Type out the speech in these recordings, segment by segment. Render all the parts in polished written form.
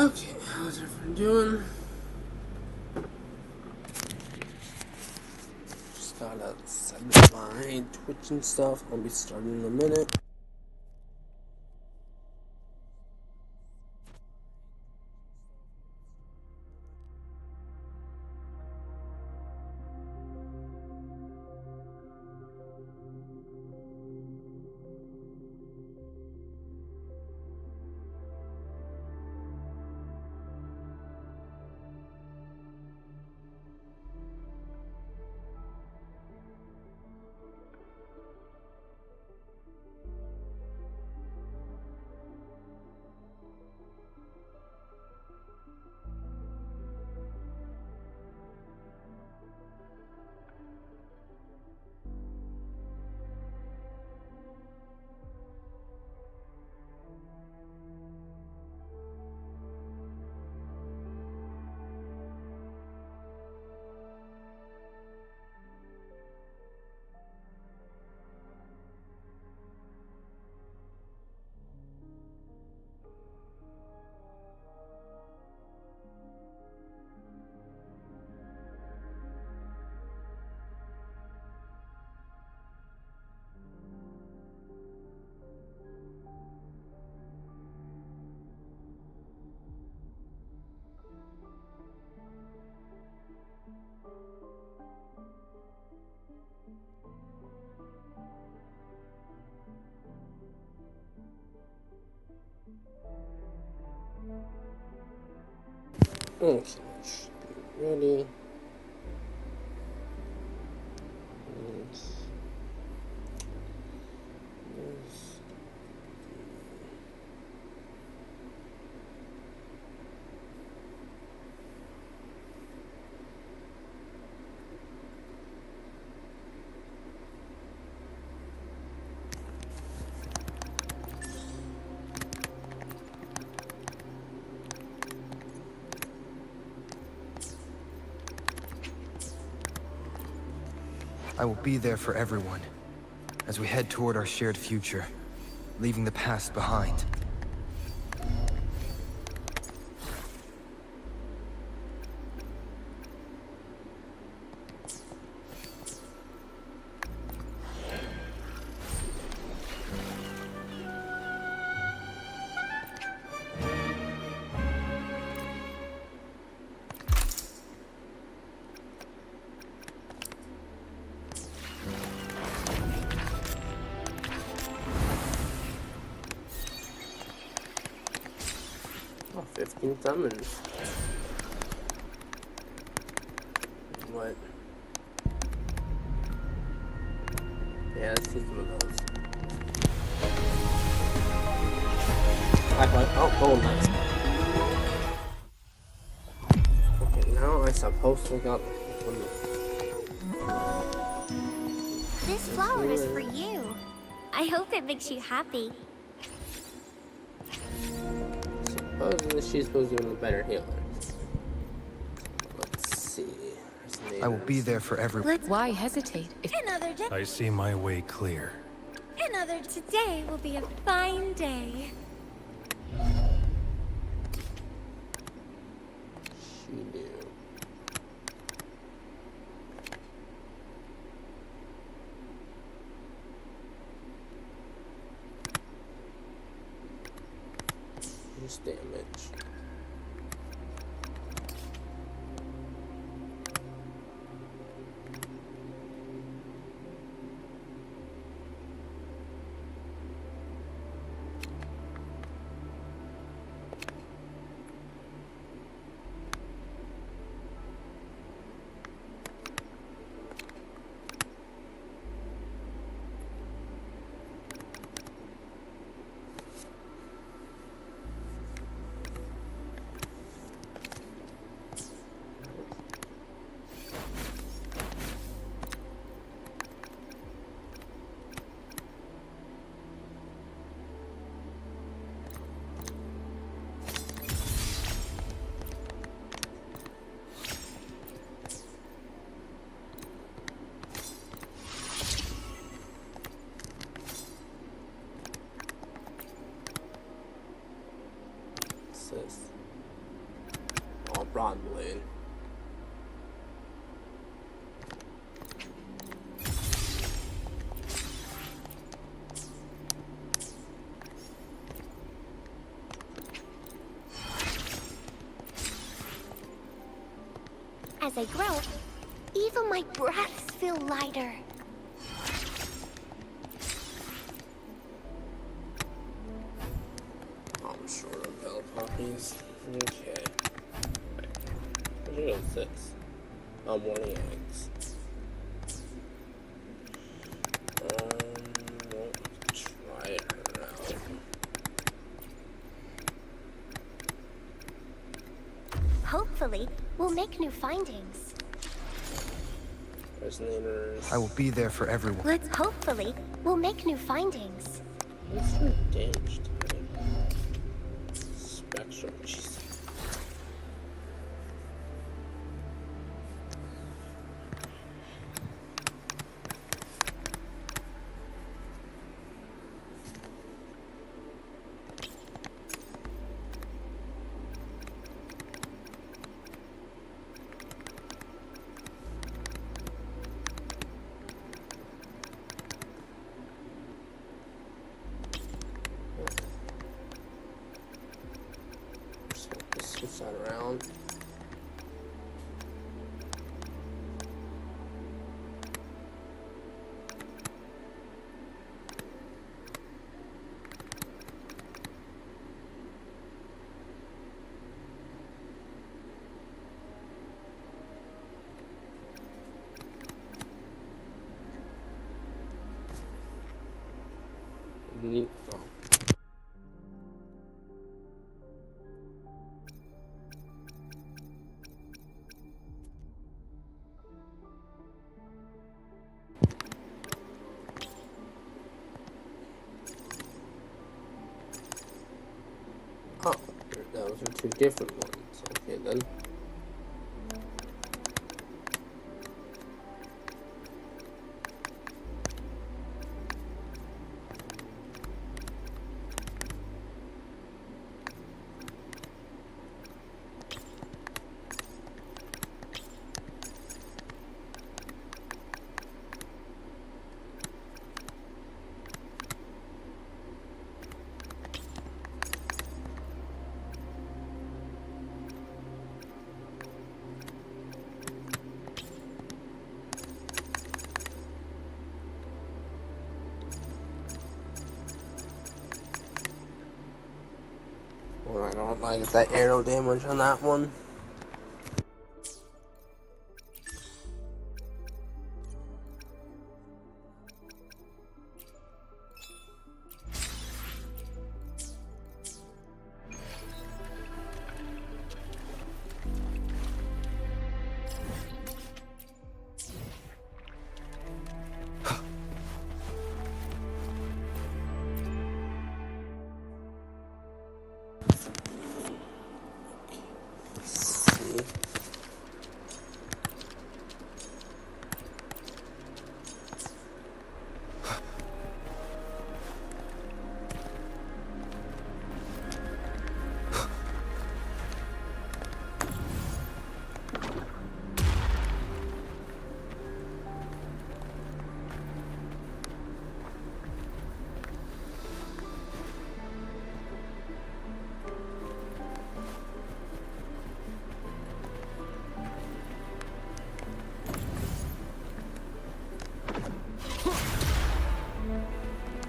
Okay, how's everyone doing? Just gotta set my Twitch and stuff. I'll be starting in a minute. Okay, should be ready. I will be there for everyone, as we head toward our shared future, leaving the past behind. Oh, 15 summons. What? Yeah, let's see some of those. Oh, gold nuts. Okay, now I supposed to got one. This flower is for you. I hope it makes you happy. Supposedly she's supposed to be a better healer. Let's see. I will be there for everyone. Why hesitate? Another day. I see my way clear. Another today will be a fine day. She do. Just damage. What's this? broad blade. As I grow, even my breaths feel lighter. I'm short of bell poppies. Okay. I should go 6. I'm wanting eggs. We'll try it out. Hopefully, we'll make new findings. Resonators. I will be there for everyone. Hopefully, we'll make new findings. What's the damage type? Spectrum. Jesus. Switch that around. Neat. Oh. Oh, those are 2 different ones. Okay then. What I don't like is that arrow damage on that one.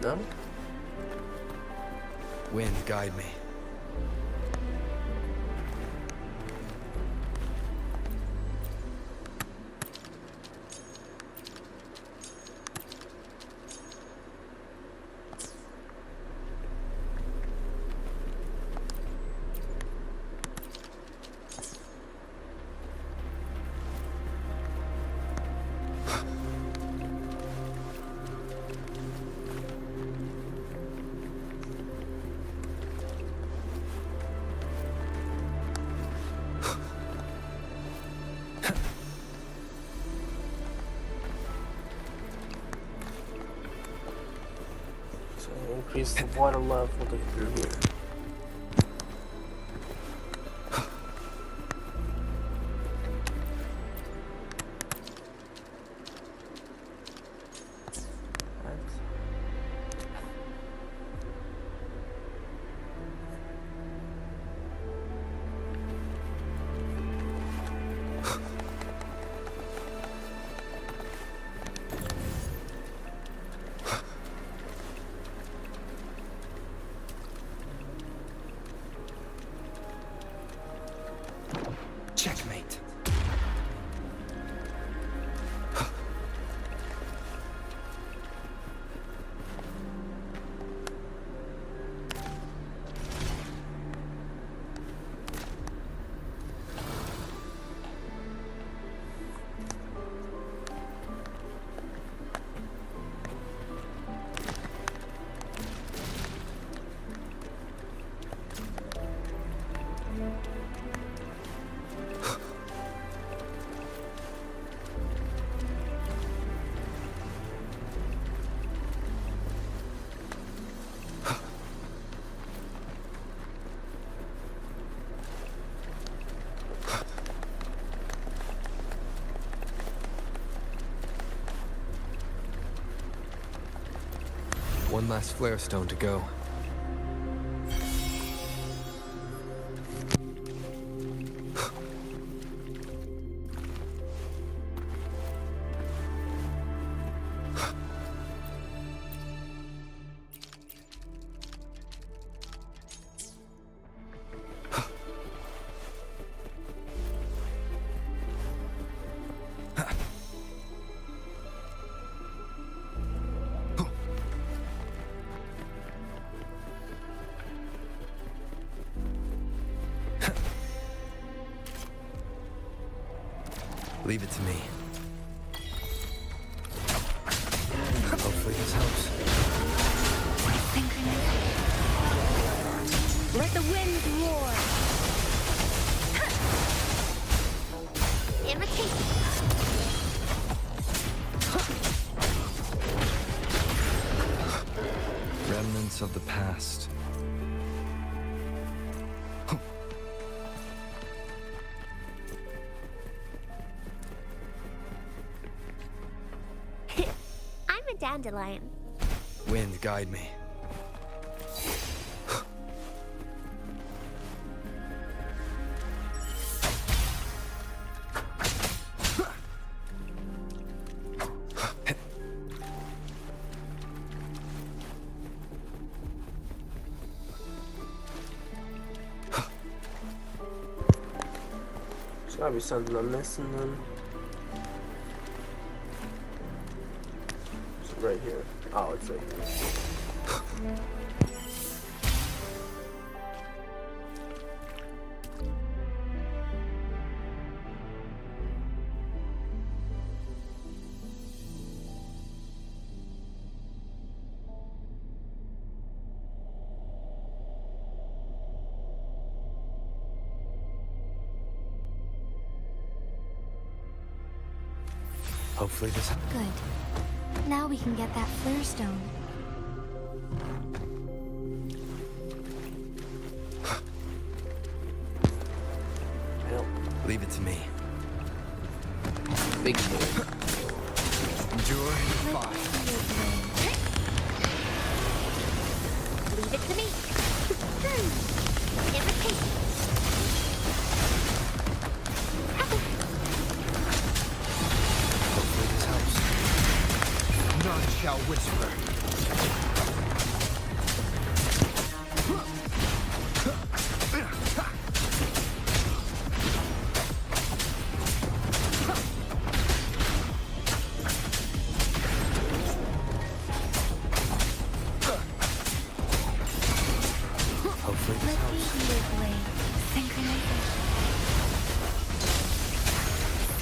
No? Wind, guide me. So increase the water level to get through here. One last flare stone to go. Leave it to me. Hopefully this helps. Let the wind roar. Imitate. Remnants of the past. I'm a dandelion. Wind, guide me. There's gotta be something I'm missing then. It's right here. Oh, it's right here. Hopefully this... Good. Now we can get that flare stone. Help. Leave it to me. Big boy. Endure and fight. Leave it to me. Imitate. Hopefully this helps. None shall whisper. Hopefully this Let helps. me be blade. Synchronization.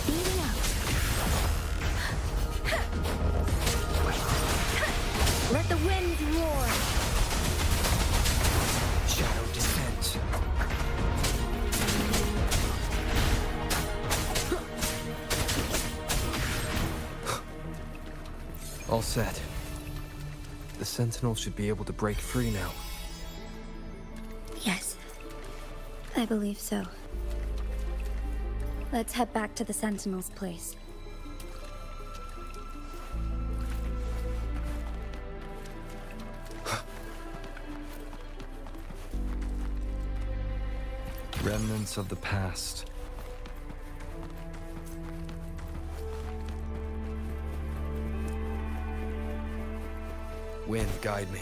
Speeding up. Let the wind roar. Shadow descent. All set. The Sentinel should be able to break free now. Yes, I believe so. Let's head back to the Sentinel's place. Remnants of the past. Wind, guide me.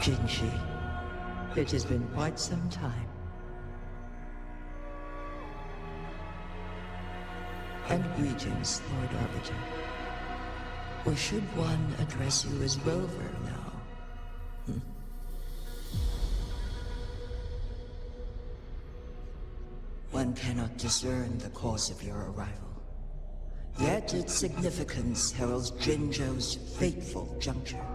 Jinji, it has been quite some time. And greetings, Lord Arbiter. Or should one address you as Rover now? One cannot discern the cause of your arrival. Yet its significance heralds Jinzhou's fateful juncture.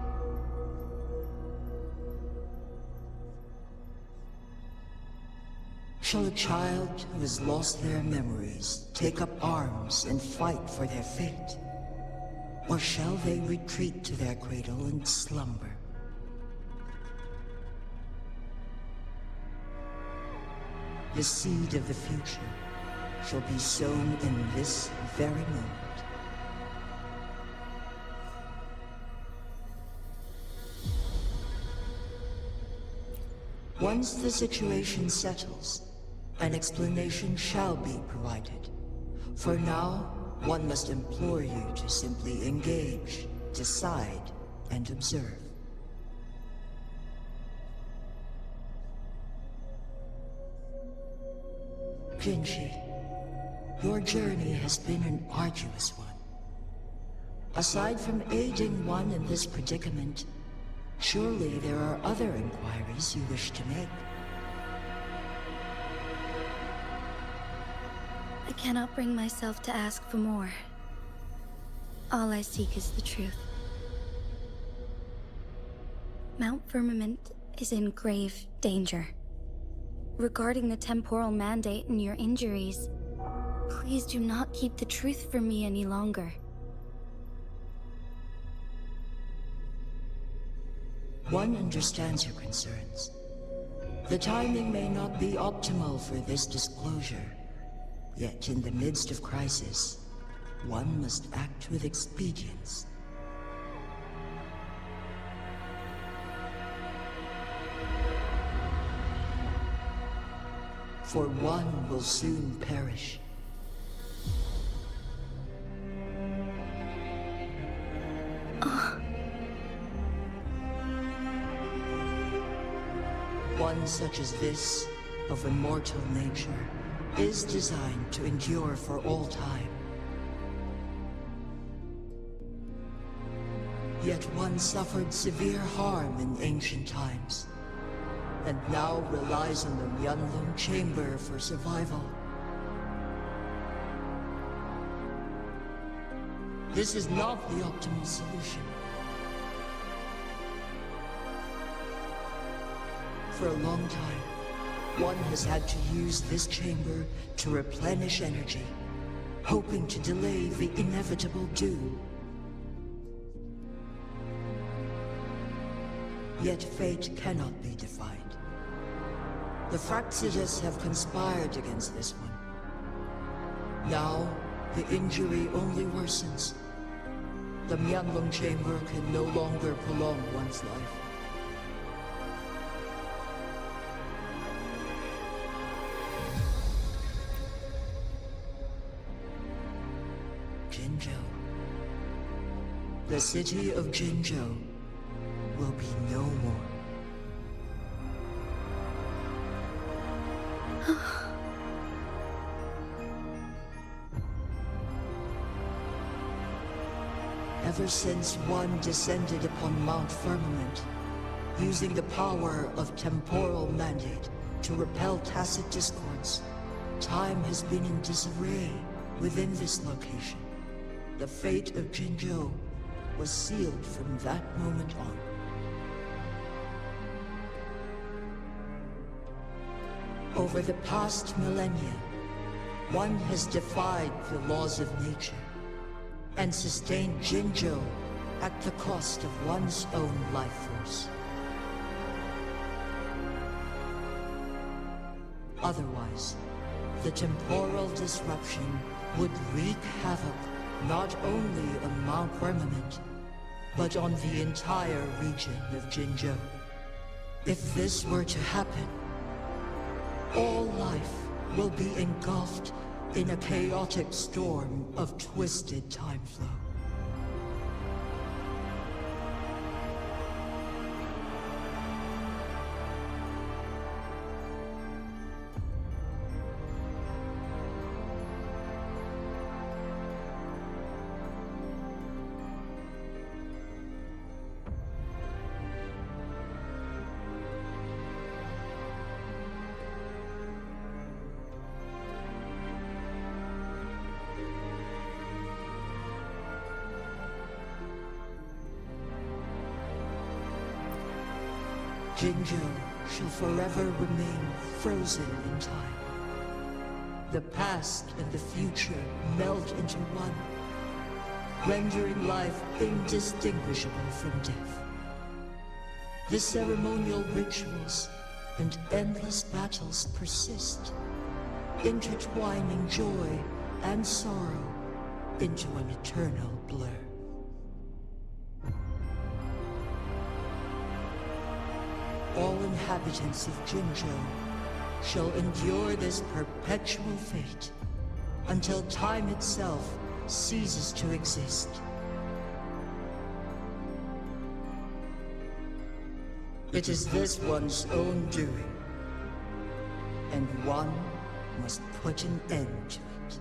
Shall a child who has lost their memories take up arms and fight for their fate? Or shall they retreat to their cradle and slumber? The seed of the future shall be sown in this very moment. Once the situation settles, an explanation shall be provided. For now, one must implore you to simply engage, decide, and observe. Jinji, your journey has been an arduous one. Aside from aiding one in this predicament, surely there are other inquiries you wish to make. I cannot bring myself to ask for more. All I seek is the truth. Mount Firmament is in grave danger. Regarding the temporal mandate and your injuries, please do not keep the truth from me any longer. One understands your concerns. The timing may not be optimal for this disclosure. Yet in the midst of crisis, one must act with expedience. For one will soon perish. One such as this, of immortal nature, is designed to endure for all time. Yet one suffered severe harm in ancient times, and now relies on the Yanlong Chamber for survival. This is not the optimal solution. For a long time, one has had to use this chamber to replenish energy, hoping to delay the inevitable doom. Yet fate cannot be defied. The Fraxidas have conspired against this one. Now, the injury only worsens. The Myanlong Chamber can no longer prolong one's life. Jinzhou. The city of Jinzhou will be no more. Ever since one descended upon Mount Firmament, using the power of temporal mandate to repel tacit discords, time has been in disarray within this location. The fate of Jinzhou was sealed from that moment on. Over the past millennia, one has defied the laws of nature and sustained Jinzhou at the cost of one's own life force. Otherwise, the temporal disruption would wreak havoc not only on Mount Firmament, but on the entire region of Jinzhou. If this were to happen, all life will be engulfed in a chaotic storm of twisted time flow. Jinzhou shall forever remain frozen in time. The past and the future melt into one, rendering life indistinguishable from death. The ceremonial rituals and endless battles persist, intertwining joy and sorrow into an eternal blur. All inhabitants of Jinzhou shall endure this perpetual fate until time itself ceases to exist. It is this one's own doing, and one must put an end to it.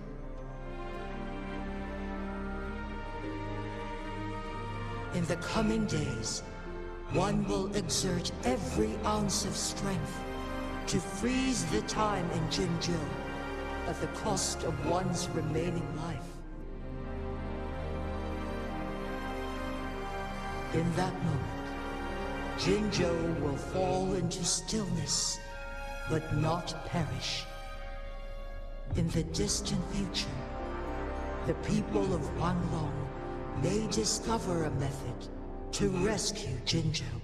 In the coming days, one will exert every ounce of strength to freeze the time in Jinzhou at the cost of one's remaining life. In that moment, Jinzhou will fall into stillness, but not perish. In the distant future, the people of Wanlong may discover a method to rescue Jinzhou.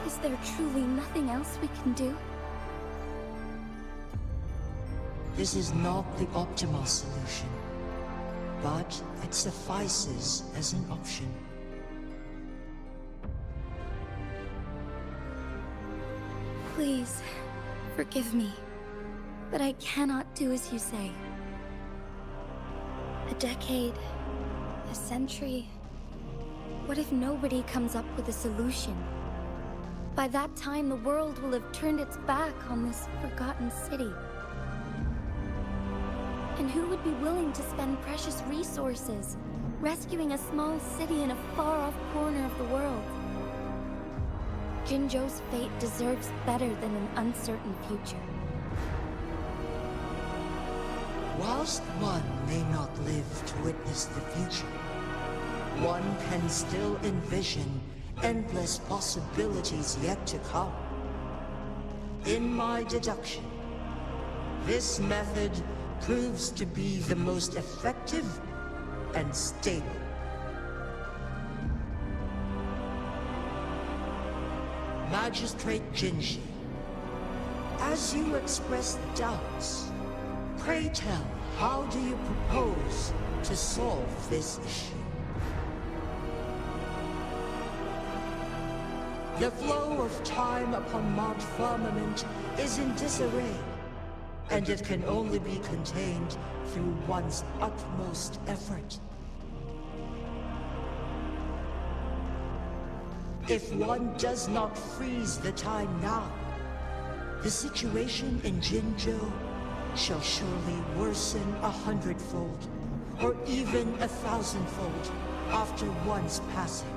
Is there truly nothing else we can do? This is not the optimal solution, but it suffices as an option. Please, forgive me, but I cannot do as you say. A decade, a century. What if nobody comes up with a solution? By that time, the world will have turned its back on this forgotten city. And who would be willing to spend precious resources rescuing a small city in a far-off corner of the world? Jinzhou's fate deserves better than an uncertain future. Whilst one may not live to witness the future, one can still envision endless possibilities yet to come. In my deduction, this method proves to be the most effective and stable. Magistrate Jinji, as you express doubts, pray tell, how do you propose to solve this issue? The flow of time upon Mount Firmament is in disarray, and it can only be contained through one's utmost effort. If one does not freeze the time now, the situation in Jinzhou shall surely worsen 100-fold, or even 1,000-fold, after one's passing.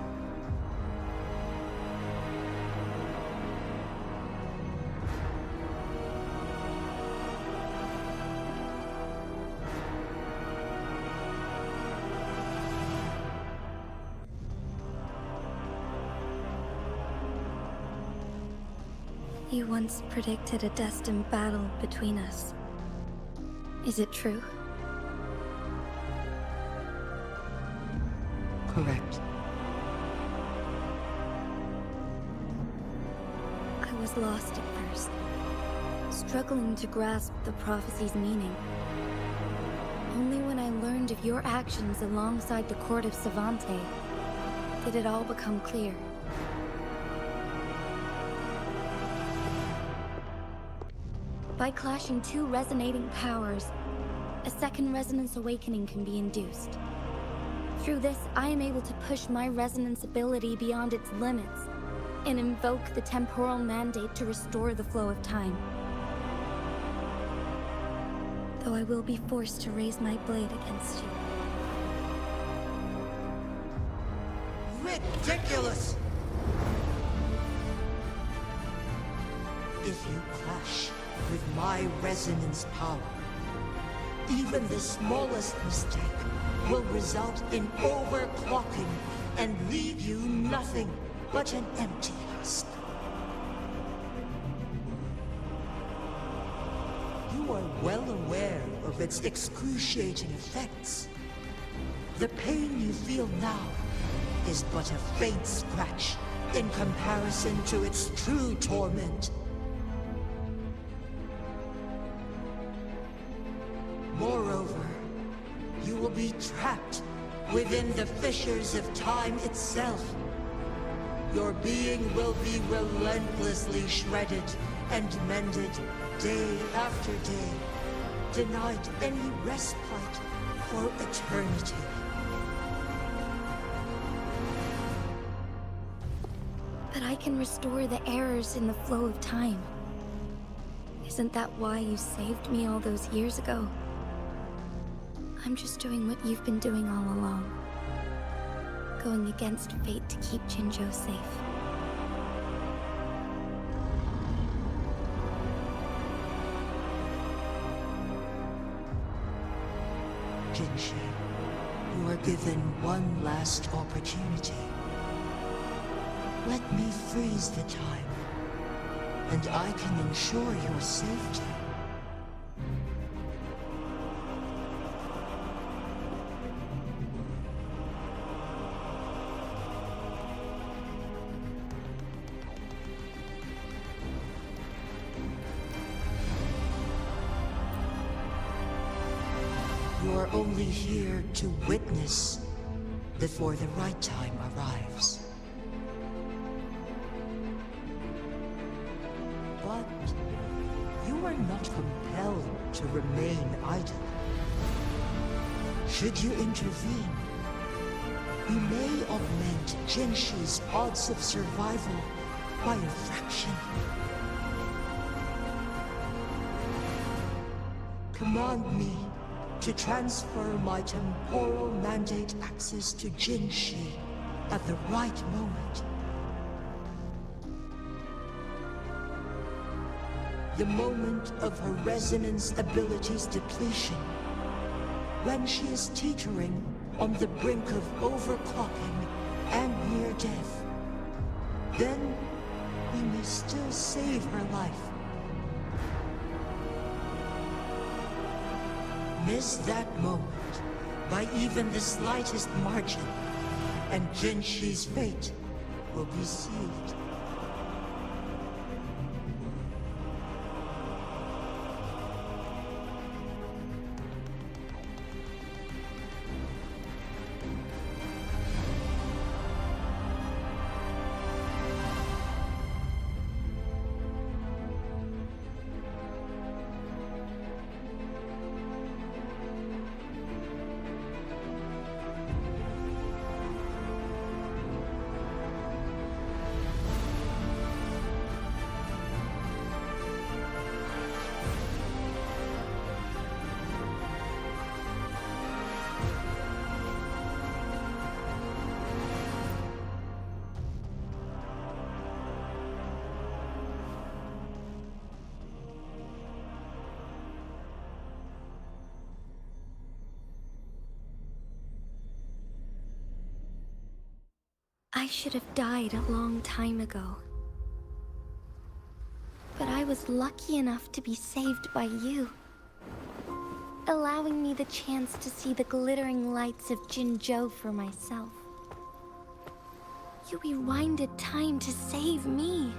You once predicted a destined battle between us. Is it true? Correct. I was lost at first, struggling to grasp the prophecy's meaning. Only when I learned of your actions alongside the court of Savante did it all become clear. By clashing two resonating powers, a second resonance awakening can be induced. Through this, I am able to push my resonance ability beyond its limits and invoke the temporal mandate to restore the flow of time. Though I will be forced to raise my blade against you. Ridiculous! If you clash with my resonance power, even the smallest mistake will result in overclocking and leave you nothing but an empty husk. You are well aware of its excruciating effects. The pain you feel now is but a faint scratch in comparison to its true torment. Moreover, you will be trapped within the fissures of time itself. Your being will be relentlessly shredded and mended day after day, denied any respite for eternity. But I can restore the errors in the flow of time. Isn't that why you saved me all those years ago? I'm just doing what you've been doing all along. Going against fate to keep Jinzhou safe. Jinshi, you are given one last opportunity. Let me freeze the time, and I can ensure your safety. You are only here to witness before the right time arrives. But you are not compelled to remain idle. Should you intervene, you may augment Jinshi's odds of survival by a fraction. Command me to transfer my temporal mandate access to Jinshi at the right moment. The moment of her resonance ability's depletion, when she is teetering on the brink of overclocking and near death. Then we may still save her life. Miss that moment by even the slightest margin, and Jinshi's fate will be sealed. I should have died a long time ago. But I was lucky enough to be saved by you, allowing me the chance to see the glittering lights of Jinzhou for myself. You rewinded time to save me.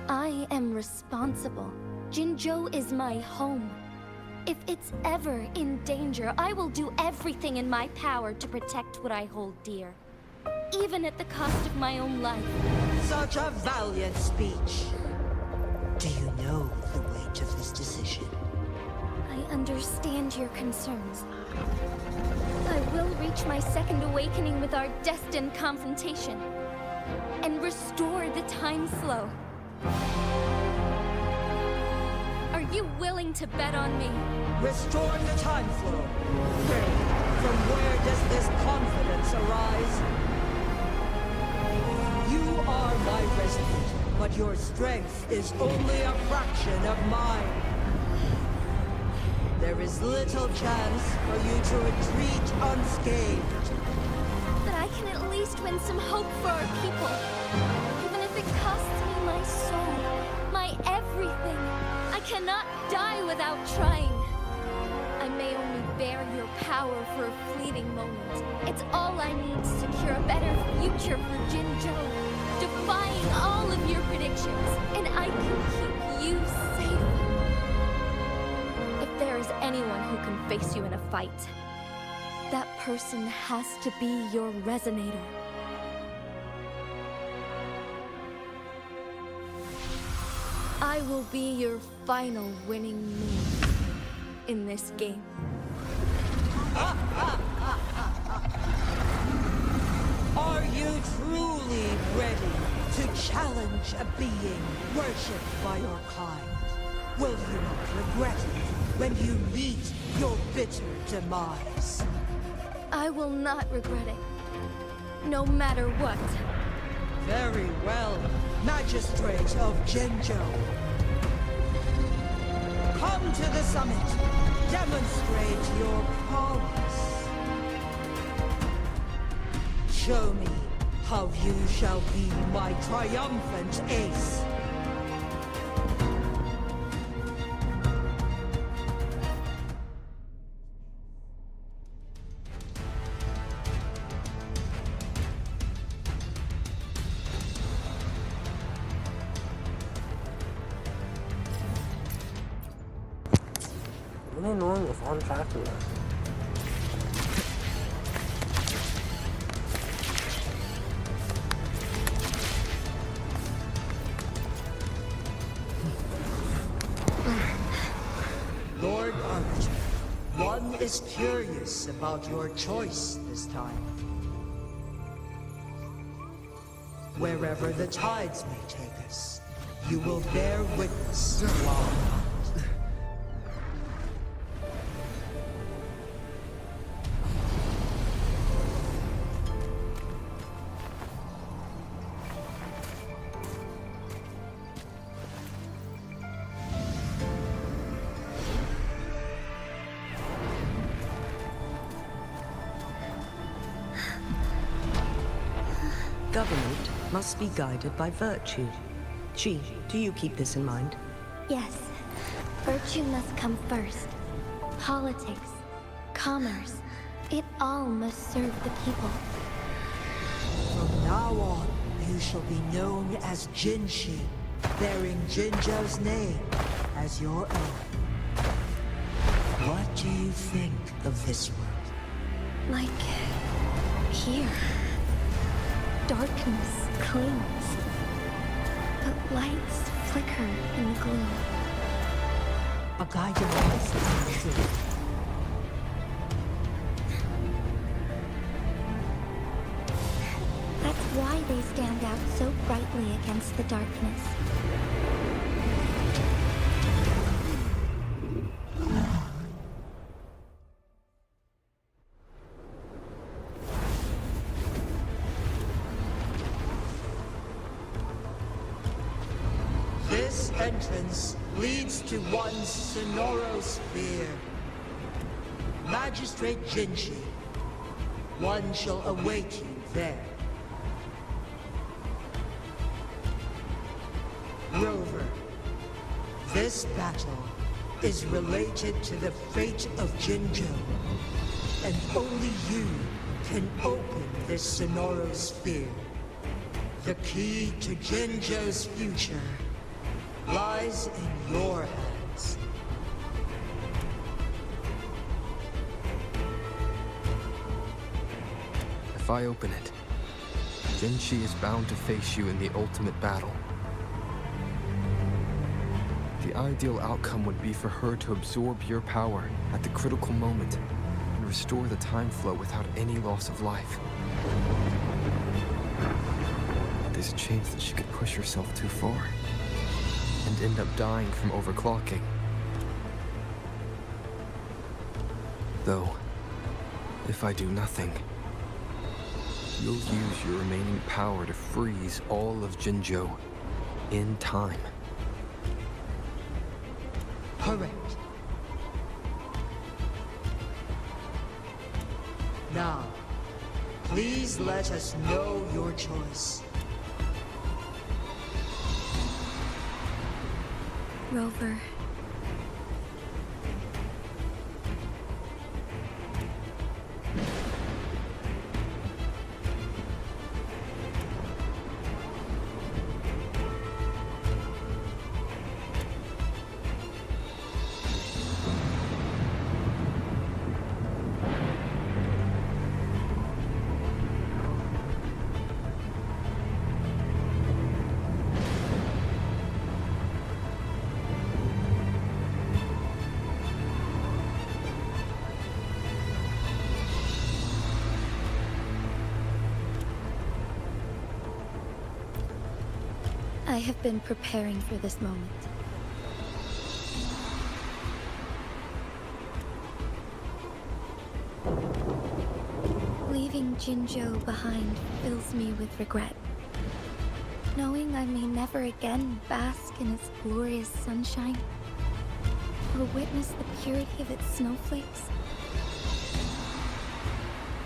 I am responsible. Jinzhou is my home. If it's ever in danger, I will do everything in my power to protect what I hold dear, even at the cost of my own life. Such a valiant speech. Do you know the weight of this decision? I understand your concerns. I will reach my second awakening with our destined confrontation, and restore the time flow. Are you willing to bet on me? Restore the time flow. From where does this confidence arise? You are my resident, but your strength is only a fraction of mine. There is little chance for you to retreat unscathed. But I can at least win some hope for our people. Even if it costs me my soul, my everything. I cannot die without trying. I may only bear your power for a fleeting moment. It's all I need to secure a better future for Jinzhou, defying all of your predictions, and I can keep you safe. If there is anyone who can face you in a fight, that person has to be your resonator. I will be your final winning move in this game. Are you truly ready to challenge a being worshipped by your kind? Will you not regret it when you meet your bitter demise? I will not regret it, no matter what. Very well, Magistrate of Jinzhou. Come to the summit. Demonstrate your prowess. Show me how you shall be my triumphant ace. Really annoying with on Dracula. Lord Arbiter, one is curious about your choice this time. Wherever the tides may take us, you will bear witness to our might. Government must be guided by virtue. Ji, do you keep this in mind? Yes, virtue must come first. Politics, commerce, it all must serve the people. From now on, you shall be known as Jinshi, bearing Jinzhou's name as your own. What do you think of this world? Like here. Darkness clings, but lights flicker in the gloom. A guiding voice is true. That's why they stand out so brightly against the darkness. This entrance leads to one Sonoro Sphere. Magistrate Jinshi, one shall await you there. Rover, this battle is related to the fate of Jinzhou, and only you can open this Sonoro Sphere. The key to Jinzhou's future lies in your hands. If I open it, Jinshi is bound to face you in the ultimate battle. The ideal outcome would be for her to absorb your power at the critical moment and restore the time flow without any loss of life. There's a chance that she could push herself too far and end up dying from overclocking. Though, if I do nothing, you'll use your remaining power to freeze all of Jinzhou in time. Correct. Now, Please let us know your choice. Rover. I have been preparing for this moment. Leaving Jinzhou behind fills me with regret. Knowing I may never again bask in its glorious sunshine, or witness the purity of its snowflakes.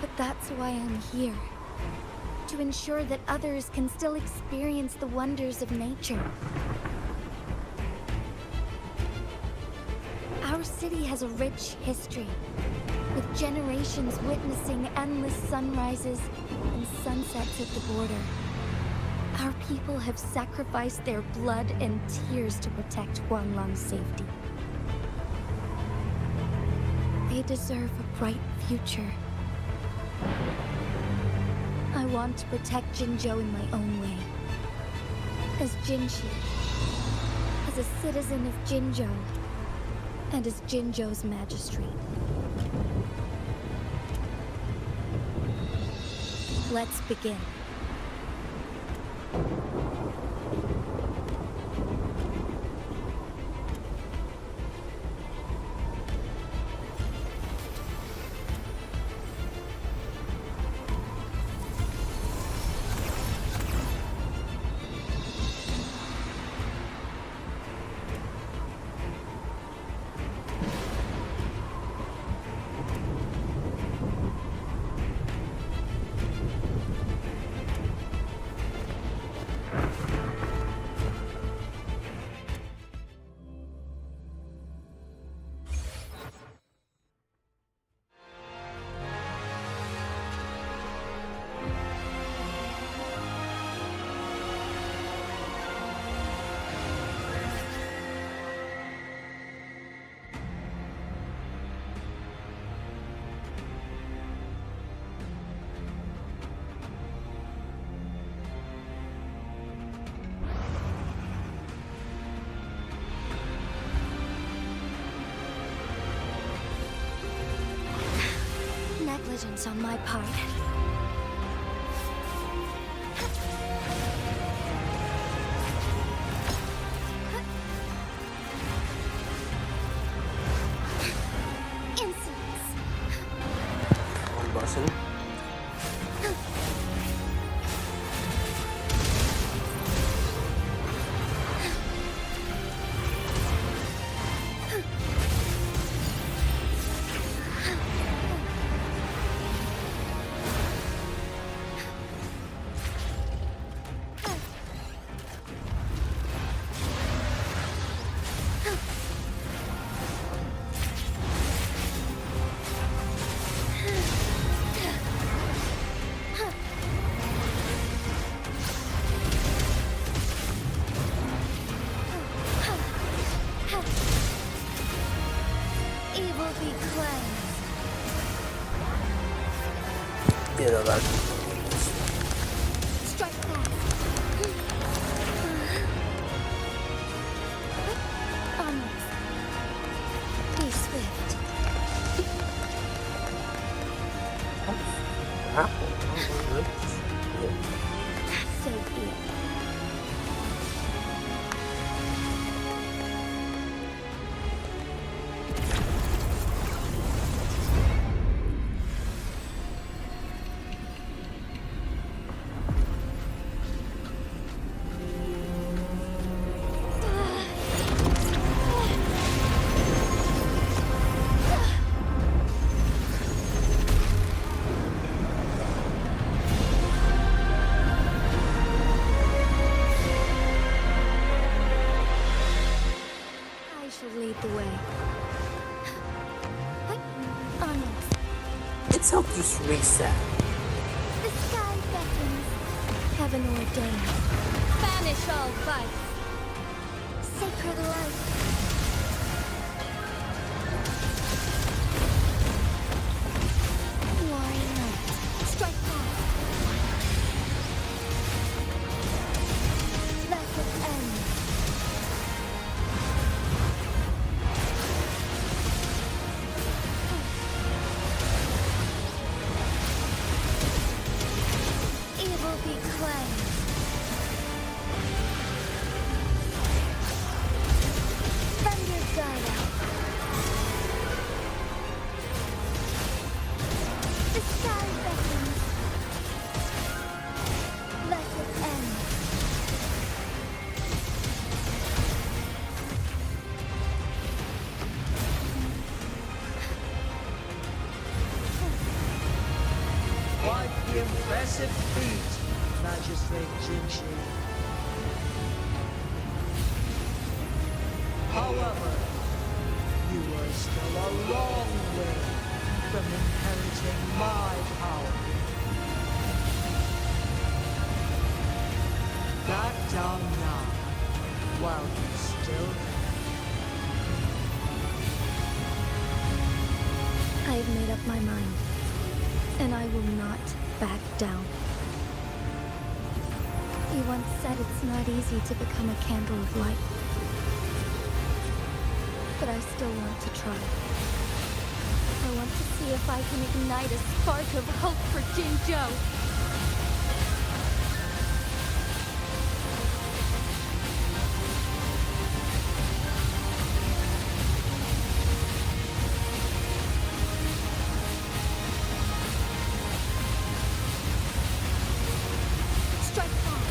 But that's why I'm here. To ensure that others can still experience the wonders of nature. Our city has a rich history, with generations witnessing endless sunrises and sunsets at the border. Our people have sacrificed their blood and tears to protect Guanlong's safety. They deserve a bright future. I want to protect Jinzhou in my own way. As Jinshi, as a citizen of Jinzhou, and as Jinzhou's magistrate. Let's begin. Negligence on my part. Insolence. One button. Evil be cleansed. You know that. Strike back. Onwards. Be swift. Apple. So be it. It's helped you reset. The sky beckons. Heaven ordained. Banish all vice. Sacred light. Glory night. Strike fast. Let it end. Evil be cleansed. Thunder guide out. The sky beckons. Let it end. Quite the impressive feat, Magistrate Jinshi. However, you are still a long way from inheriting my power. Back down now, while you still can. I have made up my mind, and I will not back down. You once said it's not easy to become a candle of light. But I still want to try. I want to see if I can ignite a spark of hope for Jinzhou. Strike fast.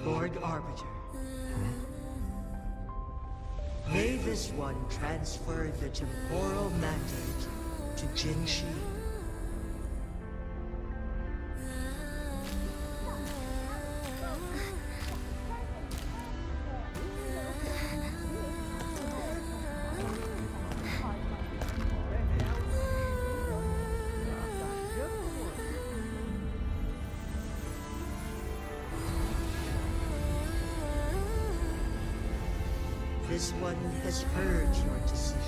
Lord Arbiter. May this one transfer the temporal mandate to Jinshi. This one has heard your decision.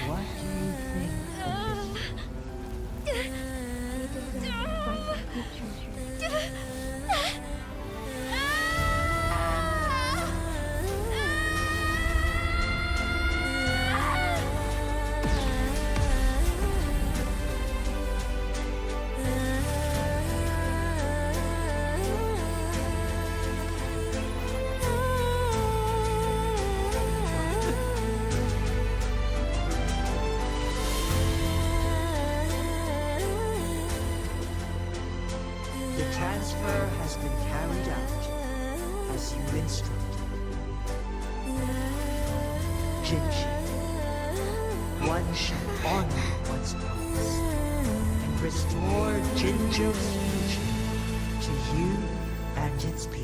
What do you think of this? The transfer has been carried out as you instructed. Jinshi, one shall honor one's promise and restore Jinzhou's future to you and its people.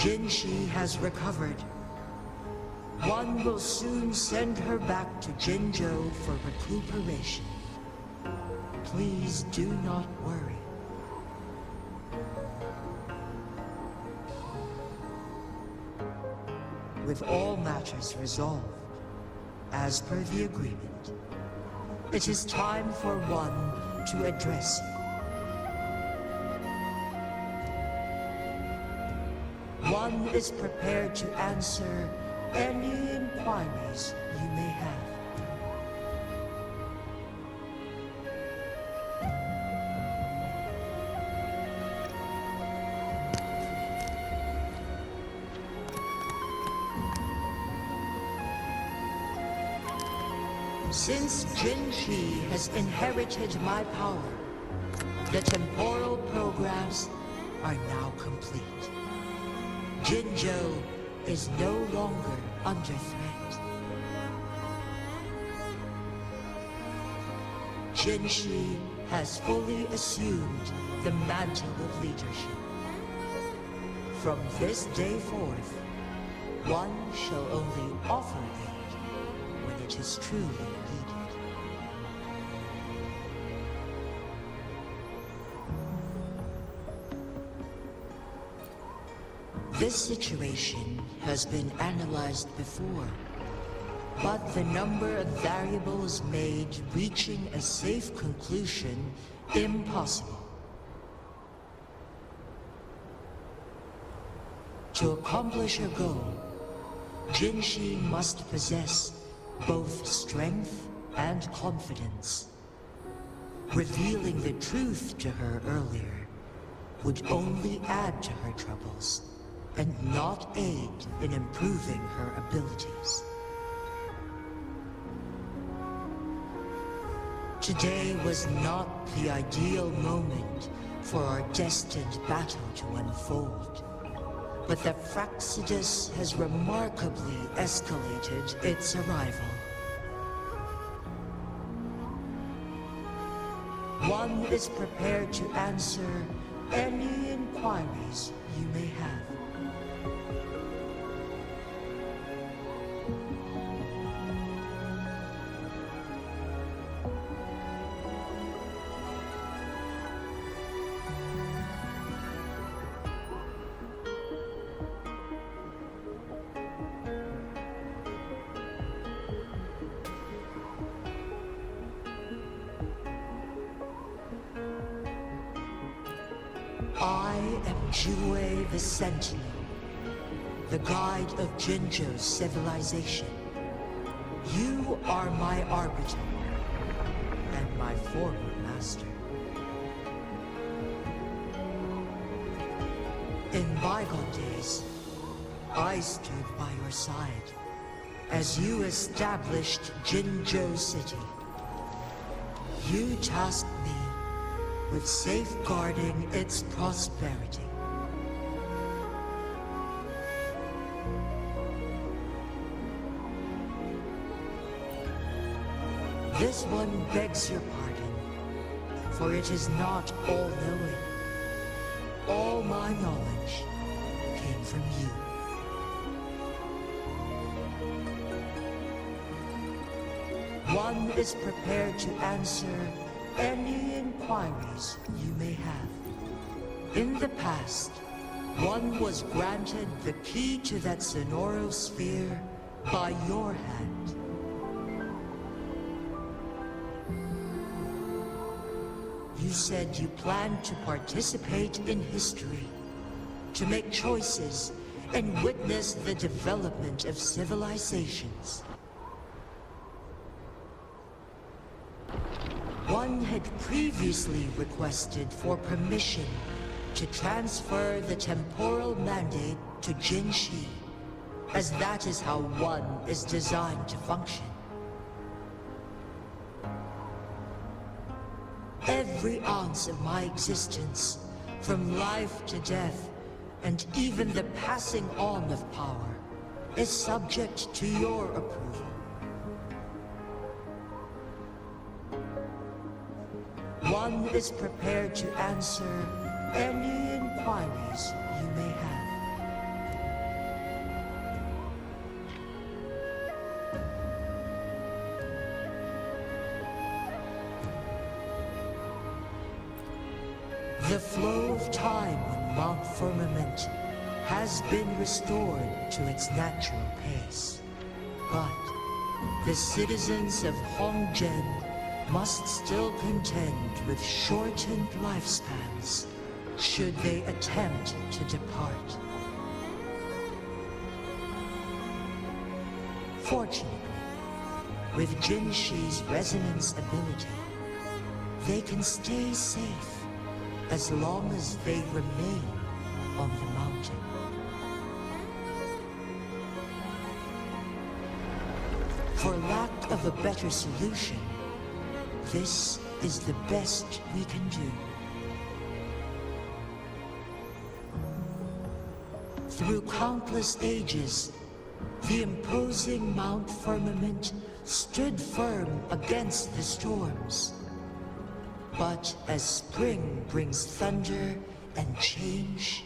Jinshi has recovered. One will soon send her back to Jinzhou for recuperation. Please do not worry. With all matters resolved, as per the agreement, it is time for one to address you. One is prepared to answer any inquiries you may have. Since Jinshi has inherited my power, the temporal programs are now complete. Jinzhou is no longer under threat. Jinshi has fully assumed the mantle of leadership. From this day forth, one shall only offer aid when it is truly needed. This situation has been analyzed before, but the number of variables made reaching a safe conclusion impossible. To accomplish her goal, Jinshi must possess both strength and confidence. Revealing the truth to her earlier would only add to her troubles and not aid in improving her abilities. Today was not the ideal moment for our destined battle to unfold, but the Fractsidus has remarkably escalated its arrival. One is prepared to answer any inquiries you may have. I am Jue the Sentinel, the guide of Jinzhou's civilization. You are my arbiter, and my former master. In bygone days, I stood by your side as you established Jinzhou City. You tasked me with safeguarding its prosperity. This one begs your pardon, for it is not all-knowing. All my knowledge came from you. One is prepared to answer any inquiries you may have. In the past, one was granted the key to that Sonorosphere by your hand. You said you planned to participate in history, to make choices and witness the development of civilizations. One had previously requested for permission to transfer the temporal mandate to Jinshi, as that is how one is designed to function. Every ounce of my existence, from life to death, and even the passing on of power, is subject to your approval. One is prepared to answer any inquiries you may have. The flow of time on Mount Firmament has been restored to its natural pace. But the citizens of Honggen must still contend with shortened lifespans should they attempt to depart. Fortunately, with Jinshi's resonance ability, they can stay safe as long as they remain on the mountain. For lack of a better solution, this is the best we can do. Through countless ages, the imposing Mount Firmament stood firm against the storms. But as spring brings thunder and change,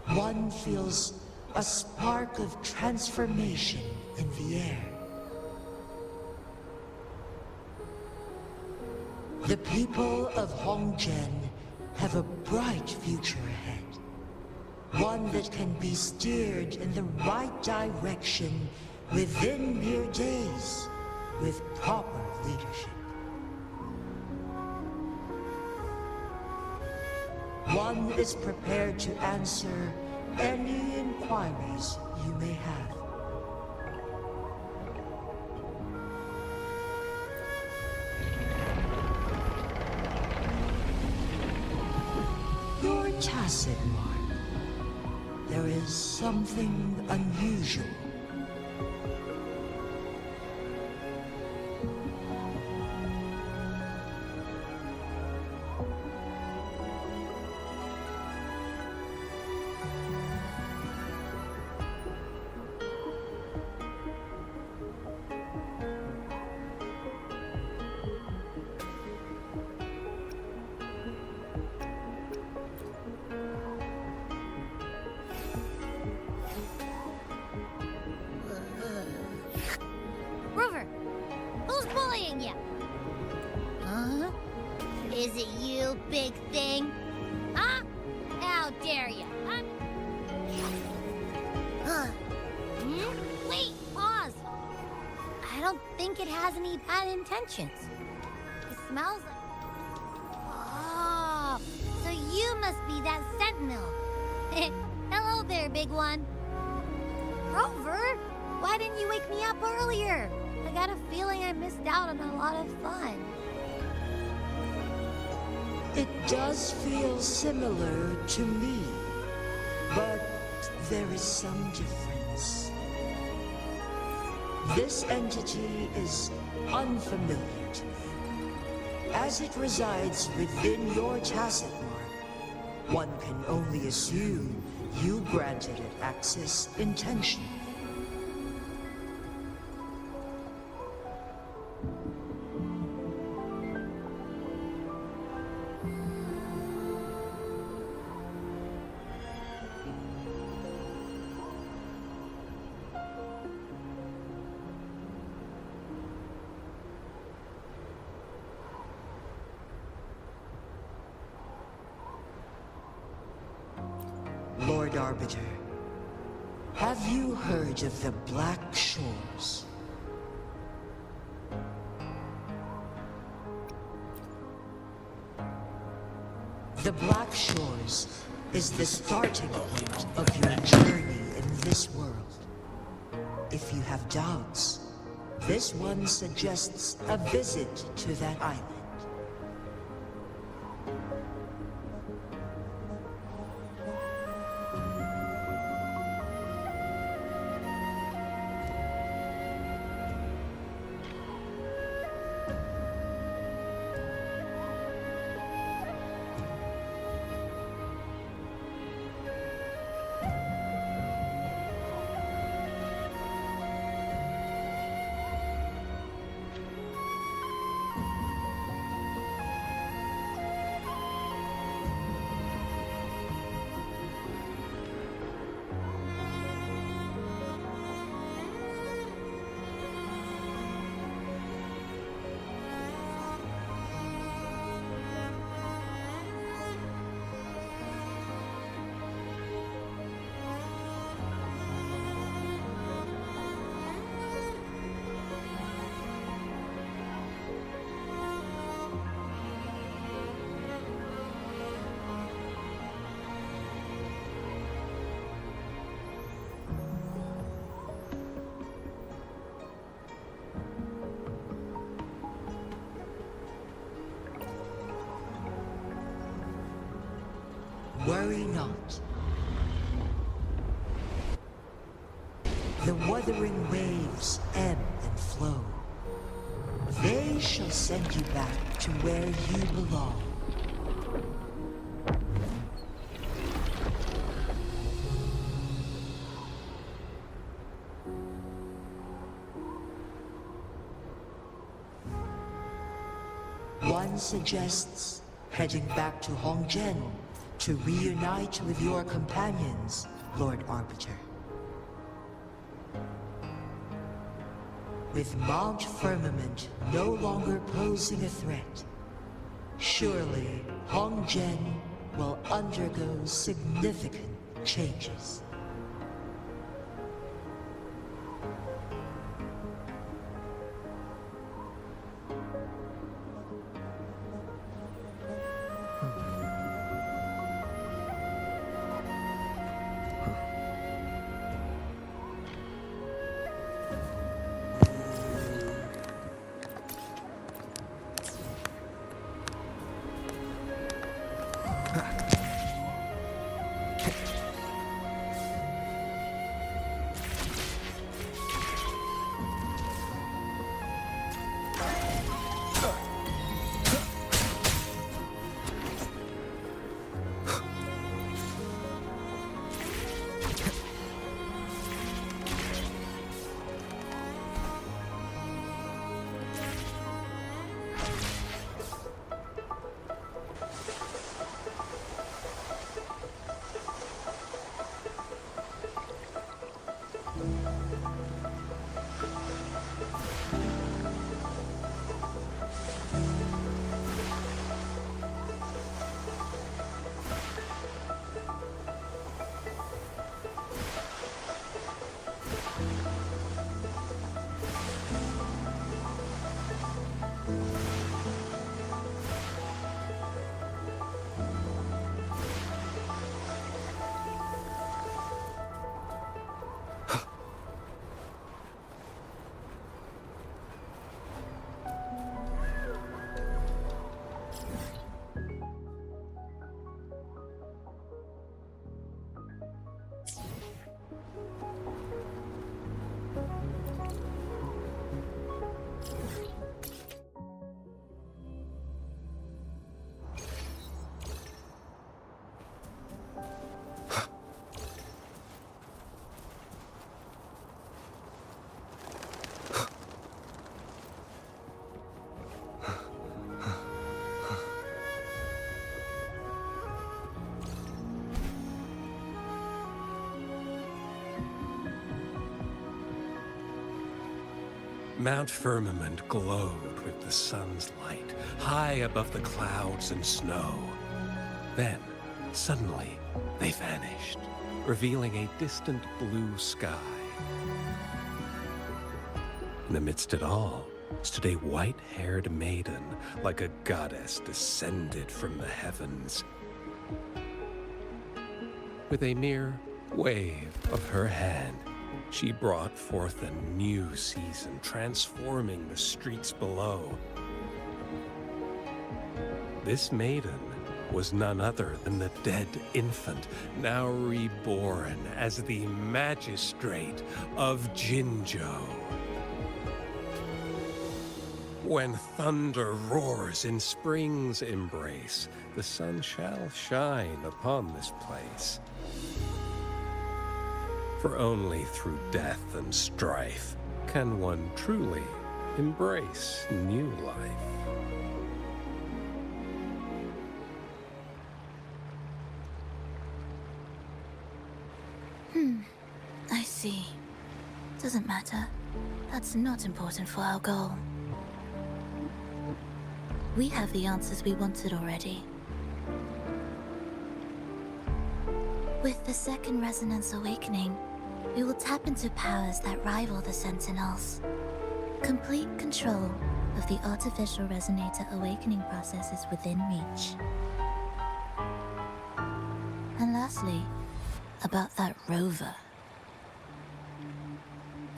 one feels a spark of transformation in the air. The people of Honggen have a bright future ahead. One that can be steered in the right direction within mere days with proper leadership. One is prepared to answer any inquiries you may have. Your tacit mark. There is something unusual. Rover, who's bullying you? Huh? Is it you, big thing? Huh? How dare you? Wait, pause. I don't think it has any bad intentions. It smells like... Oh, so you must be that sentinel. Hello there, big one. Rover, why didn't you wake me up earlier? I got a feeling I missed out on a lot of fun. It does feel similar to me, but there is some difference. This entity is unfamiliar to me. As it resides within your tacit mark, one can only assume you granted it access intentionally. Lord Arbiter, have you heard of the Black Shores? The Black Shores is the starting point of your journey in this world. If you have doubts, this one suggests a visit to that island. Worry not. The wuthering waves ebb and flow. They shall send you back to where you belong. One suggests heading back to Hongzhen to reunite with your companions, Lord Arbiter. With Mount Firmament no longer posing a threat, surely Hongzhen will undergo significant changes. Mount Firmament glowed with the sun's light, high above the clouds and snow. Then, suddenly, they vanished, revealing a distant blue sky. And amidst it all stood a white-haired maiden, like a goddess descended from the heavens. With a mere wave of her hand, she brought forth a new season, transforming the streets below. This maiden was none other than the dead infant, now reborn as the magistrate of Jinzhou. When thunder roars in spring's embrace, the sun shall shine upon this place. For only through death and strife can one truly embrace new life. I see. Doesn't matter. That's not important for our goal. We have the answers we wanted already. With the second resonance awakening, we will tap into powers that rival the Sentinels. Complete control of the artificial resonator awakening process is within reach. And lastly, about that rover.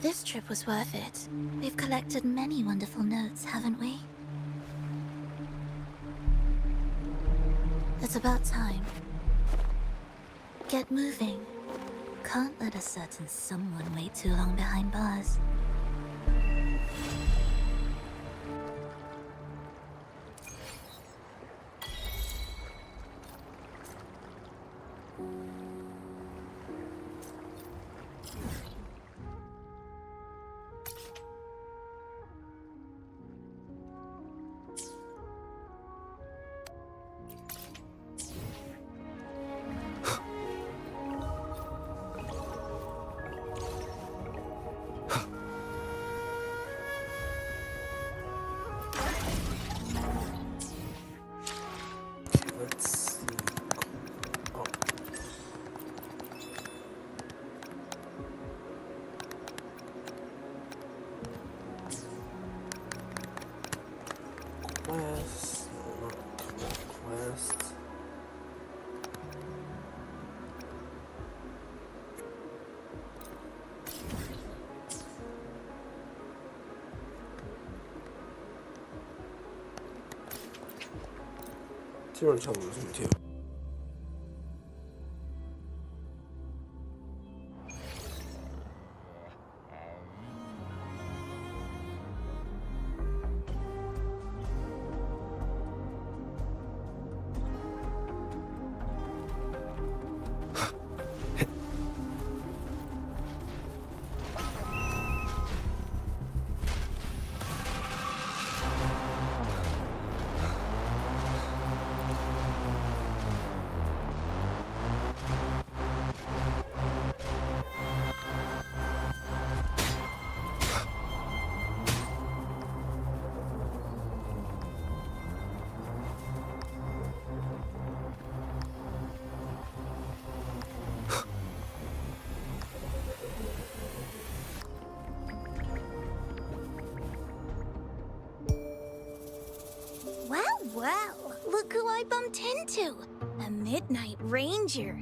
This trip was worth it. We've collected many wonderful notes, haven't we? It's about time. get moving. Can't let a certain someone wait too long behind bars. Let's see. Oh. Quest. No, not quest. See what I'm telling you too. Well, look who I bumped into. A Midnight Ranger.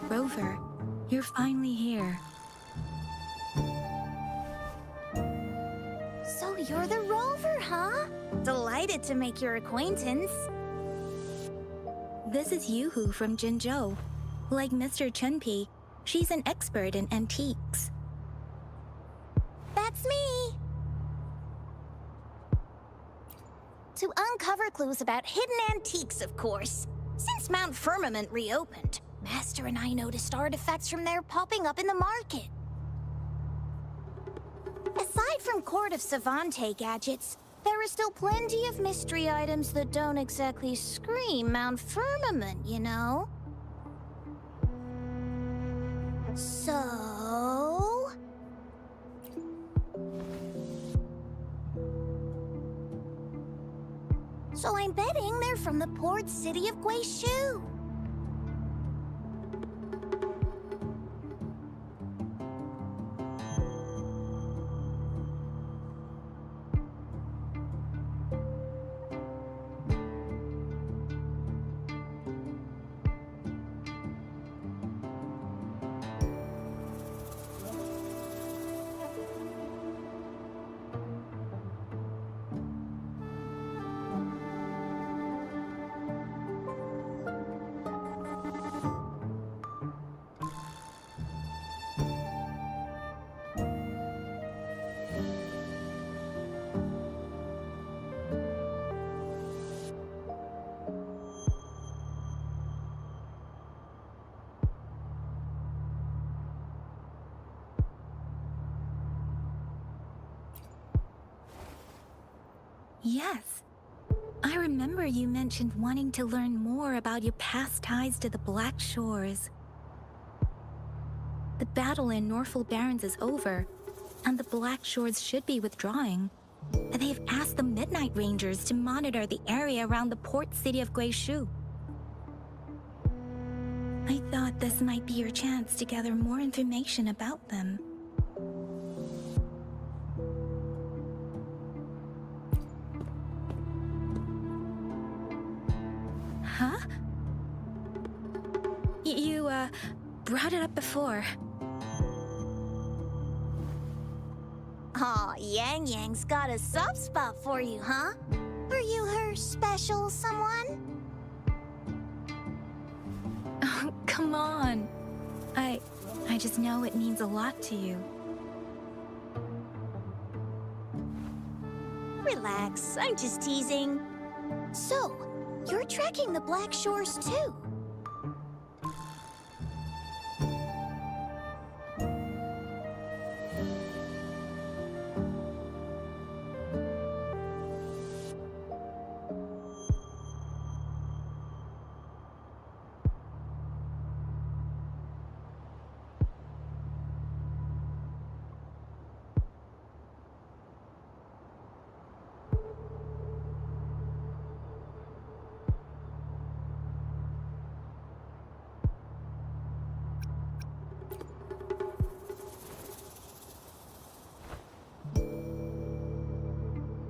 Rover, you're finally here. So you're the Rover, huh? Delighted to make your acquaintance. This is Yoo-hoo from Jinzhou. Like Mr. Chunpei, she's an expert in antiques. That's me! To uncover clues about hidden antiques, of course. Since Mount Firmament reopened, Master and I noticed artifacts from there popping up in the market. Aside from Court of Savante gadgets, there are still plenty of mystery items that don't exactly scream Mount Firmament, you know? So... So I'm betting they're from the port city of Guishu. Yes. I remember you mentioned wanting to learn more about your past ties to the Black Shores. The battle in Norfolk Barrens is over, and the Black Shores should be withdrawing. They've asked the Midnight Rangers to monitor the area around the port city of Guishu. I thought this might be your chance to gather more information about them. Huh? You, brought it up before. Aw, Yang Yang's got a soft spot for you, huh? Are you her special someone? Oh, come on. I just know it means a lot to you. Relax, I'm just teasing. So, you're tracking the Black Shores too?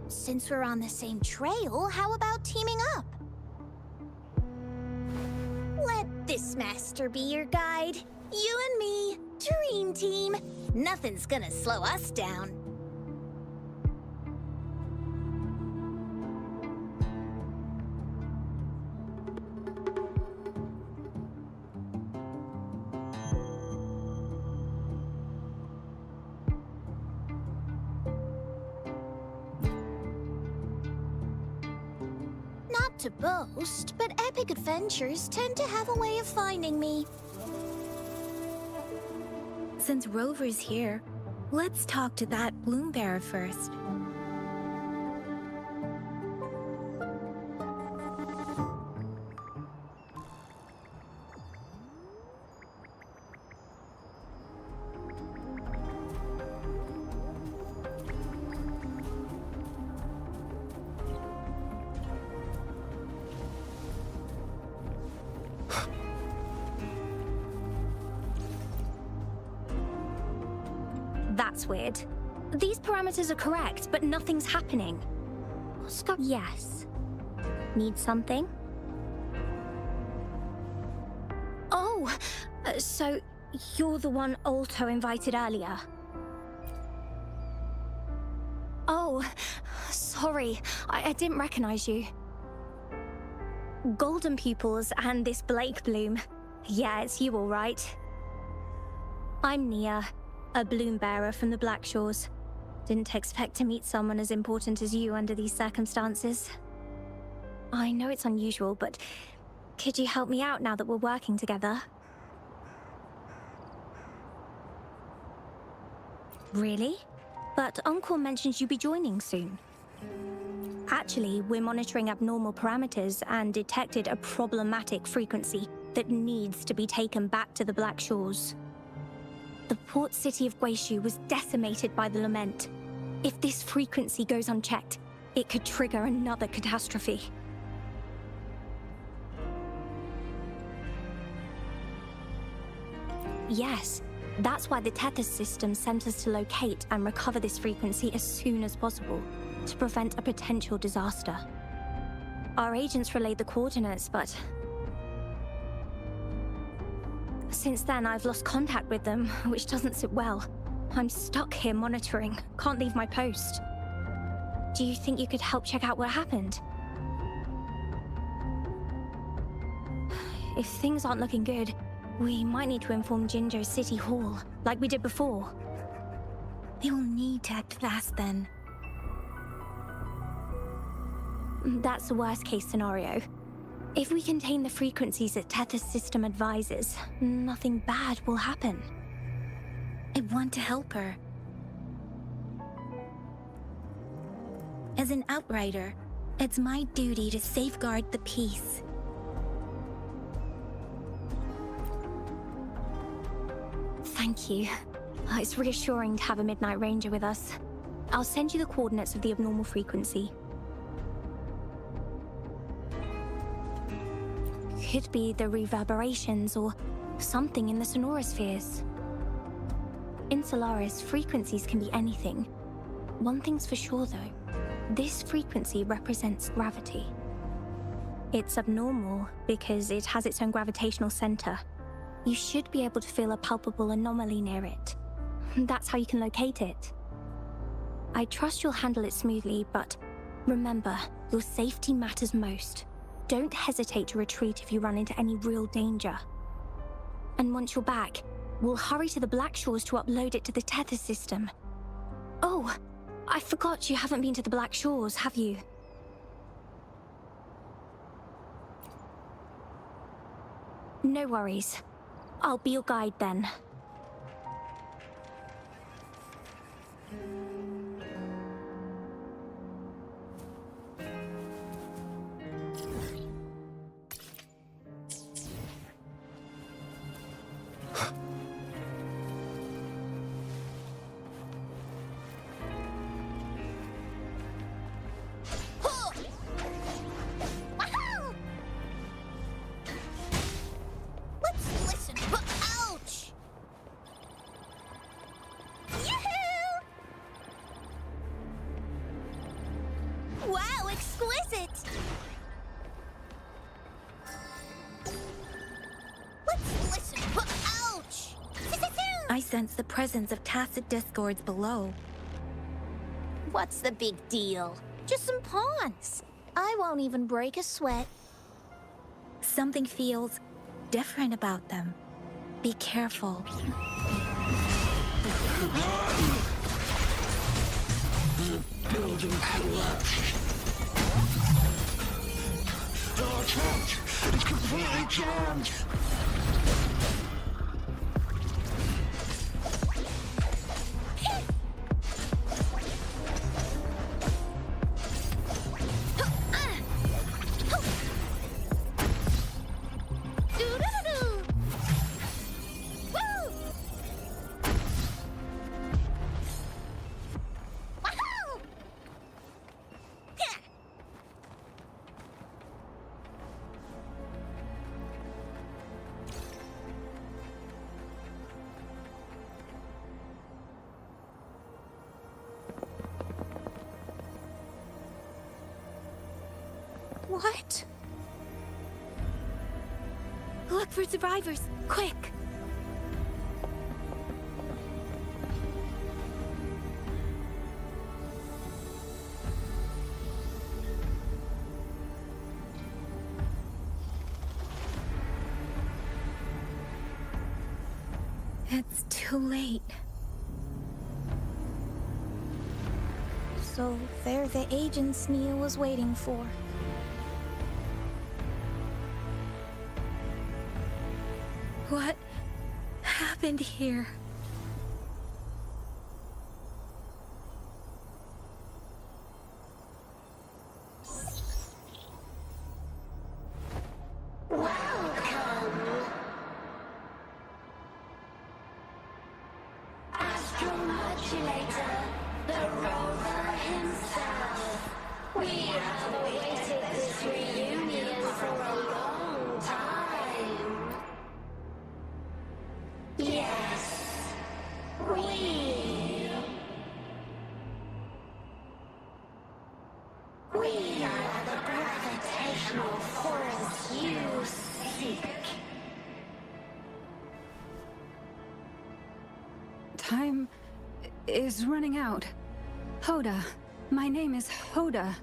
Since we're on the same trail, how about teaming up? Let this master be your guide. You and me, dream team. Nothing's gonna slow us down. Not to boast, but epic adventures tend to have a way of finding me. Since Rover's here, let's talk to that Bloombearer first. That's weird. These parameters are correct, but nothing's happening. Oscar, yes. Need something? Oh, so you're the one Alto invited earlier. Oh, sorry, I didn't recognize you. Golden pupils and this Blake bloom. Yeah, it's you all right. I'm Nia, a bloom bearer from the Black Shores. Didn't expect to meet someone as important as you under these circumstances. I know it's unusual, but could you help me out now that we're working together? Really? But Uncle mentioned you'd be joining soon. Actually, we're monitoring abnormal parameters and detected a problematic frequency that needs to be taken back to the Black Shores. The port city of Guishu was decimated by the lament. If this frequency goes unchecked, it could trigger another catastrophe. Yes, that's why the Tethys system sent us to locate and recover this frequency as soon as possible, to prevent a potential disaster. Our agents relayed the coordinates, but since then I've lost contact with them, which doesn't sit well. I'm stuck here monitoring, can't leave my post. Do you think you could help check out what happened? If things aren't looking good, we might need to inform Jinjo City Hall, like we did before. They'll need to act fast then. That's the worst case scenario. If we contain the frequencies that Tethys system advises, nothing bad will happen. I want to help her. As an outrider, it's my duty to safeguard the peace. Thank you. It's reassuring to have a Midnight Ranger with us. I'll send you the coordinates of the abnormal frequency. Could be the reverberations or something in the sonorospheres. In Solaris, frequencies can be anything. One thing's for sure though, this frequency represents gravity. It's abnormal because it has its own gravitational center. You should be able to feel a palpable anomaly near it. That's how you can locate it. I trust you'll handle it smoothly, but remember, Your safety matters most. Don't hesitate to retreat if you run into any real danger. And once you're back, we'll hurry to the Black Shores to upload it to the tether system. Oh, I forgot you haven't been to the Black Shores, have you? No worries. I'll be your guide then. I sense the presence of tacit discords below. What's the big deal? Just some pawns. I won't even break a sweat. Something feels different about them. Be careful. Building collapsed. Our church is completely jammed. What? Look for survivors, quick! It's too late. So they're the agents Nia was waiting for. What happened here? Time is running out. Hoda. My name is Hoda.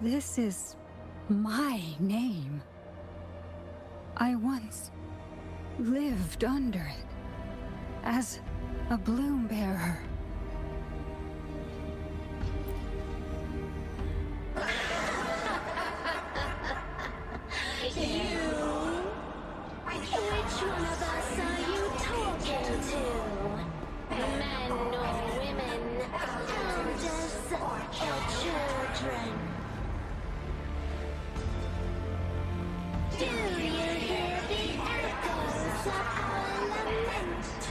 This is my name. I once lived under it as a bloom bearer. Which one of us are you talking to? Men or women? Elders or children? Do you hear the echoes of our lament?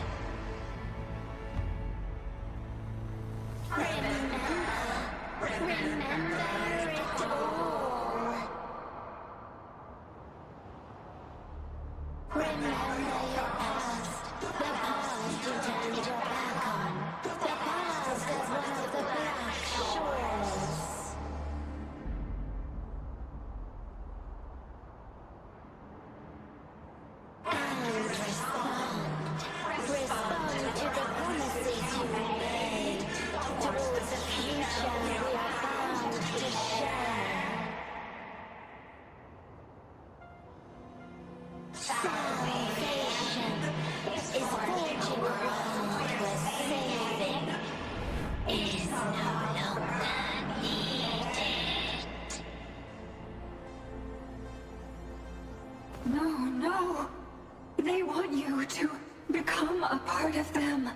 No. They want you to become a part of them.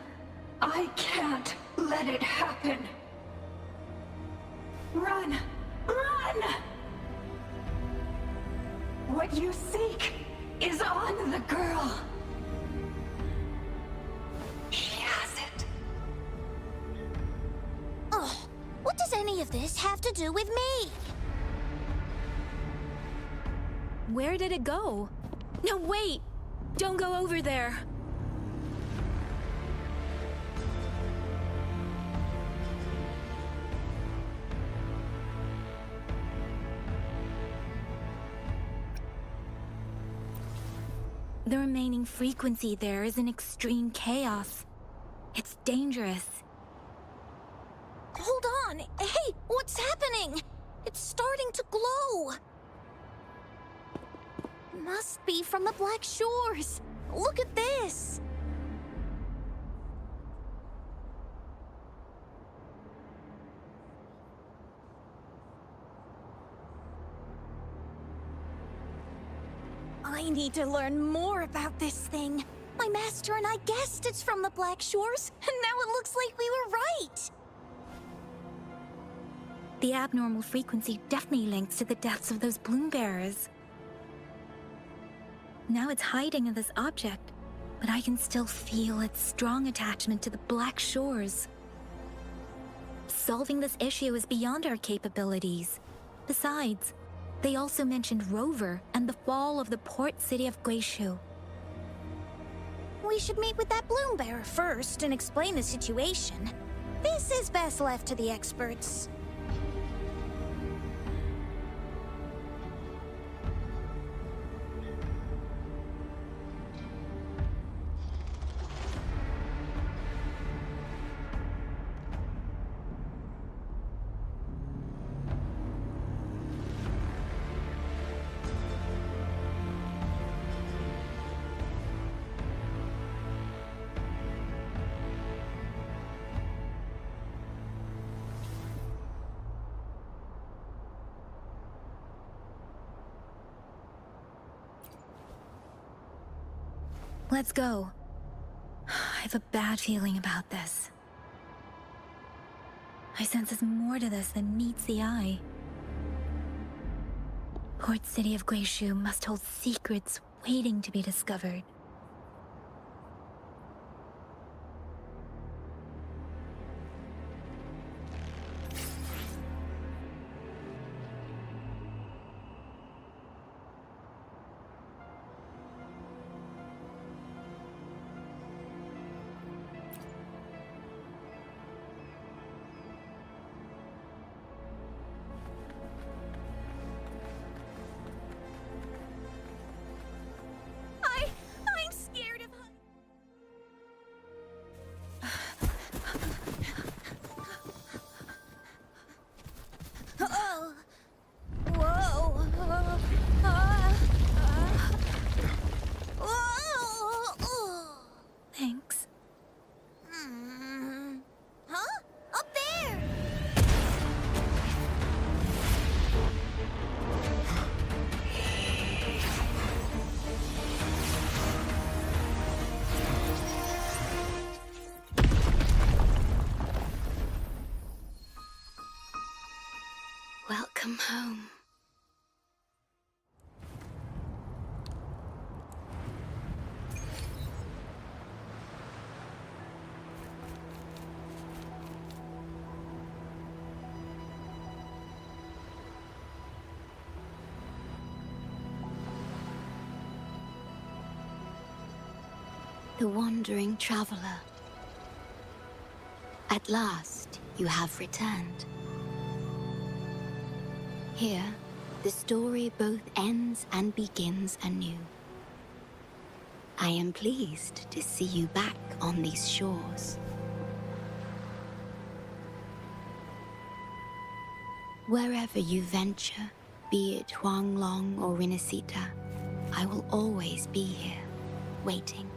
I can't let it happen. Run! Run! What you seek is on the girl. She has it. Oh, what does any of this have to do with me? Where did it go? No, wait! Don't go over there! The remaining frequency there is in extreme chaos. It's dangerous. Hold on! Hey, what's happening? It's starting to glow! Must be from the Black Shores. Look at this! I need to learn more about this thing. My master and I guessed it's from the Black Shores, and now it looks like we were right! The abnormal frequency definitely links to the deaths of those bloom bearers. Now it's hiding in this object, but I can still feel its strong attachment to the Black Shores. Solving this issue is beyond our capabilities. Besides, they also mentioned Rover and the fall of the port city of Guishu. We should meet with that bloom bearer first and explain the situation. This is best left to the experts. Let's go. I have a bad feeling about this. I sense there's more to this than meets the eye. Port City of Guishu must hold secrets waiting to be discovered. I'm scared of Oh. Whoa. Whoa. Thanks. Huh? Up there! Welcome home. The wandering traveler. At last, you have returned. Here, the story both ends and begins anew. I am pleased to see you back on these shores. Wherever you venture, be it Huanglong or Rinasita, I will always be here, waiting.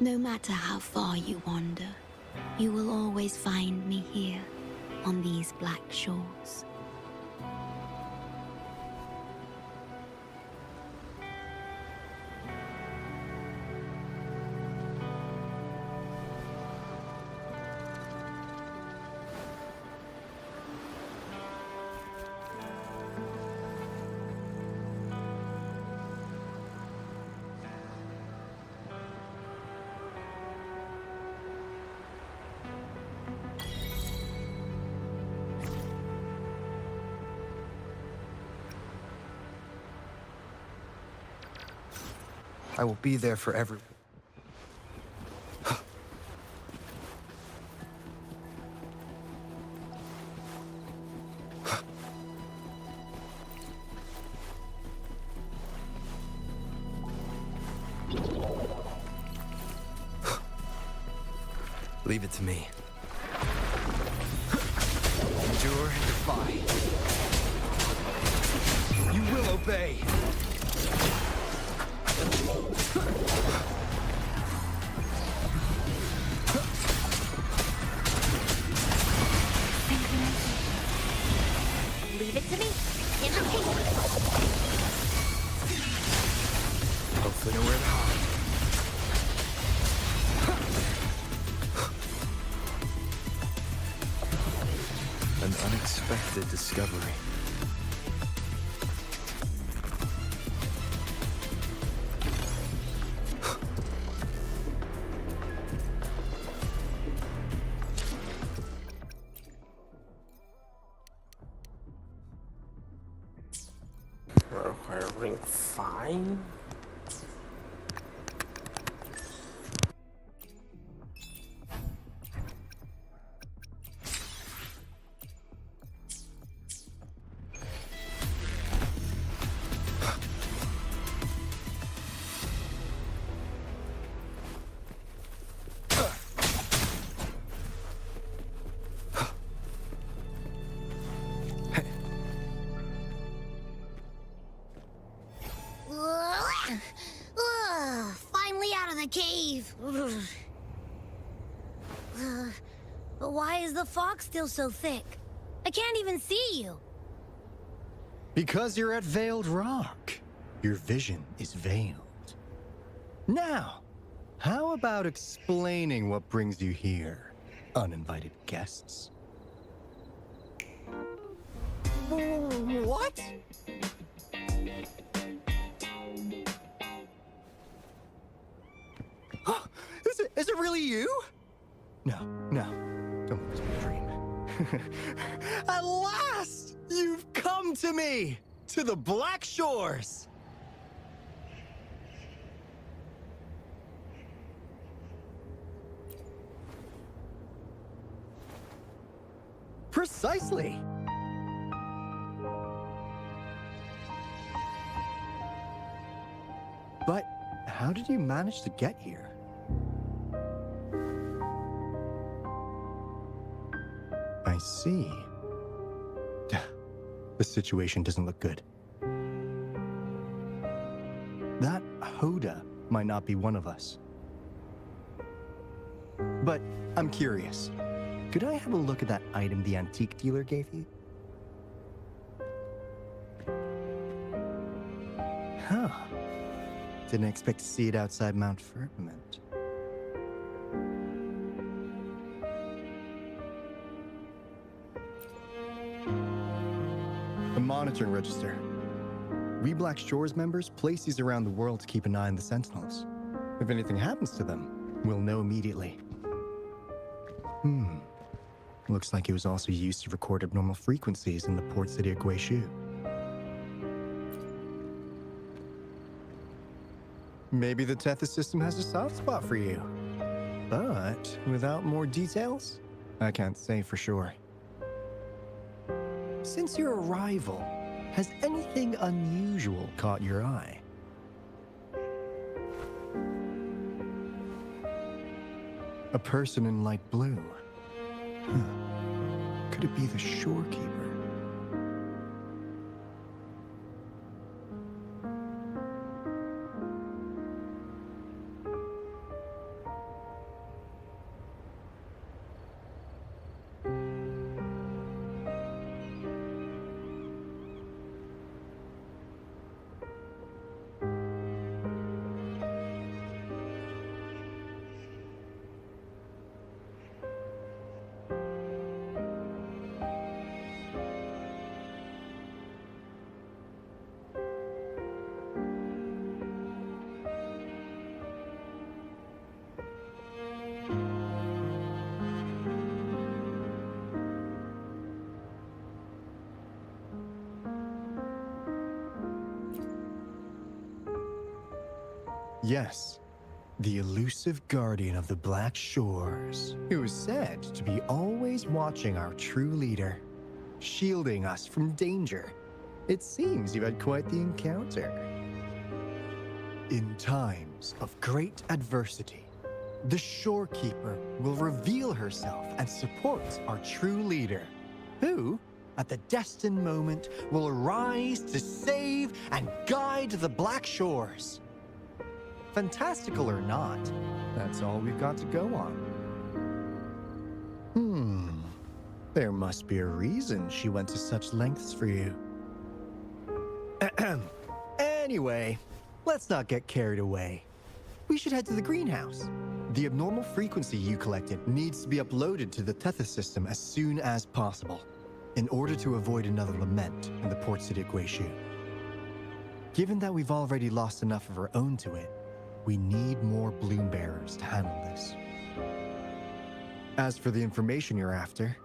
No matter how far you wander, you will always find me here, on these black shores. I will be there for everyone. Leave it to me. Endure and defy. You will obey. Leave it to me. Imitate. Hopefully nowhere to hide. An unexpected discovery. Requiring 5? Finally out of the cave. But why is the fog still so thick? I can't even see you. Because you're at Veiled Rock. Your vision is veiled. Now, how about explaining what brings you here, uninvited guests? What? Is it really you? No, don't let this be a dream. At last, you've come to me, to the Black Shores. Precisely. But how did you manage to get here? I see. The situation doesn't look good. That Hoda might not be one of us. But I'm curious. Could I have a look at that item the antique dealer gave you? Huh. Didn't expect to see it outside Mount Firmament. A monitoring register. We Black Shores members place these around the world to keep an eye on the Sentinels. If anything happens to them, we'll know immediately. Looks like it was also used to record abnormal frequencies in the port city of Guishu. Maybe the Tethys system has a soft spot for you. But without more details, I can't say for sure. Since your arrival, has anything unusual caught your eye? A person in light blue. Could it be the shorekeeper? Yes, the elusive guardian of the Black Shores, who is said to be always watching our true leader, shielding us from danger. It seems you've had quite the encounter. In times of great adversity, the Shorekeeper will reveal herself and support our true leader, who, at the destined moment, will arise to save and guide the Black Shores. Fantastical or not, that's all we've got to go on. There must be a reason she went to such lengths for you. Anyway, let's not get carried away. We should head to the greenhouse. The abnormal frequency you collected needs to be uploaded to the Tethys system as soon as possible, in order to avoid another lament in the port city of Guishu. Given that we've already lost enough of our own to it, we need more bloom bearers to handle this. As for the information you're after,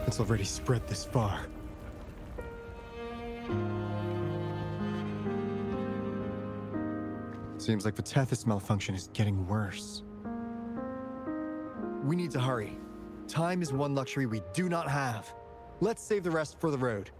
it's already spread this far. Seems like the Tethys malfunction is getting worse. We need to hurry. Time is one luxury we do not have. Let's save the rest for the road.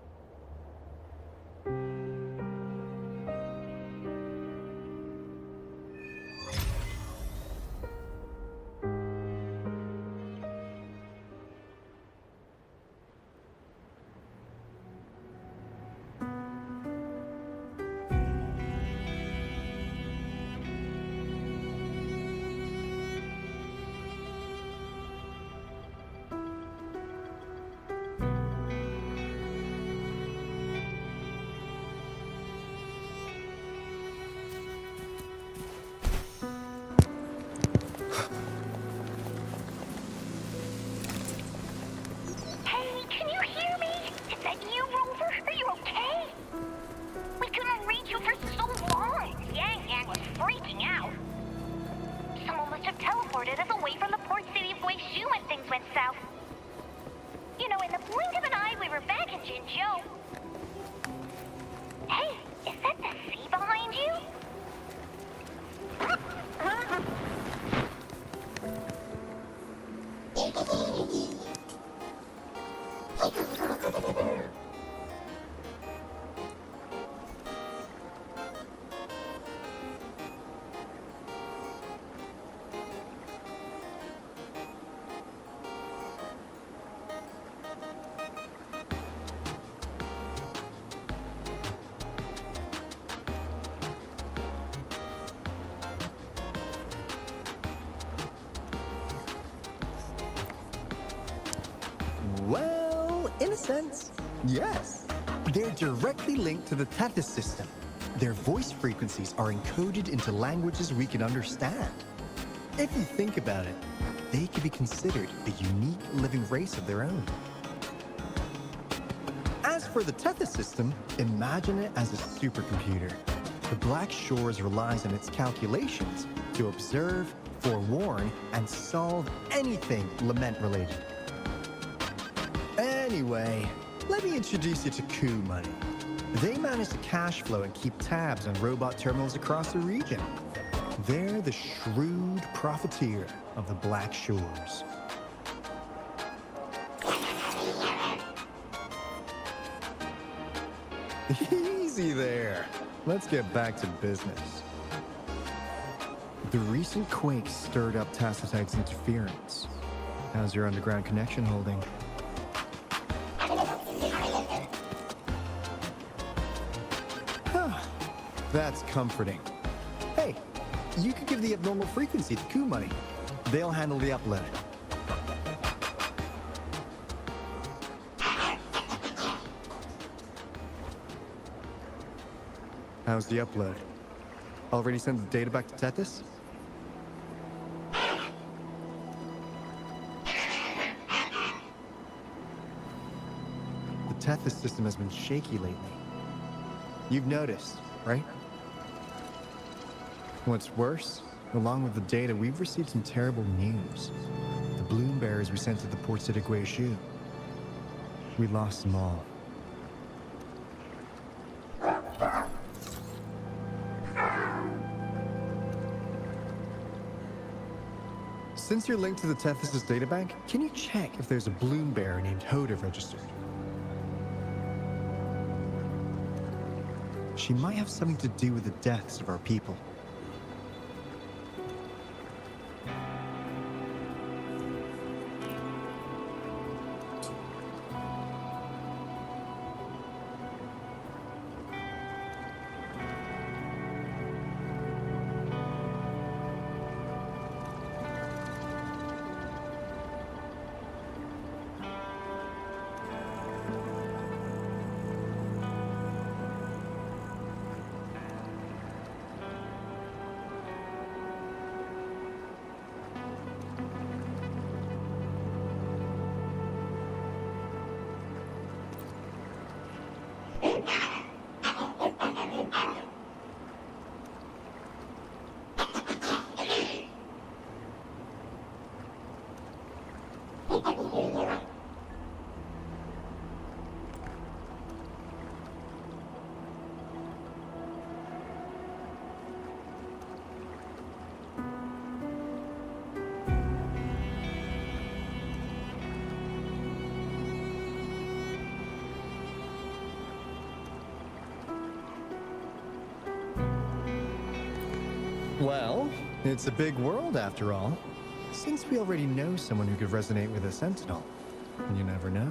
Well, in a sense, yes. They're directly linked to the Tethys system. Their voice frequencies are encoded into languages we can understand. If you think about it, they could be considered a unique living race of their own. As for the Tethys system, imagine it as a supercomputer. The Black Shores relies on its calculations to observe, forewarn, and solve anything lament-related. Anyway, let me introduce you to Coup Money. They manage to cash flow and keep tabs on robot terminals across the region. They're the shrewd profiteer of the Black Shores. Easy there. Let's get back to business. The recent quake stirred up Tacitite's interference. How's your underground connection holding? That's comforting. Hey, you could give the abnormal frequency to Coup Money. They'll handle the upload. How's the upload? Already sent the data back to Tethys? The Tethys system has been shaky lately. You've noticed, right? What's worse, along with the data, we've received some terrible news. The bloom bearers we sent to the port city of Guishu. We lost them all. Since you're linked to the Tethys' databank, can you check if there's a bloom bearer named Hoda registered? She might have something to do with the deaths of our people. Well, it's a big world after all. Since we already know someone who could resonate with a Sentinel, you never know.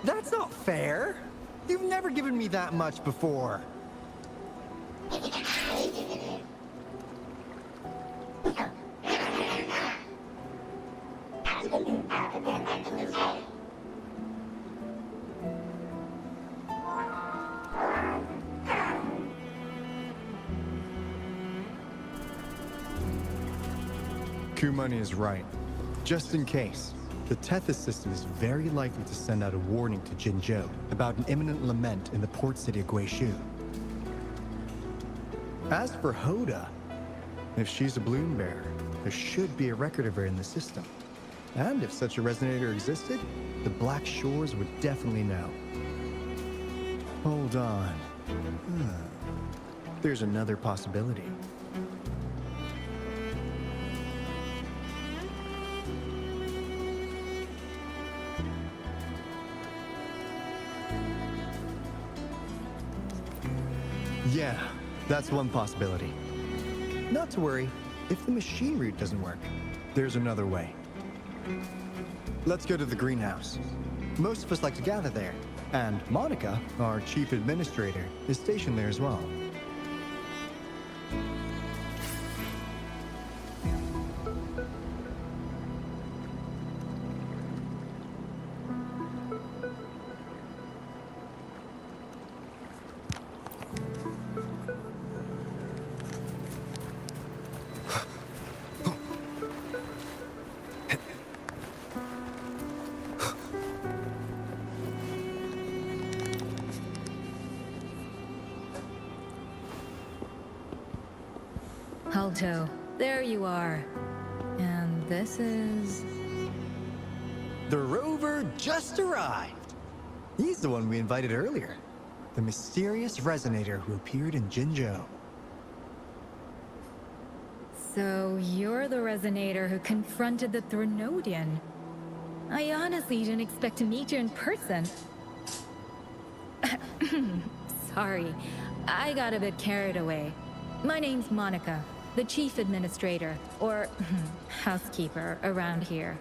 That's not fair! You've never given me that much before. Kumani is right. Just in case, the Tethys system is very likely to send out a warning to Jinzhou about an imminent lament in the port city of Guishu. As for Hoda, if she's a bloom bearer, there should be a record of her in the system. And if such a resonator existed, the Black Shores would definitely know. Hold on. There's another possibility. Yeah, that's one possibility. Not to worry, if the machine route doesn't work, there's another way. Let's go to the greenhouse. Most of us like to gather there, and Monica, our chief administrator, is stationed there as well. Alto, there you are. And this is... The rover just arrived! He's the one we invited earlier. The mysterious resonator who appeared in Jinzhou. So you're the resonator who confronted the Threnodian. I honestly didn't expect to meet you in person. Sorry, I got a bit carried away. My name's Monica, the chief administrator, or housekeeper, around here.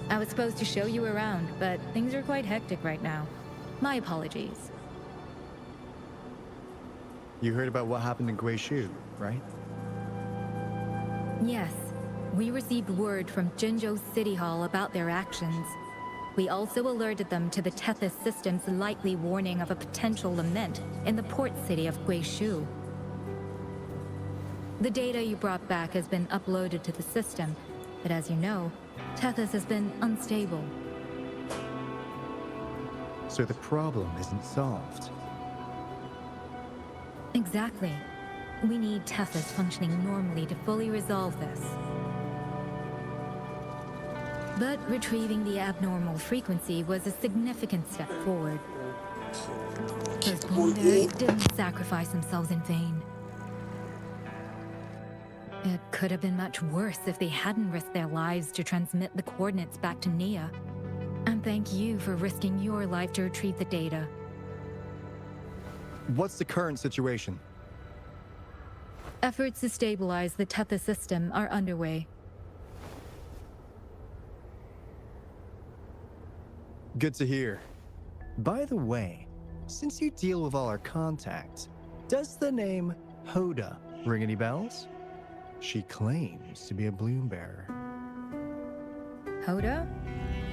I was supposed to show you around, but things are quite hectic right now. My apologies. You heard about what happened in Guishu, right? Yes, we received word from Jinzhou City Hall about their actions. We also alerted them to the Tethys system's likely warning of a potential lament in the port city of Guishu. The data you brought back has been uploaded to the system, but as you know, Tethys has been unstable. So the problem isn't solved. Exactly. We need Tethys functioning normally to fully resolve this. But retrieving the abnormal frequency was a significant step forward. Those Bloomberry didn't sacrifice themselves in vain. It could have been much worse if they hadn't risked their lives to transmit the coordinates back to Nia. And thank you for risking your life to retrieve the data. What's the current situation? Efforts to stabilize the Tethys system are underway. Good to hear. By the way, since you deal with all our contacts, does the name Hoda ring any bells? She claims to be a Bloombearer. Hoda?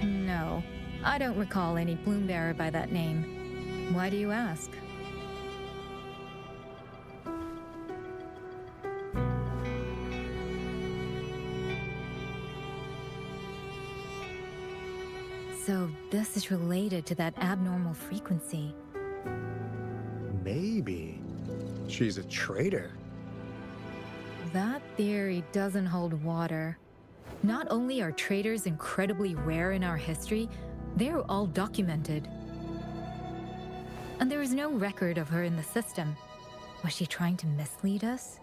No, I don't recall any Bloombearer by that name. Why do you ask? So this is related to that abnormal frequency. Maybe. She's a traitor. That theory doesn't hold water. Not only are traitors incredibly rare in our history, they're all documented. And there is no record of her in the system. Was she trying to mislead us?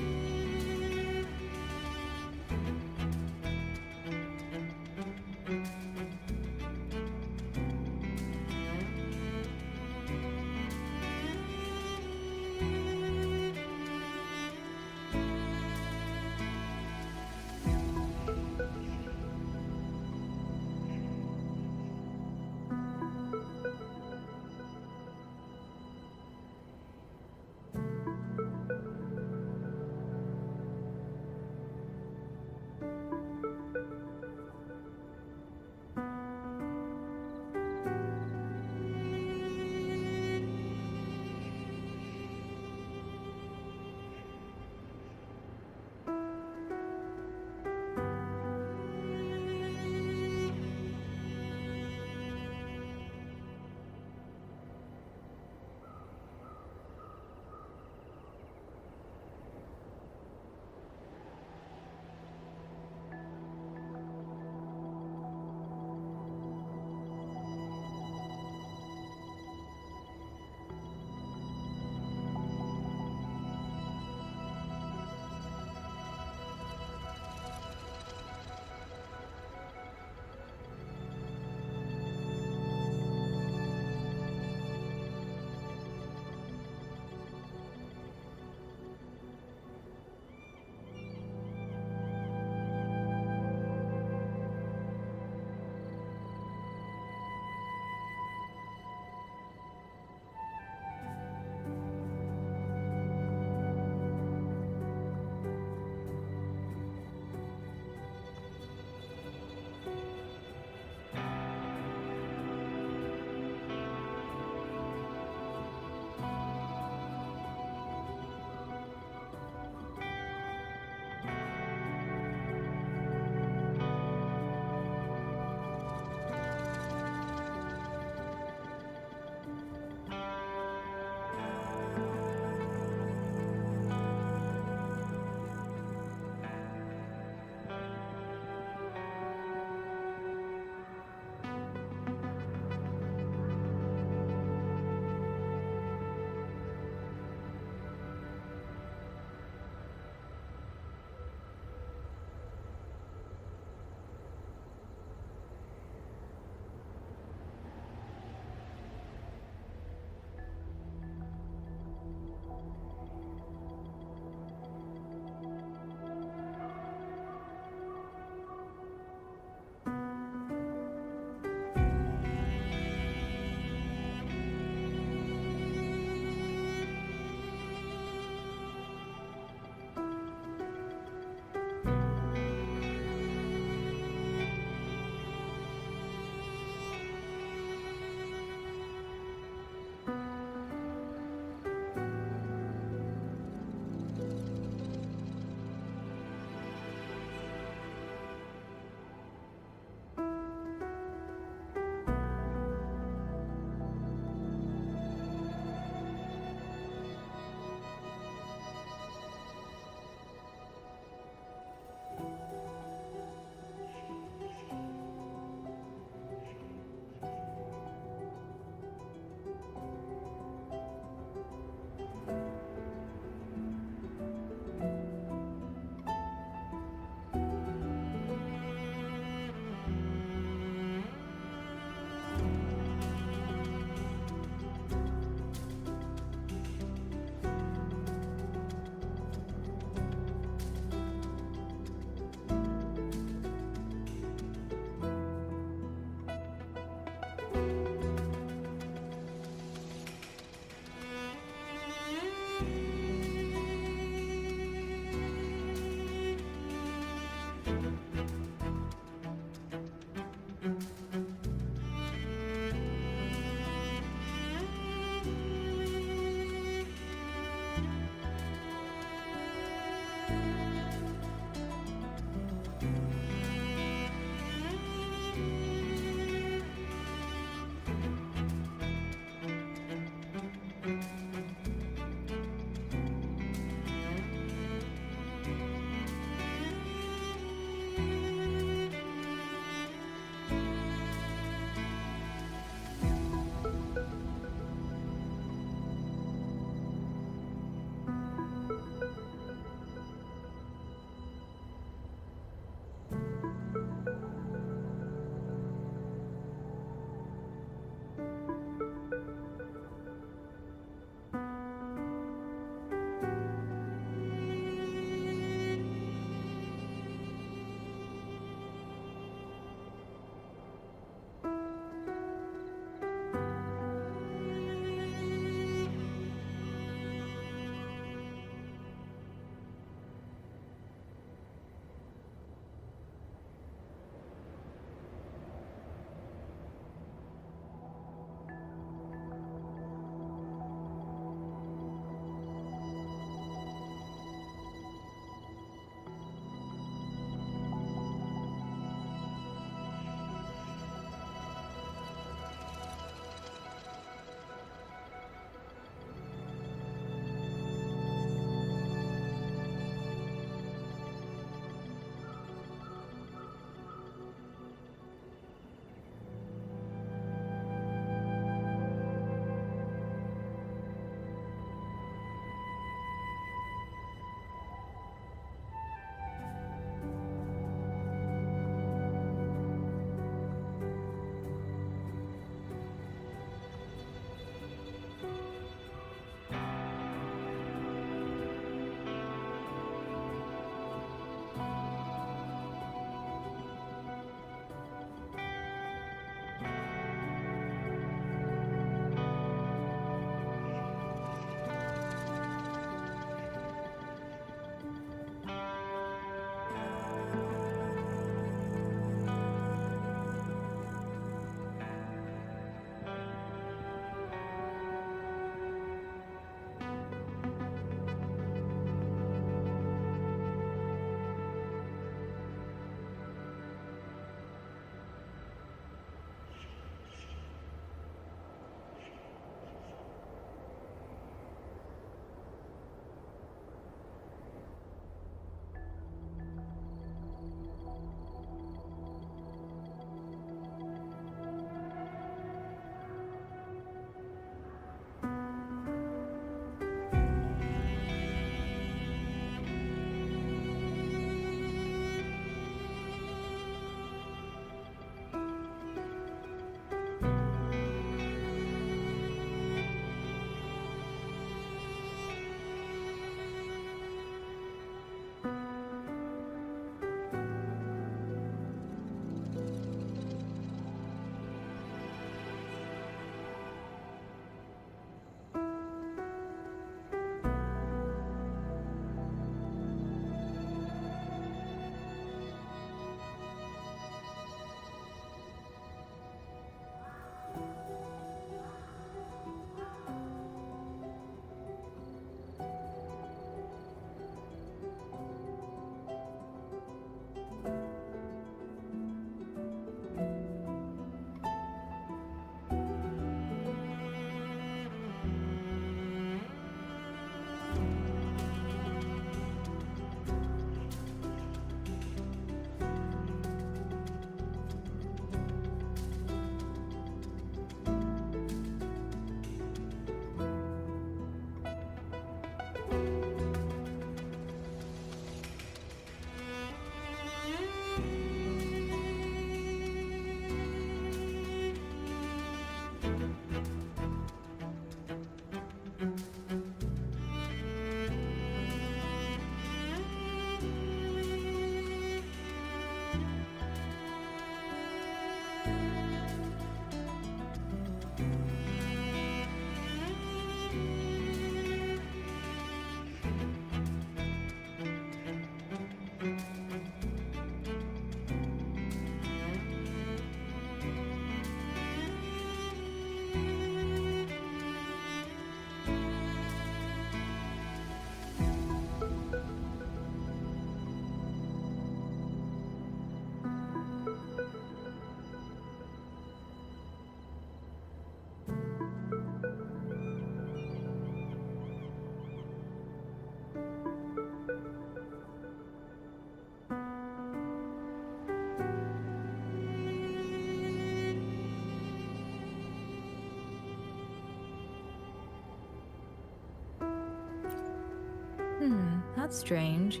That's strange,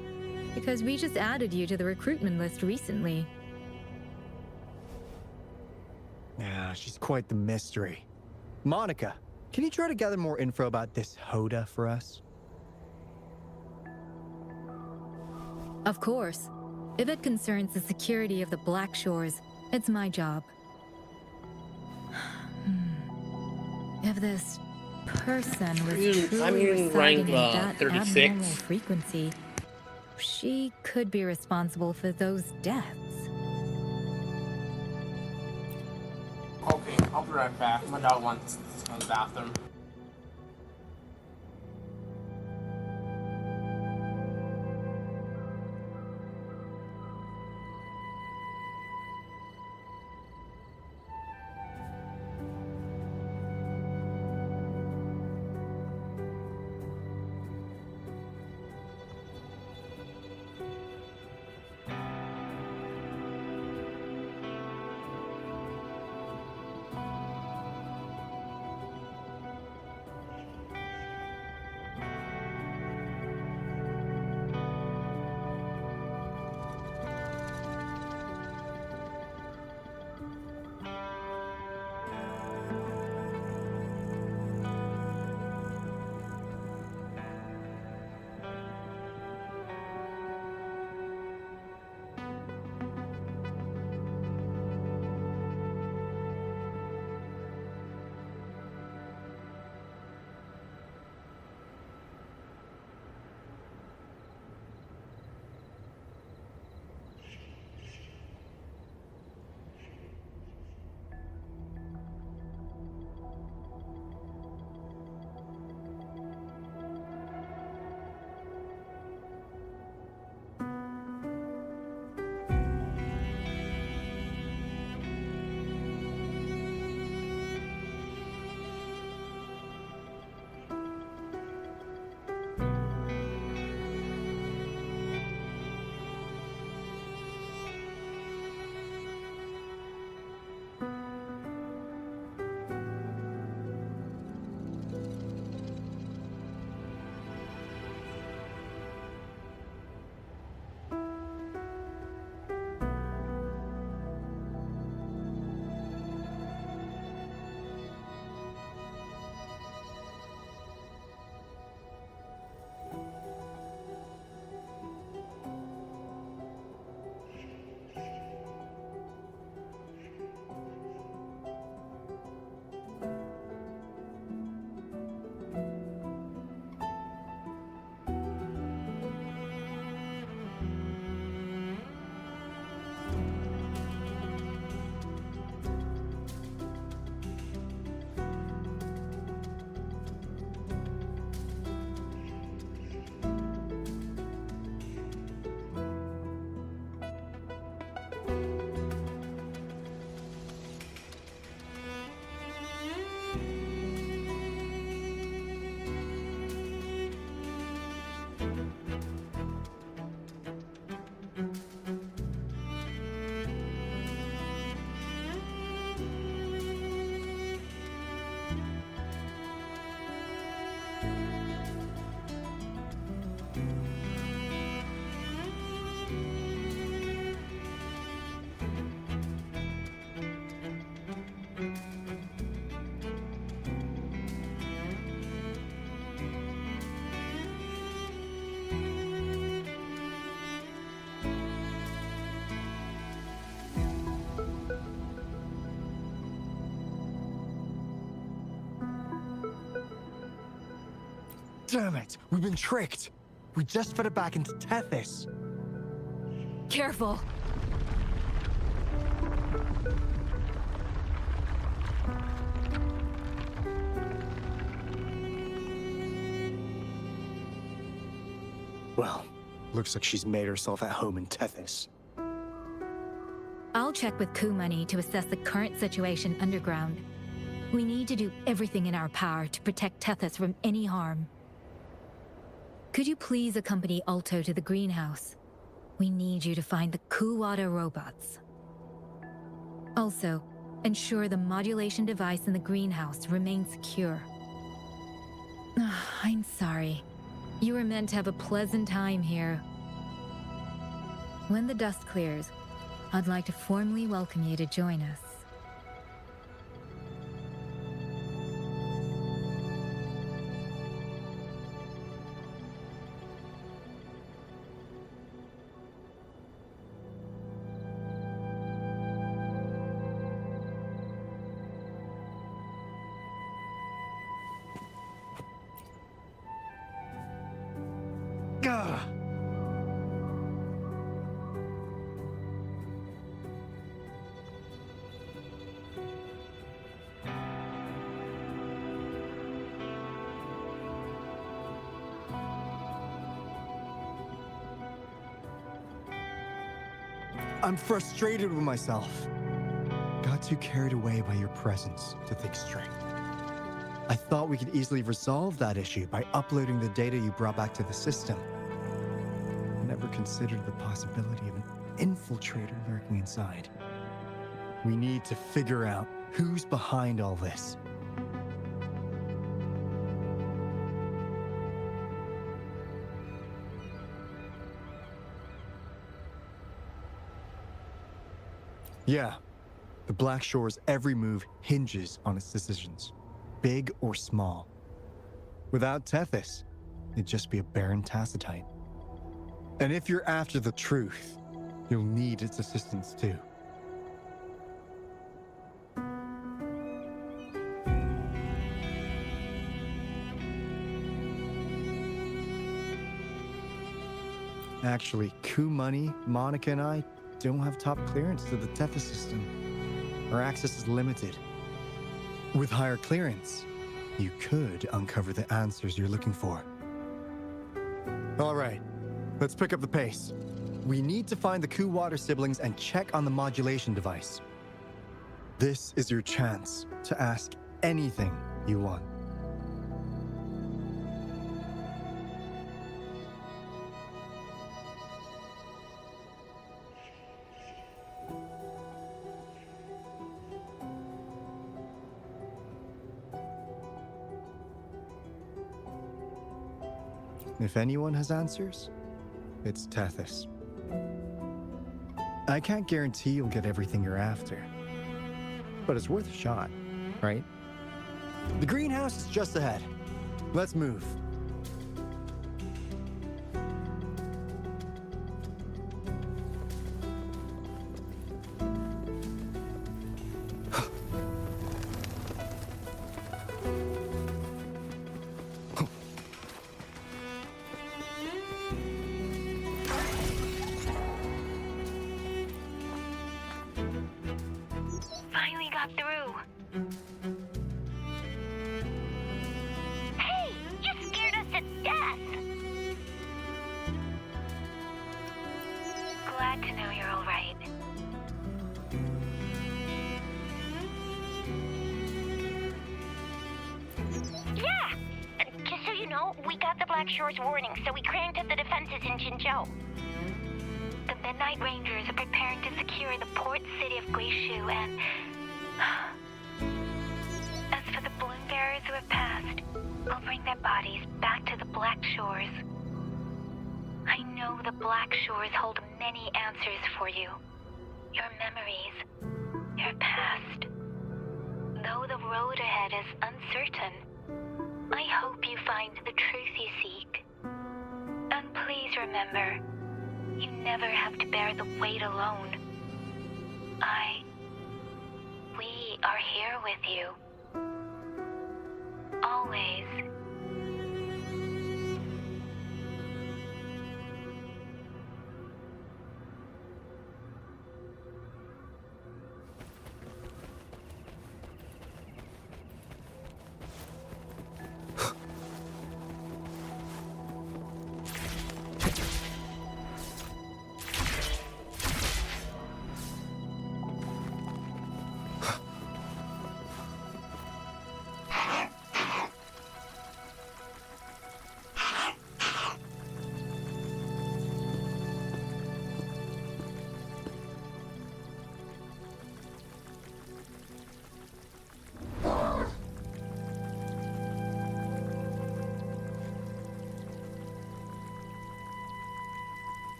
because we just added you to the recruitment list recently. Yeah, she's quite the mystery. Monica, can you try to gather more info about this Hoda for us? Of course. If it concerns the security of the Black Shores, it's my job. If this person was truly residing rank in that 36. abnormal frequency, she could be responsible for those deaths. Okay, I'll be right back. My dog wants to go to the bathroom. Damn it! We've been tricked! We just fed it back into Tethys. Careful! Well, looks like she's made herself at home in Tethys. I'll check with Coup Money to assess the current situation underground. We need to do everything in our power to protect Tethys from any harm. Could you please accompany Alto to the greenhouse? We need you to find the Kuwata robots. Also, ensure the modulation device in the greenhouse remains secure. I'm sorry. You were meant to have a pleasant time here. When the dust clears, I'd like to formally welcome you to join us. Gah! I'm frustrated with myself. Got too carried away by your presence to think straight. I thought we could easily resolve that issue by uploading the data you brought back to the system. Never considered the possibility of an infiltrator lurking inside. We need to figure out who's behind all this. Yeah, the Black Shore's every move hinges on its decisions, big or small. Without Tethys, it'd just be a barren tacitite. And if you're after the truth, you'll need its assistance too. Actually, Money, Monica, and I don't have top clearance to the Tethys system. Our access is limited. With higher clearance, you could uncover the answers you're looking for. All right, let's pick up the pace. We need to find the Water siblings and check on the modulation device. This is your chance to ask anything you want. If anyone has answers, it's Tethys. I can't guarantee you'll get everything you're after, but it's worth a shot, right? The greenhouse is just ahead. Let's move. Finally got through. Hey, you scared us to death. Glad to know you're all right. Yeah! Just so you know, we got the Black Shore's warning, so we cranked up the defenses in Jinzhou. The Midnight Rangers are preparing to secure the port city of Guishu, and as for the balloon bearers who have passed, I'll bring their bodies back to the Black Shores. I know the Black Shores hold many answers for you. Your memories, your past. Though the road ahead is uncertain, I hope you find the truth you seek. And please remember, you never have to bear the weight alone. We are here with you. Always.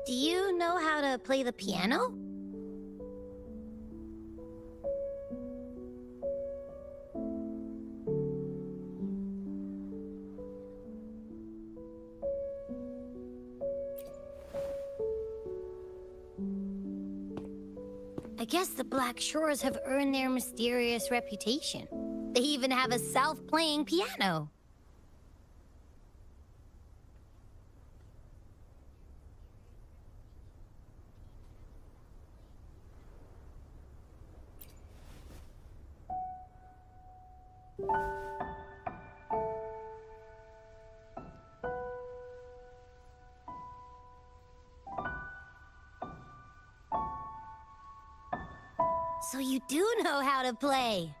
Do you know how to play the piano? I guess the Black Shores have earned their mysterious reputation. They even have a self-playing piano. So you do know how to play.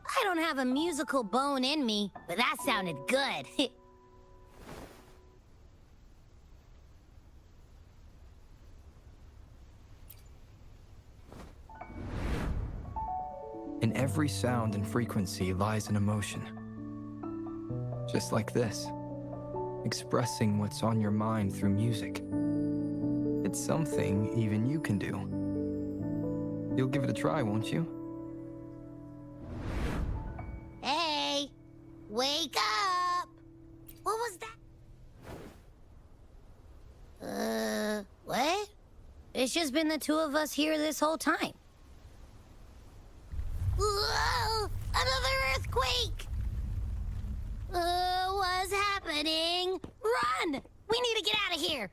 I don't have a musical bone in me, but that sounded good. In every sound and frequency lies an emotion. Just like this, expressing what's on your mind through music. It's something even you can do. You'll give it a try, won't you? Hey, wake up! What was that? What? It's just been the two of us here this whole time. Whoa! Another earthquake! What's happening? Run! We need to get out of here!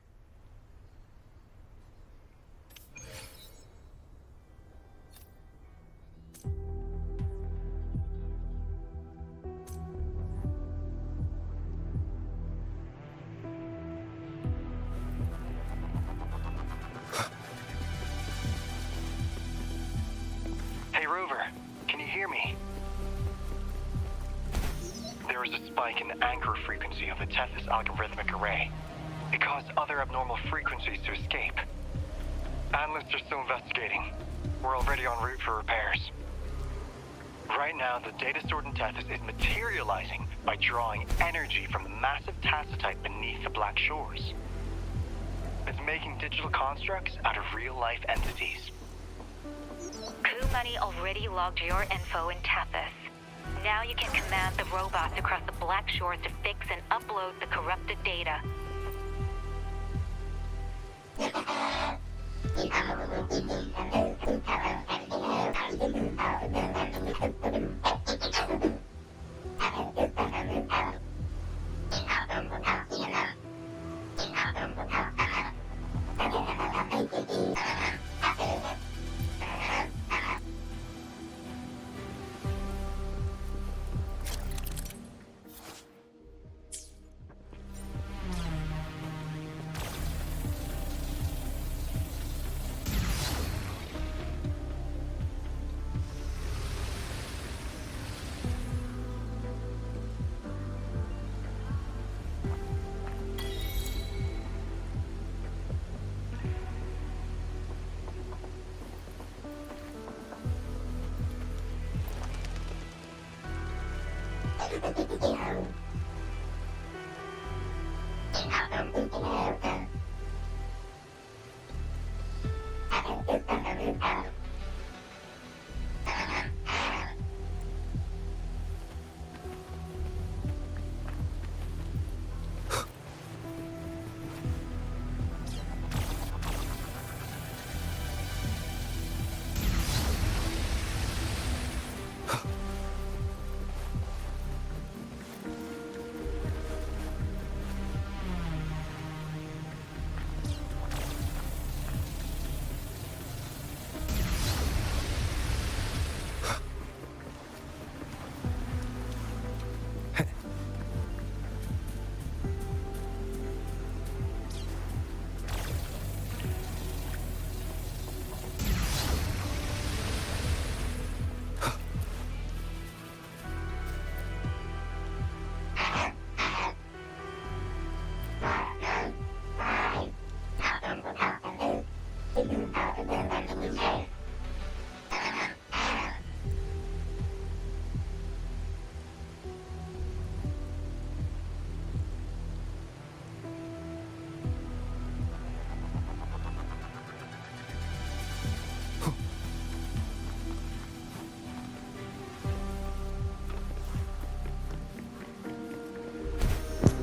Hey, Rover, can you hear me? There is a spike in the anchor frequency of the Tethys algorithmic array. It caused other abnormal frequencies to escape. Analysts are still investigating. We're already en route for repairs. Right now, the data stored in Tethys is materializing by drawing energy from the massive tacitite beneath the Black Shores. It's making digital constructs out of real-life entities. Coup Money already logged your info in Tethys. Now you can command the robots across the Black Shores to fix and upload the corrupted data.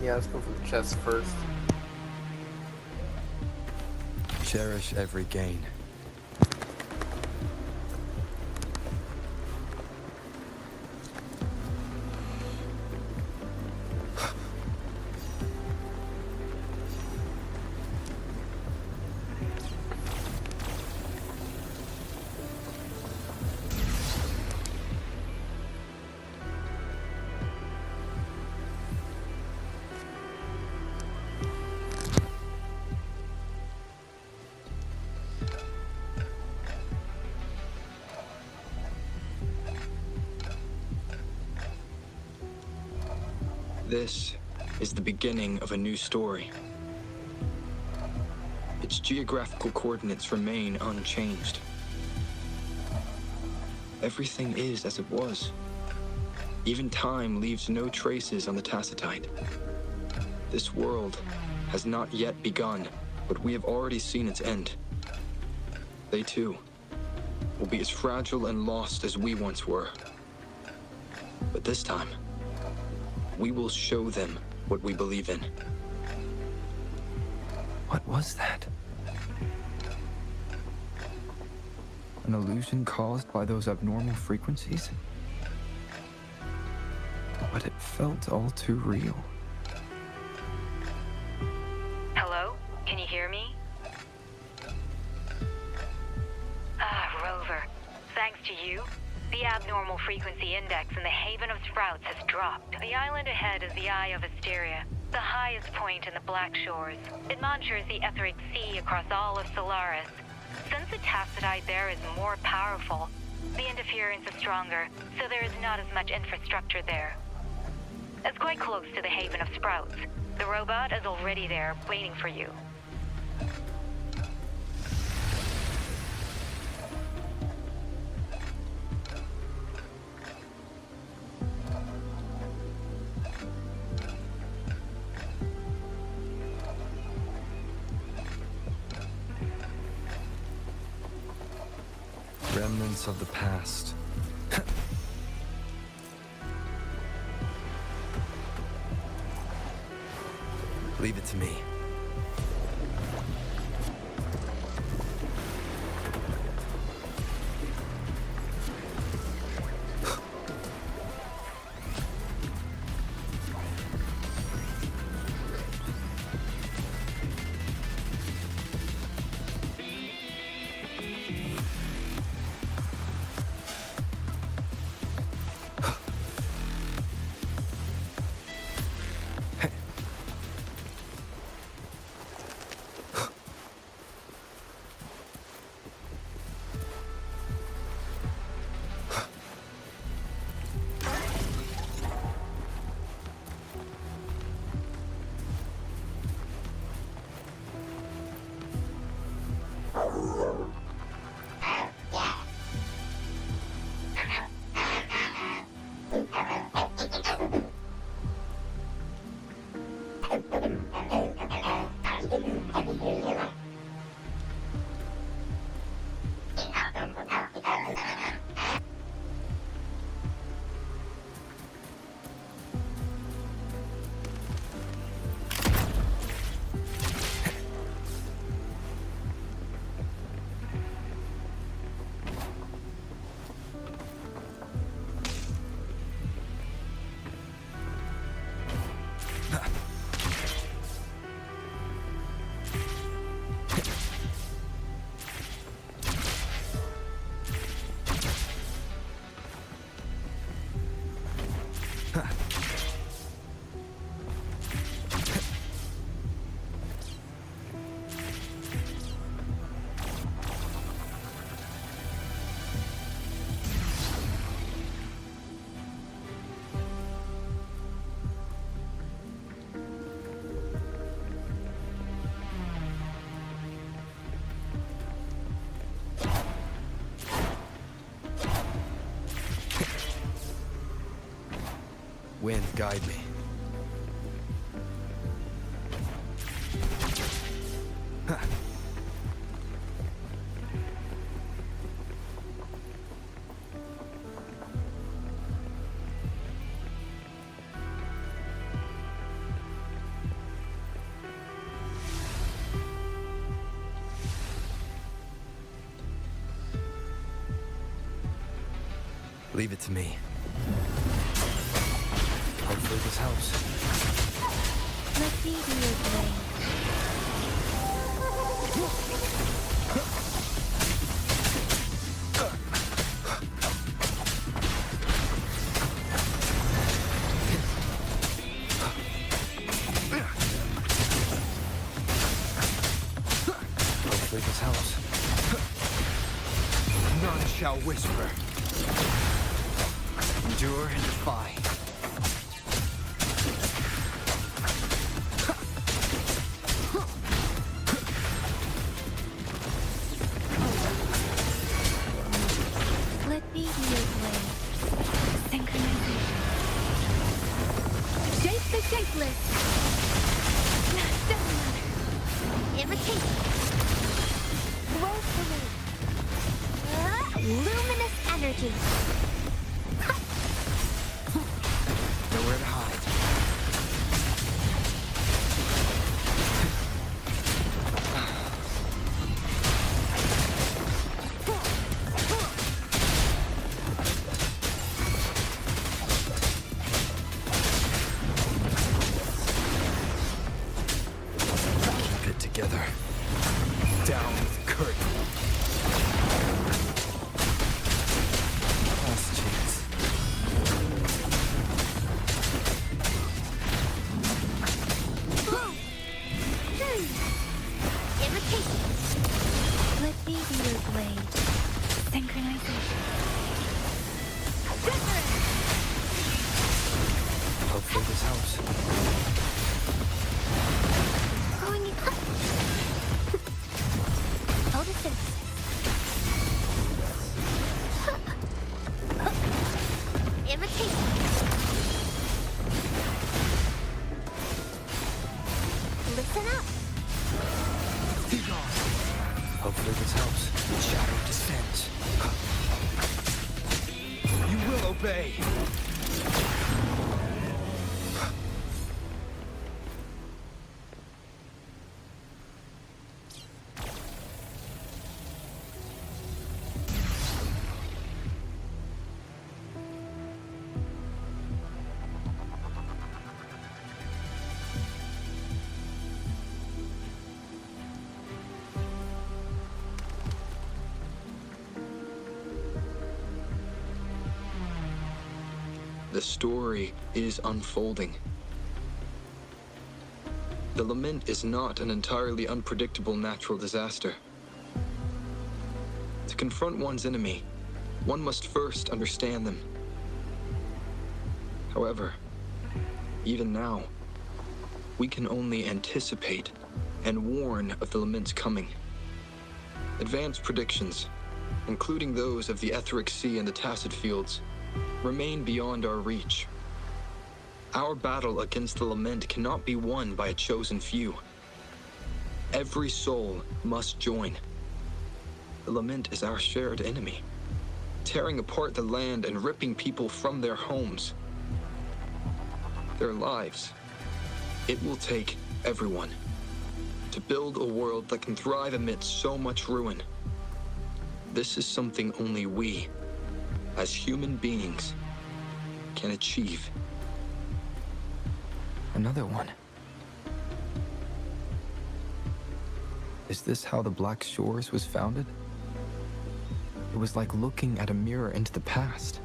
Yeah, let's go for the chest first. Cherish every gain. This is the beginning of a new story. Its geographical coordinates remain unchanged. Everything is as it was. Even time leaves no traces on the Tacitite. This world has not yet begun, but we have already seen its end. They too will be as fragile and lost as we once were. But this time, we will show them what we believe in. What was that? An illusion caused by those abnormal frequencies? But it felt all too real. Hello? Can you hear me? Rover. Thanks to you, the abnormal frequency index in the Haven of Sprouts has dropped. The island ahead is the Eye of Asteria, the highest point in the Black Shores. It monitors the etheric sea across all of Solaris. Since the Tacitite there is more powerful, the interference is stronger, so there is not as much infrastructure there. It's quite close to the Haven of Sprouts. The robot is already there, waiting for you. Remnants remnants of the past. Leave it to me. Wind, guide me. Leave it to me. Hopefully this helps. Let's see who you're playing. Hopefully this helps. None shall whisper. Endure and defy. Let me be your blade. Synchronization. Shape the shapeless. Doesn't matter. Irritate. Woefully. Luminous energy. Nowhere to hide. Keep it together. Down with the curtain. All the story is unfolding. The lament is not an entirely unpredictable natural disaster. To confront one's enemy, one must first understand them. However, even now, we can only anticipate and warn of the lament's coming. Advanced predictions, including those of the Etheric Sea and the Tacet Fields, remain beyond our reach. Our battle against the lament cannot be won by a chosen few. Every soul must join. The lament is our shared enemy, tearing apart the land and ripping people from their homes, their lives. It will take everyone to build a world that can thrive amidst so much ruin. This is something only we, as human beings, can achieve. Another one. Is this how the Black Shores was founded? It was like looking at a mirror into the past.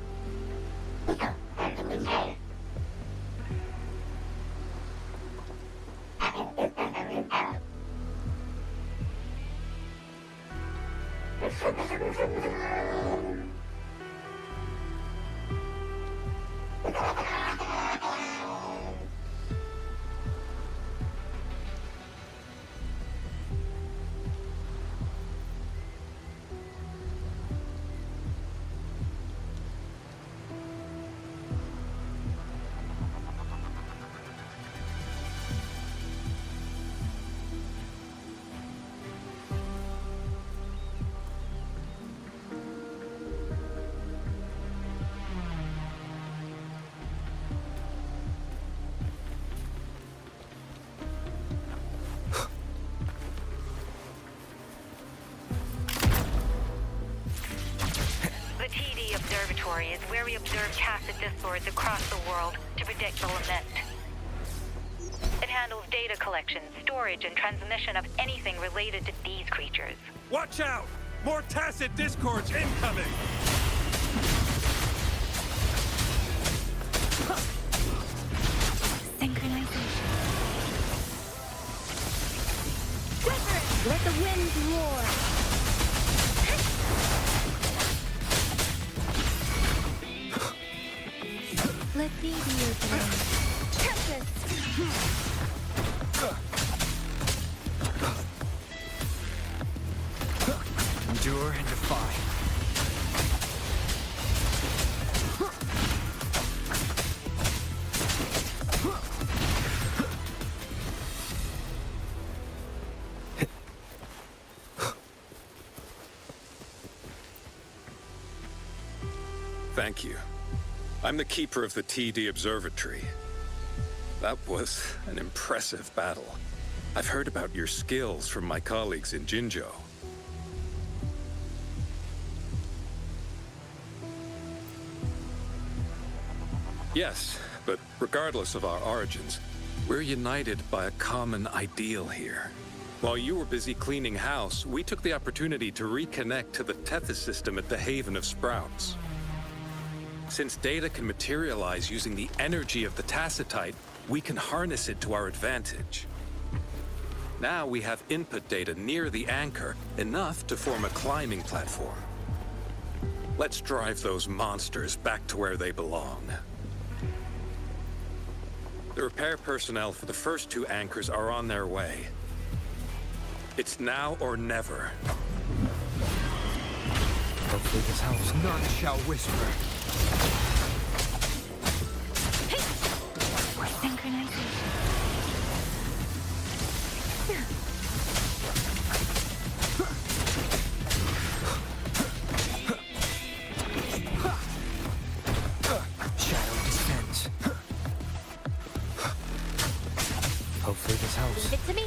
Observatory is where we observe tacit discords across the world to predict the lament. It handles data collection, storage, and transmission of anything related to these creatures. Watch out! More tacit discords incoming! Synchronization. Wuthering! Let the winds roar! Let thee be your throne. Tempest! Endure and defy. Thank you. I'm the keeper of the TD Observatory. That was an impressive battle. I've heard about your skills from my colleagues in Jinzhou. Yes, but regardless of our origins, we're united by a common ideal here. While you were busy cleaning house, we took the opportunity to reconnect to the Tethys system at the Haven of Sprouts. Since data can materialize using the energy of the Tacetite, we can harness it to our advantage. Now we have input data near the anchor, enough to form a climbing platform. Let's drive those monsters back to where they belong. The repair personnel for the first two anchors are on their way. It's now or never. Hopefully this helps. None shall whisper. Synchronization. Shadow descends. Hopefully this helps. Leave it to me.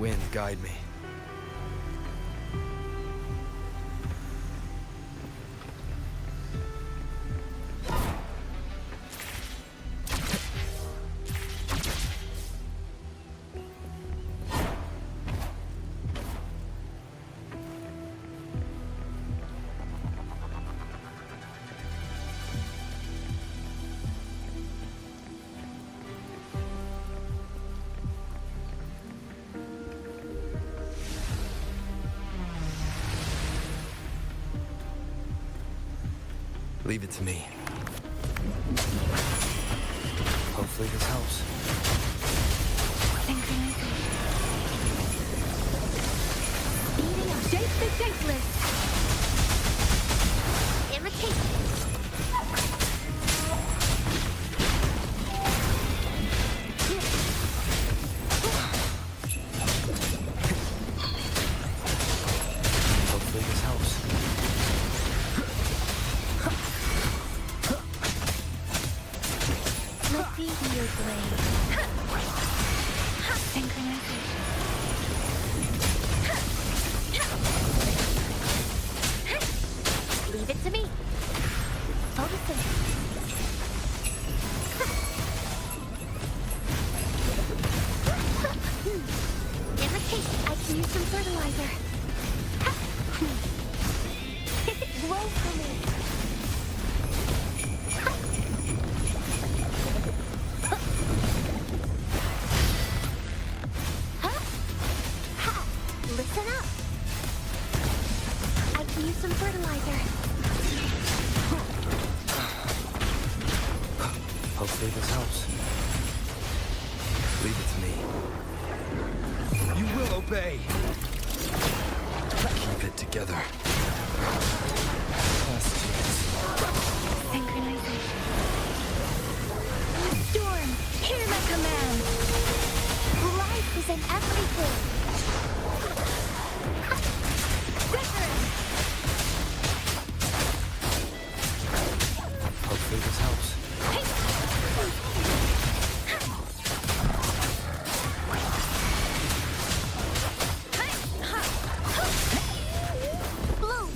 Wind, guide me. Leave it to me. Hopefully this helps. Speeding up. Shape the shapeless. Imitate. Hopefully this helps. Let me be your blade. Synchronization. Leave it to me. Focusing. Imitate. I can use some fertilizer. Blow for me. Listen up. I can use some fertilizer. Hopefully this helps. Leave it to me. You will obey. Keep it together. Last chance. Synchronization. Storm, hear my command. Life is in everything. Hopefully this helps. Blue.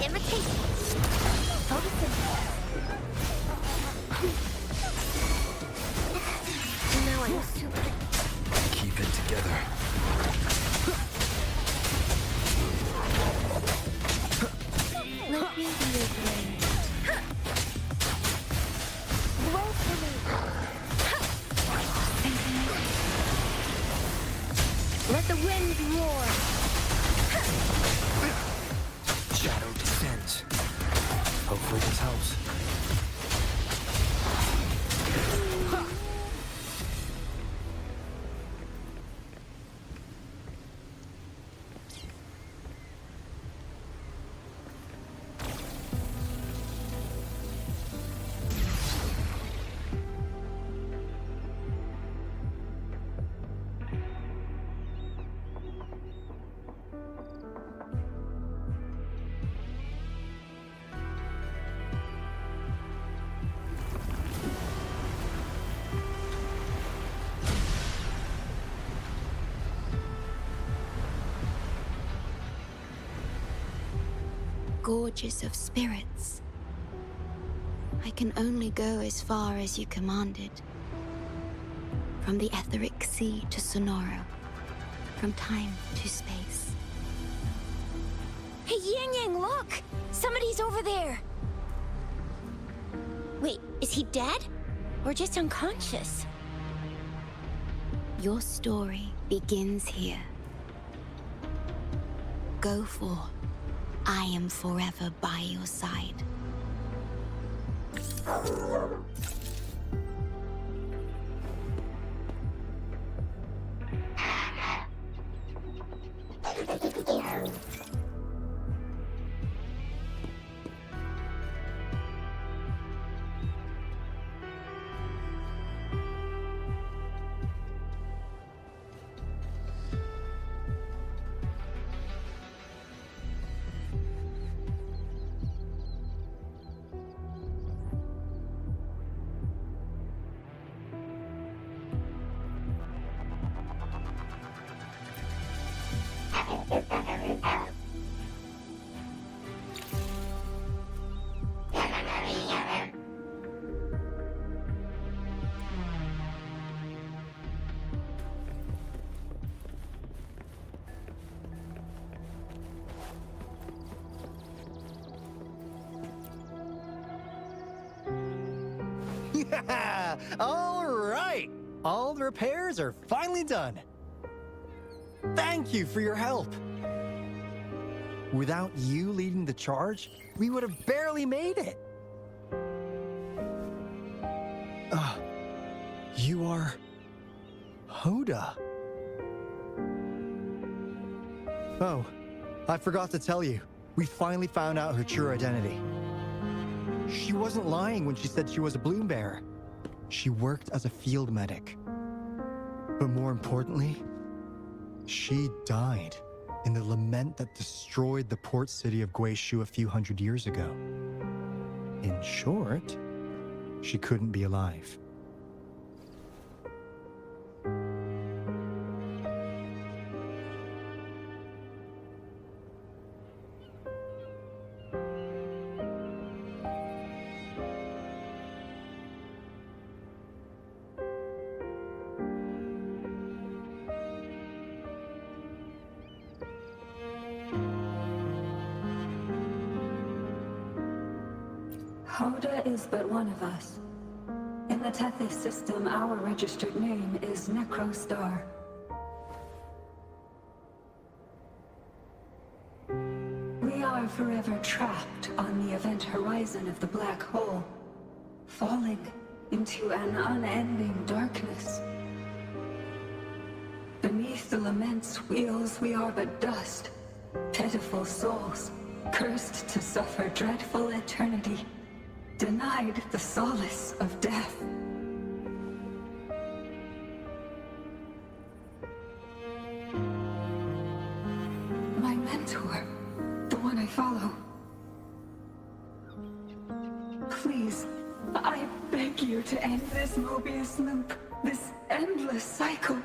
Imitate. Focusing. Now I'm super. Keep it together. Let me be your blade. Blow for me. Let the wind roar. Shadow descends. Hopefully this helps. Gorges of spirits. I can only go as far as you commanded. From the etheric sea to Sonoro. From time to space. Hey, Yang Yang, look! Somebody's over there! Wait, is he dead? Or just unconscious? Your story begins here. Go forth. I am forever by your side. Yeah! All right! All the repairs are finally done. Thank you for your help. Without you leading the charge, we would have barely made it. You are... Hoda. Oh, I forgot to tell you. We finally found out her true identity. She wasn't lying when she said she was a bloom bearer. She worked as a field medic. But more importantly, she died in the lament that destroyed the port city of Guishu a few hundred years ago. In short, she couldn't be alive. Hoda is but one of us. In the Tethys system, our registered name is Necrostar. We are forever trapped on the event horizon of the black hole, falling into an unending darkness. Beneath the lament's wheels, we are but dust, pitiful souls, cursed to suffer dreadful eternity, denied the solace of death. My mentor, the one I follow. Please, I beg you to end this Mobius loop, this endless cycle.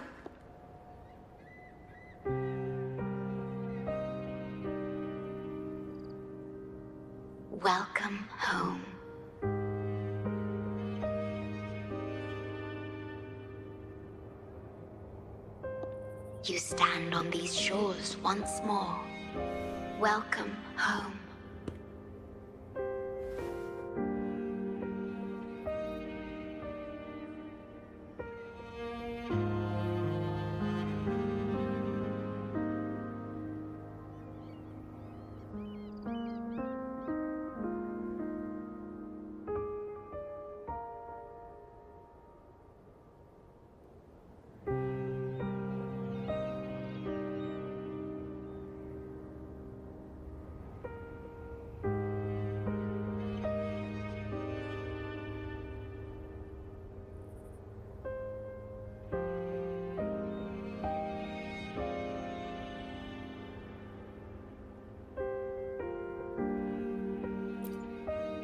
Welcome home. You stand on these shores once more. Welcome home.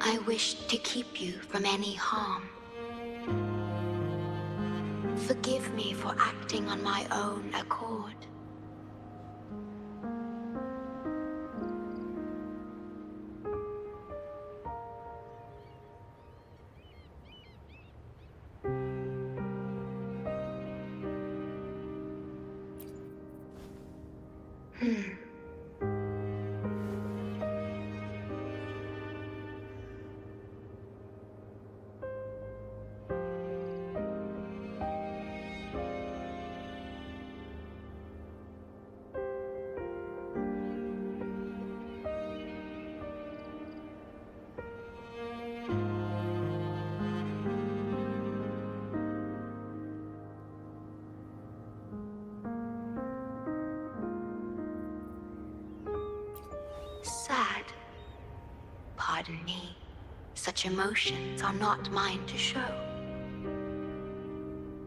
I wish to keep you from any harm. Forgive me for acting on my own accord. Sad. Pardon me. Such emotions are not mine to show.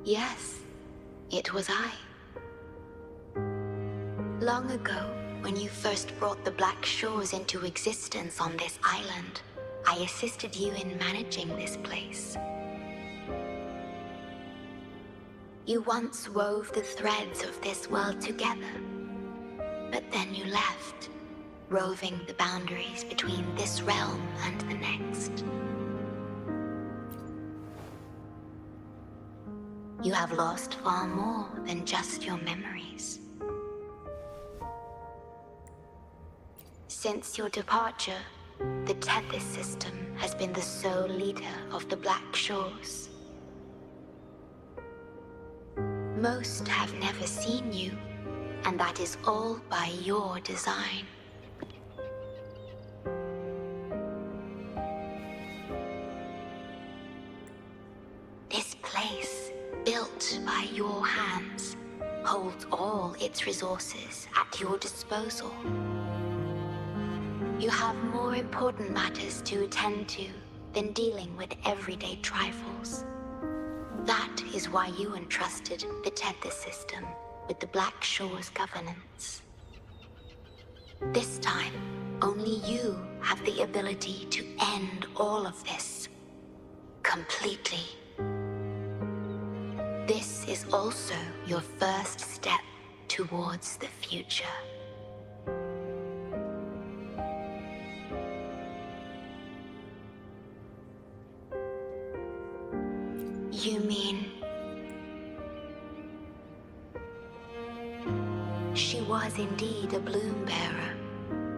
Yes, it was I. Long ago, when you first brought the Black Shores into existence on this island, I assisted you in managing this place. You once wove the threads of this world together, but then you left, roving the boundaries between this realm and the next. You have lost far more than just your memories. Since your departure, the Tethys system has been the sole leader of the Black Shores. Most have never seen you, and that is all by your design. This place, built by your hands, holds all its resources at your disposal. You have more important matters to attend to than dealing with everyday trifles. That is why you entrusted the Tethys system with the Black Shores governance. This time, only you have the ability to end all of this. Completely. This is also your first step towards the future. You mean... She was indeed a bloom bearer,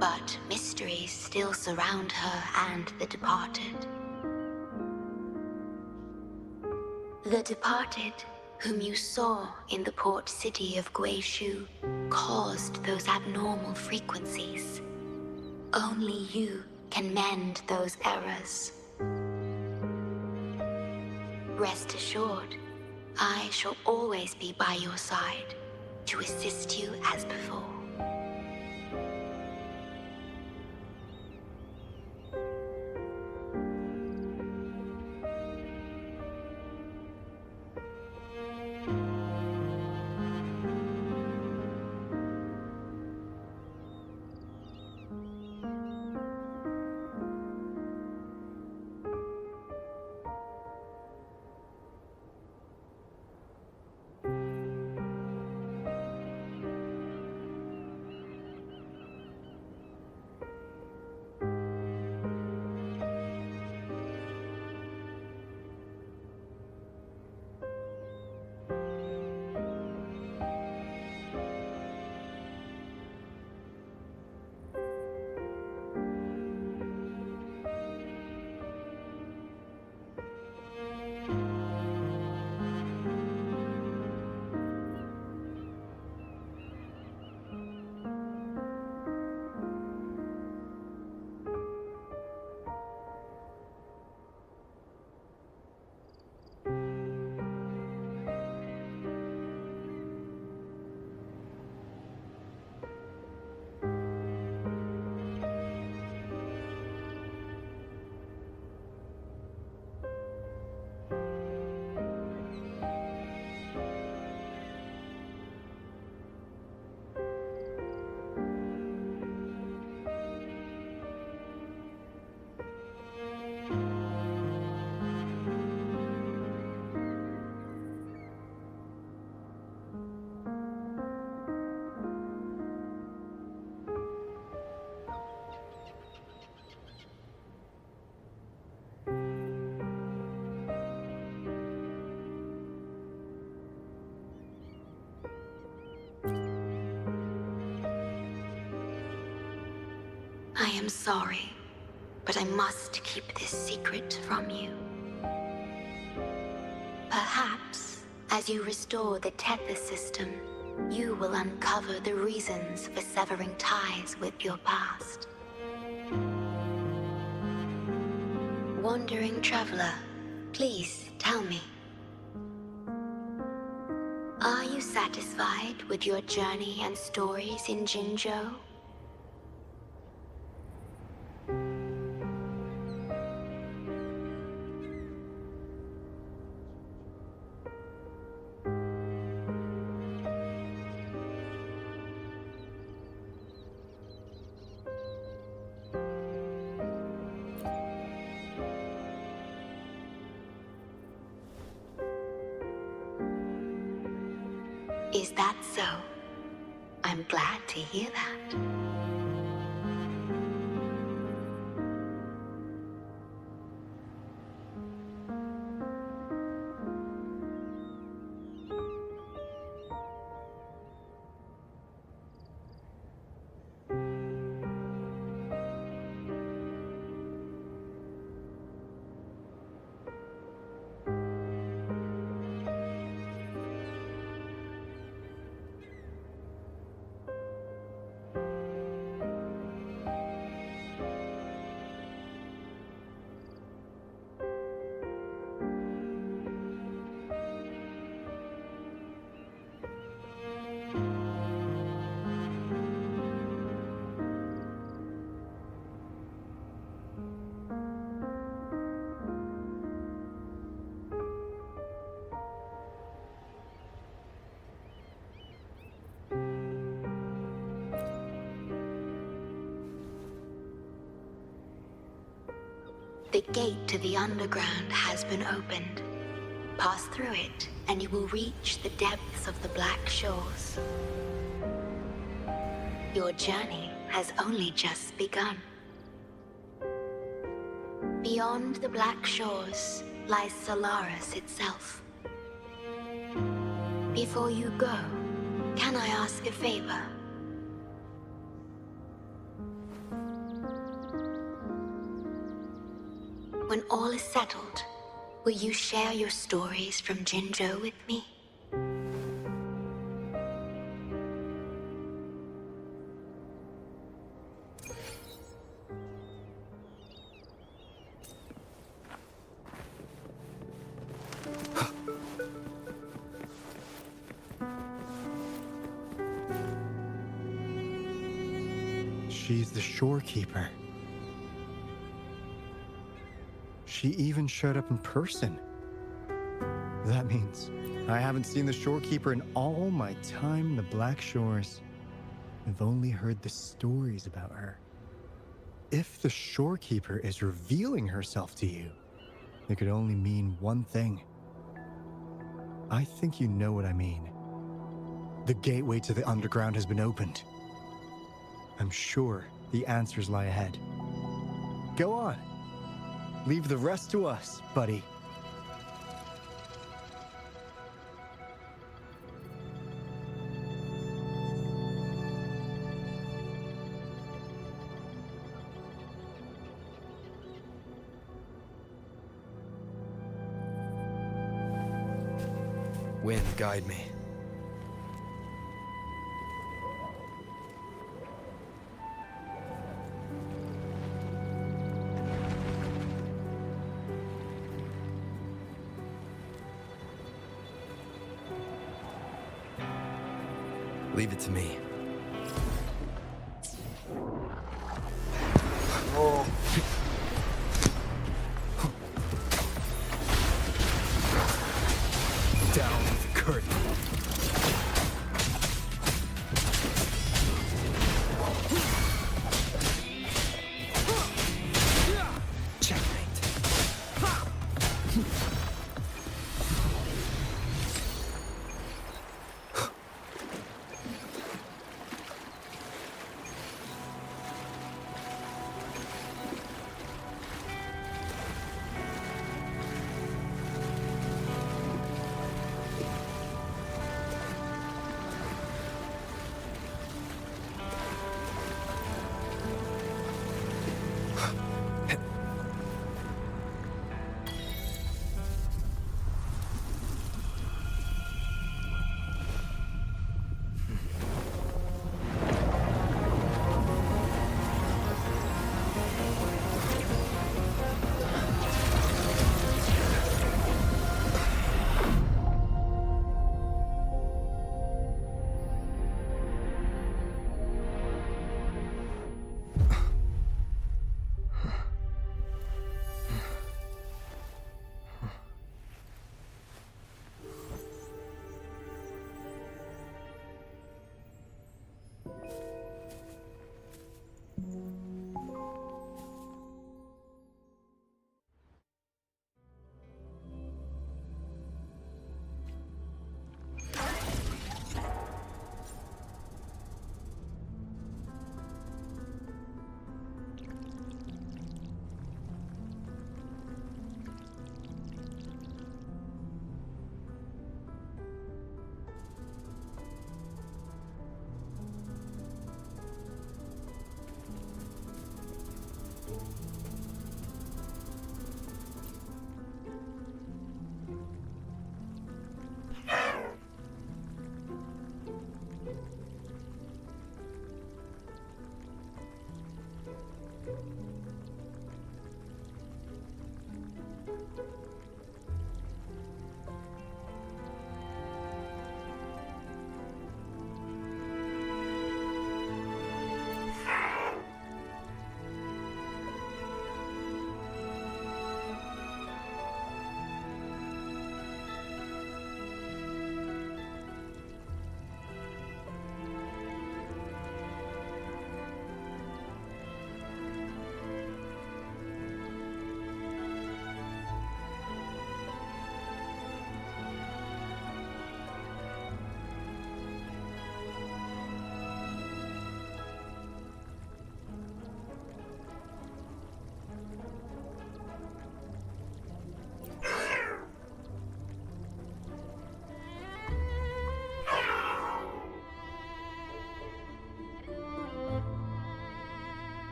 but mysteries still surround her and the departed. The departed, whom you saw in the port city of Guishu, caused those abnormal frequencies. Only you can mend those errors. Rest assured, I shall always be by your side to assist you as before. I am sorry, but I must keep this secret from you. Perhaps, as you restore the Tethys system, you will uncover the reasons for severing ties with your past. Wandering traveler, please tell me. Are you satisfied with your journey and stories in Jinzhou? Is that so? I'm glad to hear that. The gate to the underground has been opened. Pass through it, and you will reach the depths of the Black Shores. Your journey has only just begun. Beyond the Black Shores lies Solaris itself. Before you go, can I ask a favor? When all is settled, will you share your stories from Jinzhou with me? She's the shorekeeper. She even showed up in person. That means I haven't seen the shorekeeper in all my time in the Black Shores. I've only heard the stories about her. If the shorekeeper is revealing herself to you, it could only mean one thing. I think you know what I mean. The gateway to the underground has been opened. I'm sure the answers lie ahead. Go on. Leave the rest to us, buddy. Wind, guide me. Leave it to me. Oh. Down with the curtain.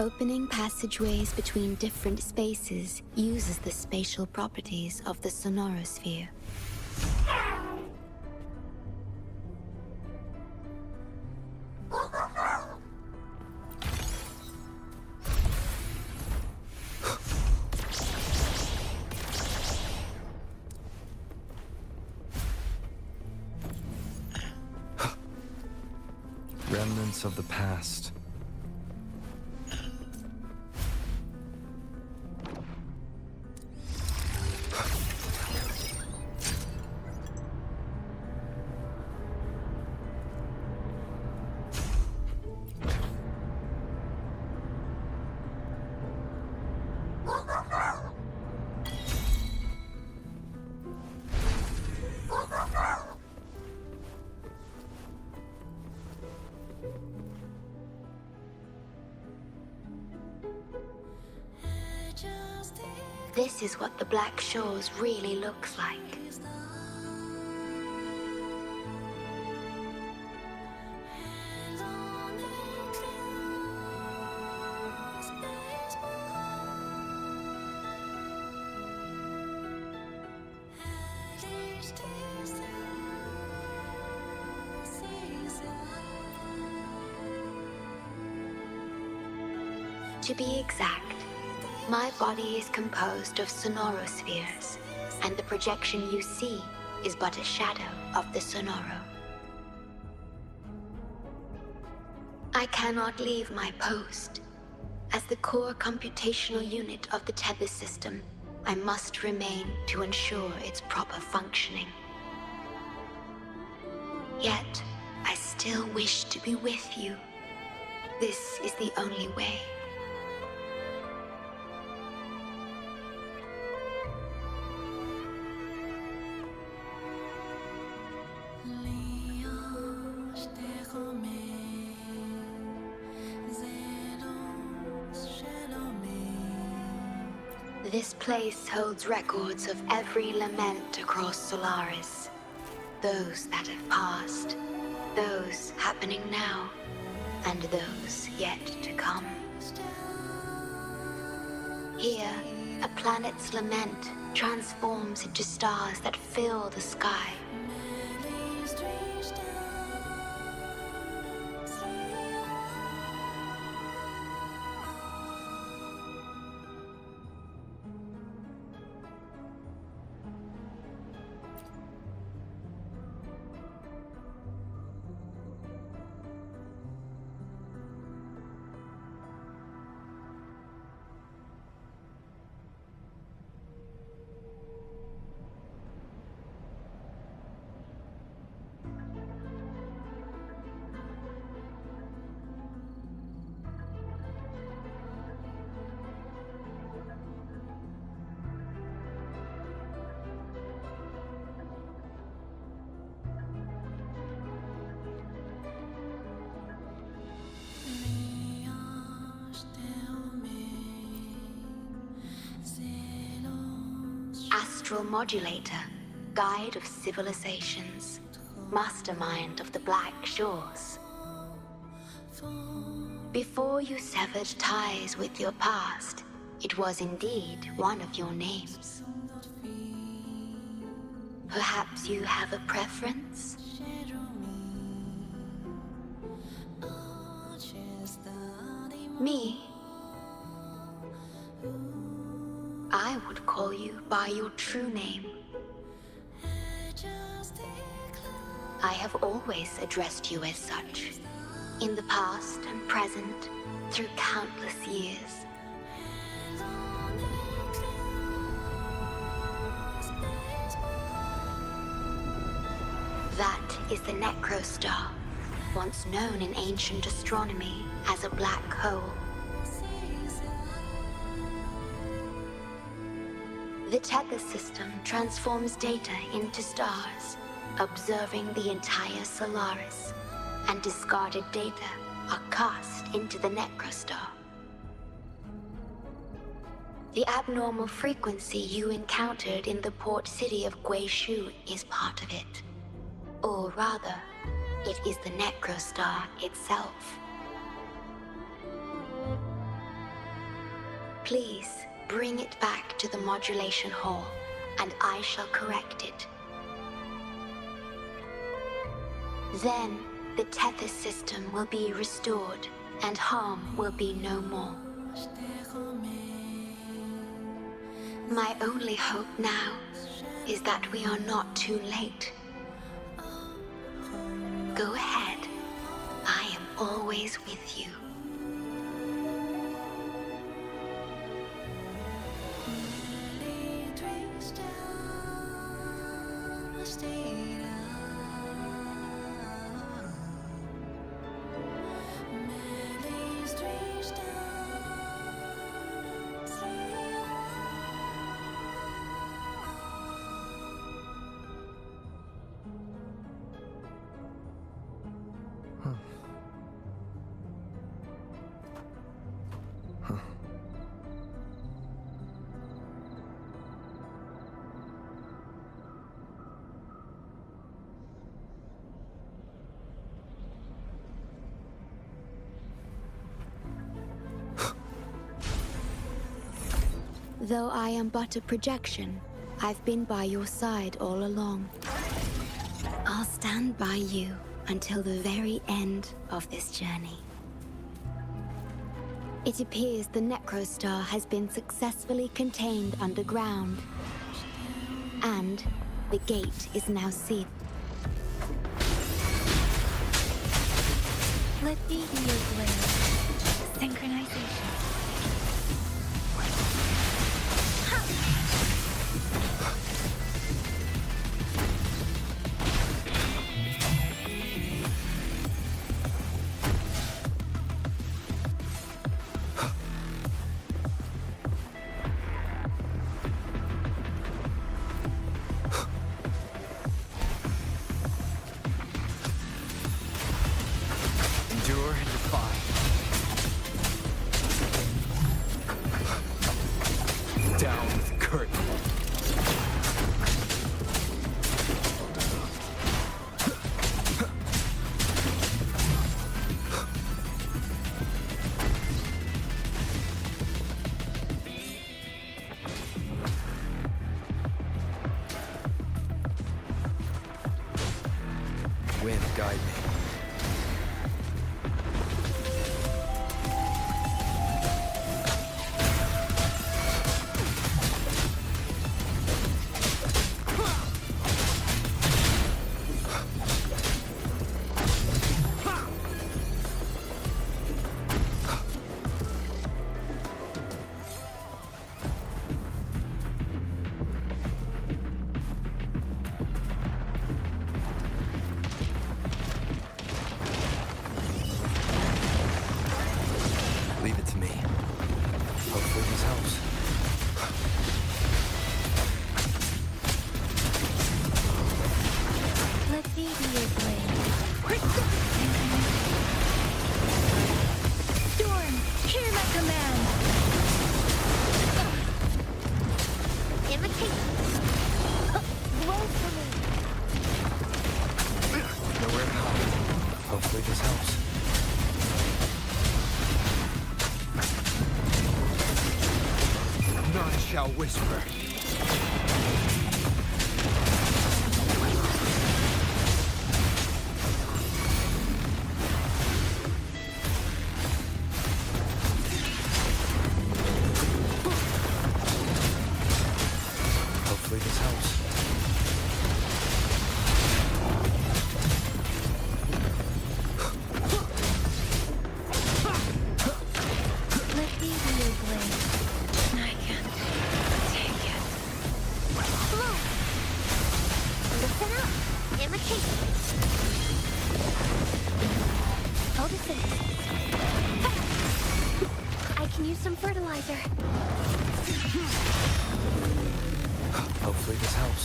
Opening passageways between different spaces uses the spatial properties of the sonorosphere. Remnants of the past. This is what the Black Shores really looks like. To be exact, my body is composed of sonorospheres, and the projection you see is but a shadow of the sonoro. I cannot leave my post. As the core computational unit of the tether system, I must remain to ensure its proper functioning. Yet, I still wish to be with you. This is the only way. This place holds records of every lament across Solaris. Those that have passed, those happening now, and those yet to come. Here, a planet's lament transforms into stars that fill the sky. Astral Modulator, Guide of Civilizations, Mastermind of the Black Shores. Before you severed ties with your past, it was indeed one of your names. Perhaps you have a preference? Me? I would call you by your true name. I have always addressed you as such, in the past and present, through countless years. That is the Necrostar, once known in ancient astronomy as a black hole. The tether system transforms data into stars, observing the entire Solaris, and discarded data are cast into the Necrostar. The abnormal frequency you encountered in the port city of Guishu is part of it. Or rather, it is the Necrostar itself. Please, bring it back to the modulation hall, and I shall correct it. Then, the Tethys system will be restored, and harm will be no more. My only hope now is that we are not too late. Go ahead. I am always with you. Though I am but a projection, I've been by your side all along. I'll stand by you until the very end of this journey. It appears the Necrostar has been successfully contained underground, and the gate is now sealed. Let me be your blade. Synchronization. Endure and defy. Down with the curtain. Wind guide me. Leave it to me. Hopefully this helps. Let me be your blade. Storm, hear my command. Imitate. Blow for me. Nowhere to hide. Hopefully this helps. None shall whisper. Hopefully this helps. Let me be your blade. I can't take it. Blow. Listen up. Imitate. Photosynthesis. I can use some fertilizer. Hopefully this helps.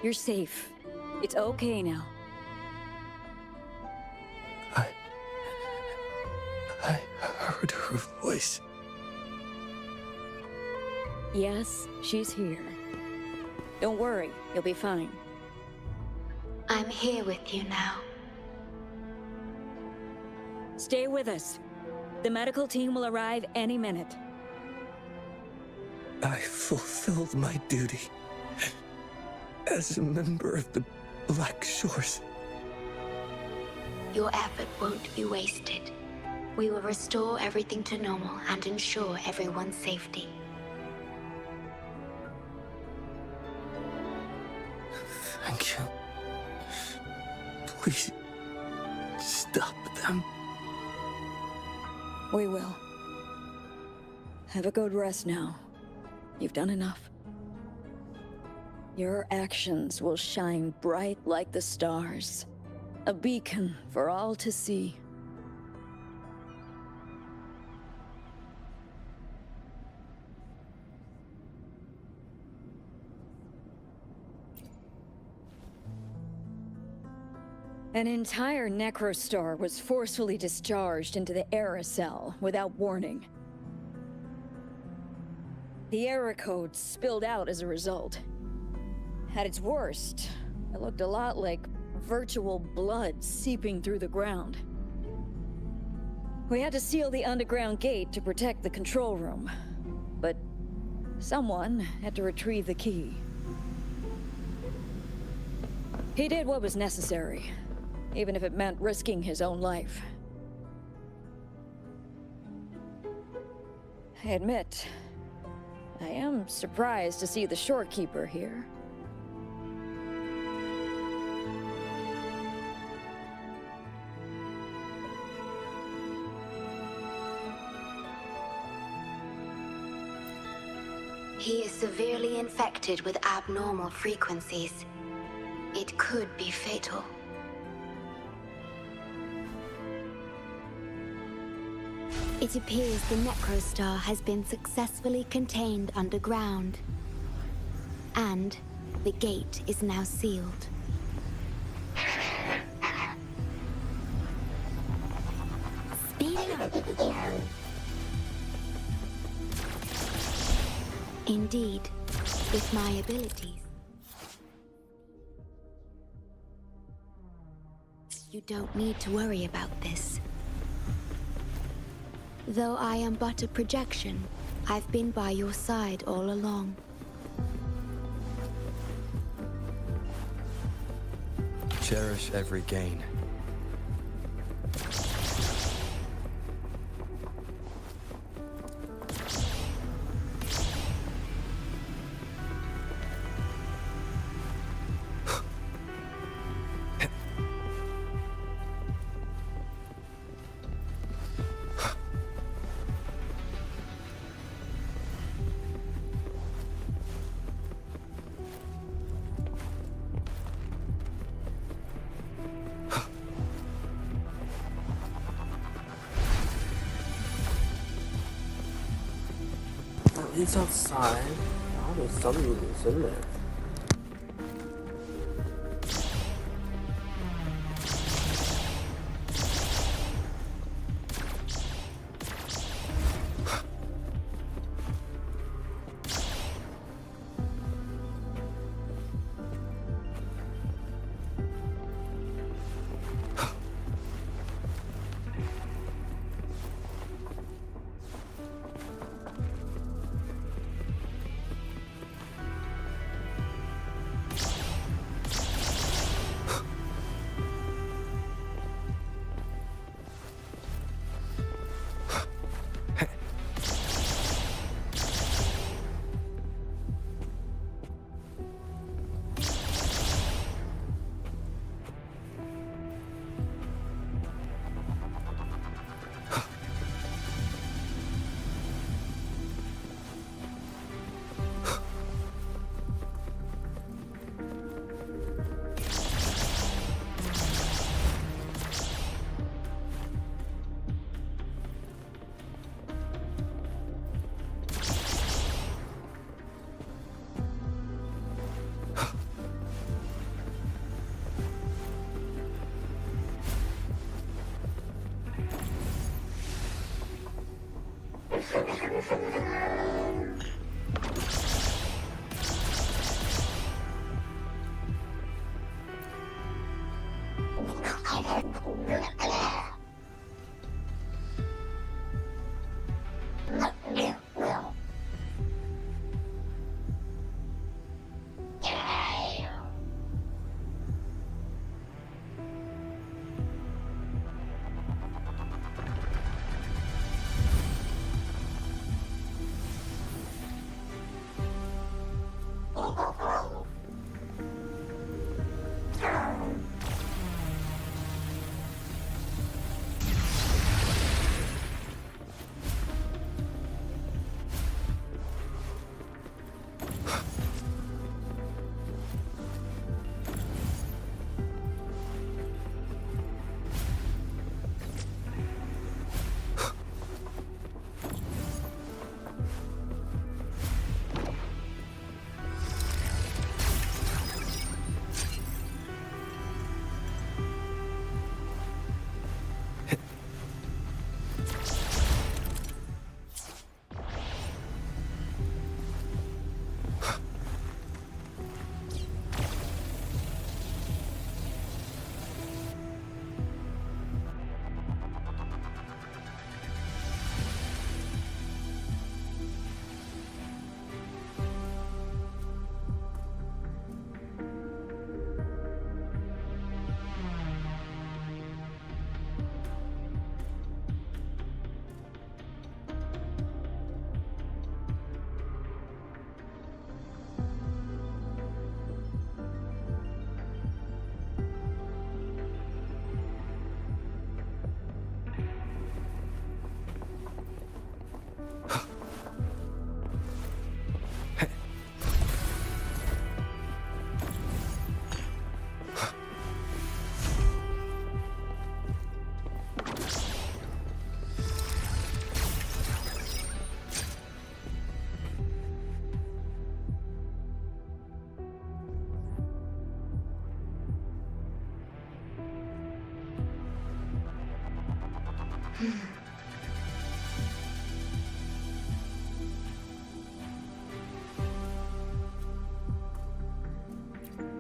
You're safe. It's okay now. I heard her voice. Yes, she's here. Don't worry, you'll be fine. I'm here with you now. Stay with us. The medical team will arrive any minute. I fulfilled my duty as a member of the Black Shores. Your effort won't be wasted. We will restore everything to normal and ensure everyone's safety. Thank you. Please, stop them. We will. Have a good rest now. You've done enough. Your actions will shine bright like the stars. A beacon for all to see. An entire Necrostar was forcefully discharged into the Aerocell without warning. The error code spilled out as a result. At its worst, it looked a lot like virtual blood seeping through the ground. We had to seal the underground gate to protect the control room, but someone had to retrieve the key. He did what was necessary, even if it meant risking his own life. I admit, I am surprised to see the Shorekeeper here. He is severely infected with abnormal frequencies. It could be fatal. It appears the Necrostar has been successfully contained underground. And the gate is now sealed. Speed up. Indeed, with my abilities. You don't need to worry about this. Though I am but a projection, I've been by your side all along. Cherish every gain. It's outside. Oh, there's something in there.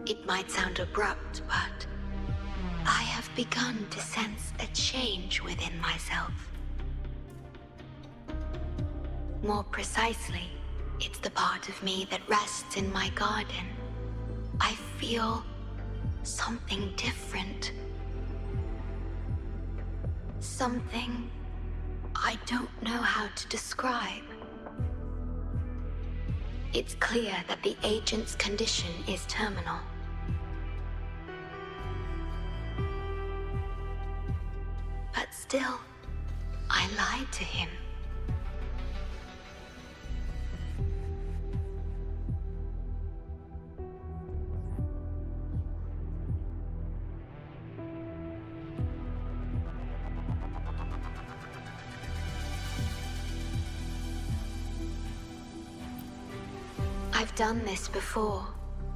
It might sound abrupt, but I have begun to sense a change within myself. More precisely, it's the part of me that rests in my garden. I feel something different. Something I don't know how to describe. It's clear that the agent's condition is terminal. But still, I lied to him. I've done this before,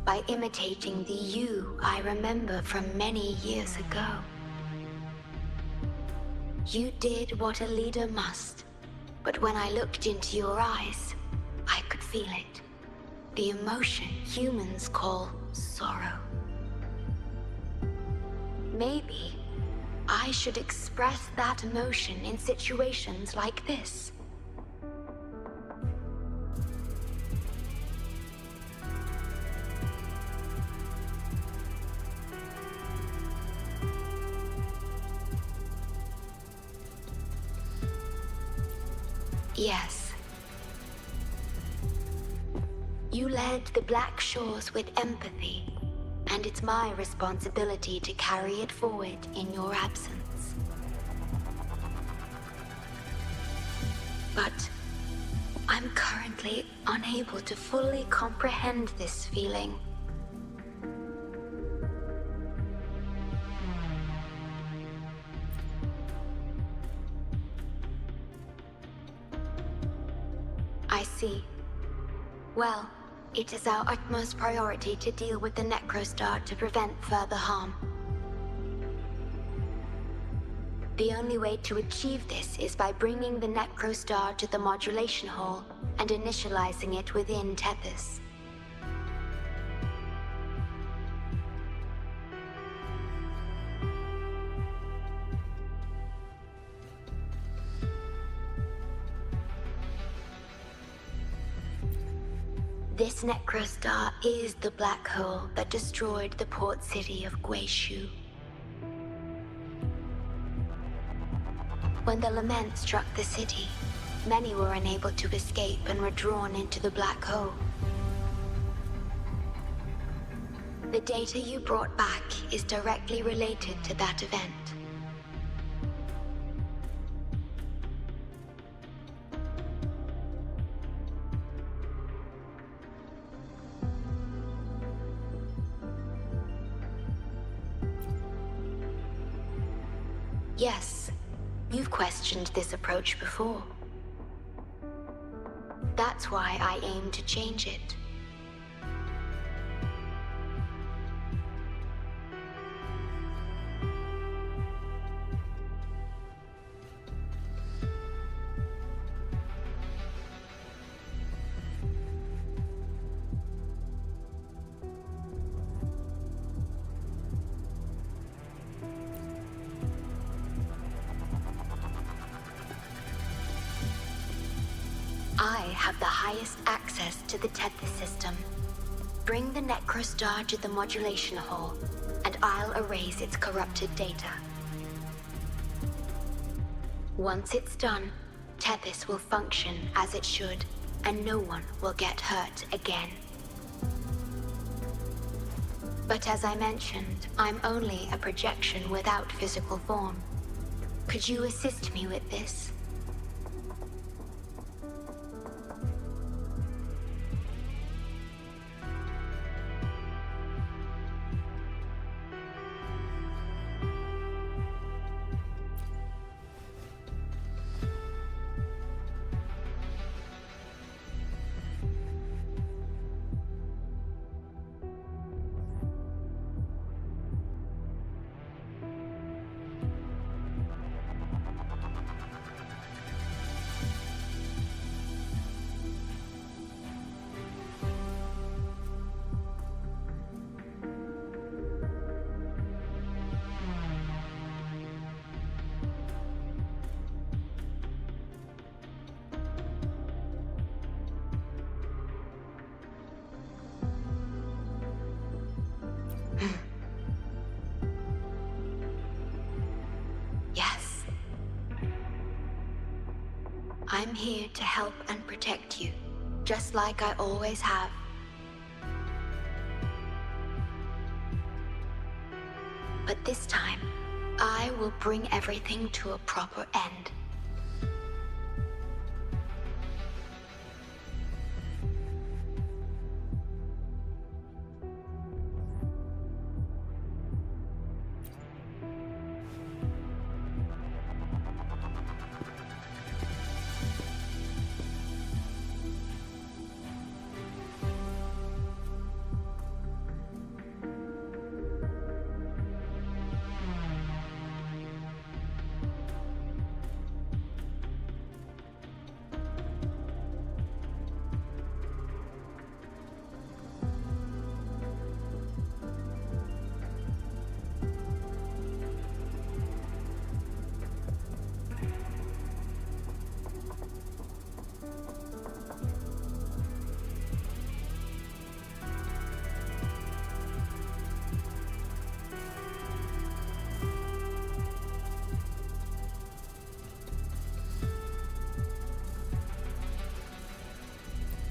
by imitating the you I remember from many years ago. You did what a leader must, but when I looked into your eyes, I could feel it. The emotion humans call sorrow. Maybe I should express that emotion in situations like this. Yes. You led the Black Shores with empathy, and it's my responsibility to carry it forward in your absence. But I'm currently unable to fully comprehend this feeling. I see. Well, it is our utmost priority to deal with the Necrostar to prevent further harm. The only way to achieve this is by bringing the Necrostar to the modulation hall and initializing it within Tethys. This Necrostar is the black hole that destroyed the port city of Guishu. When the lament struck the city, many were unable to escape and were drawn into the black hole. The data you brought back is directly related to that event. Yes, you've questioned this approach before. That's why I aim to change it. I have the highest access to the Tethys system. Bring the Necrostar to the modulation hall, and I'll erase its corrupted data. Once it's done, Tethys will function as it should, and no one will get hurt again. But as I mentioned, I'm only a projection without physical form. Could you assist me with this? Yes. I'm here to help and protect you, just like I always have. But this time, I will bring everything to a proper end.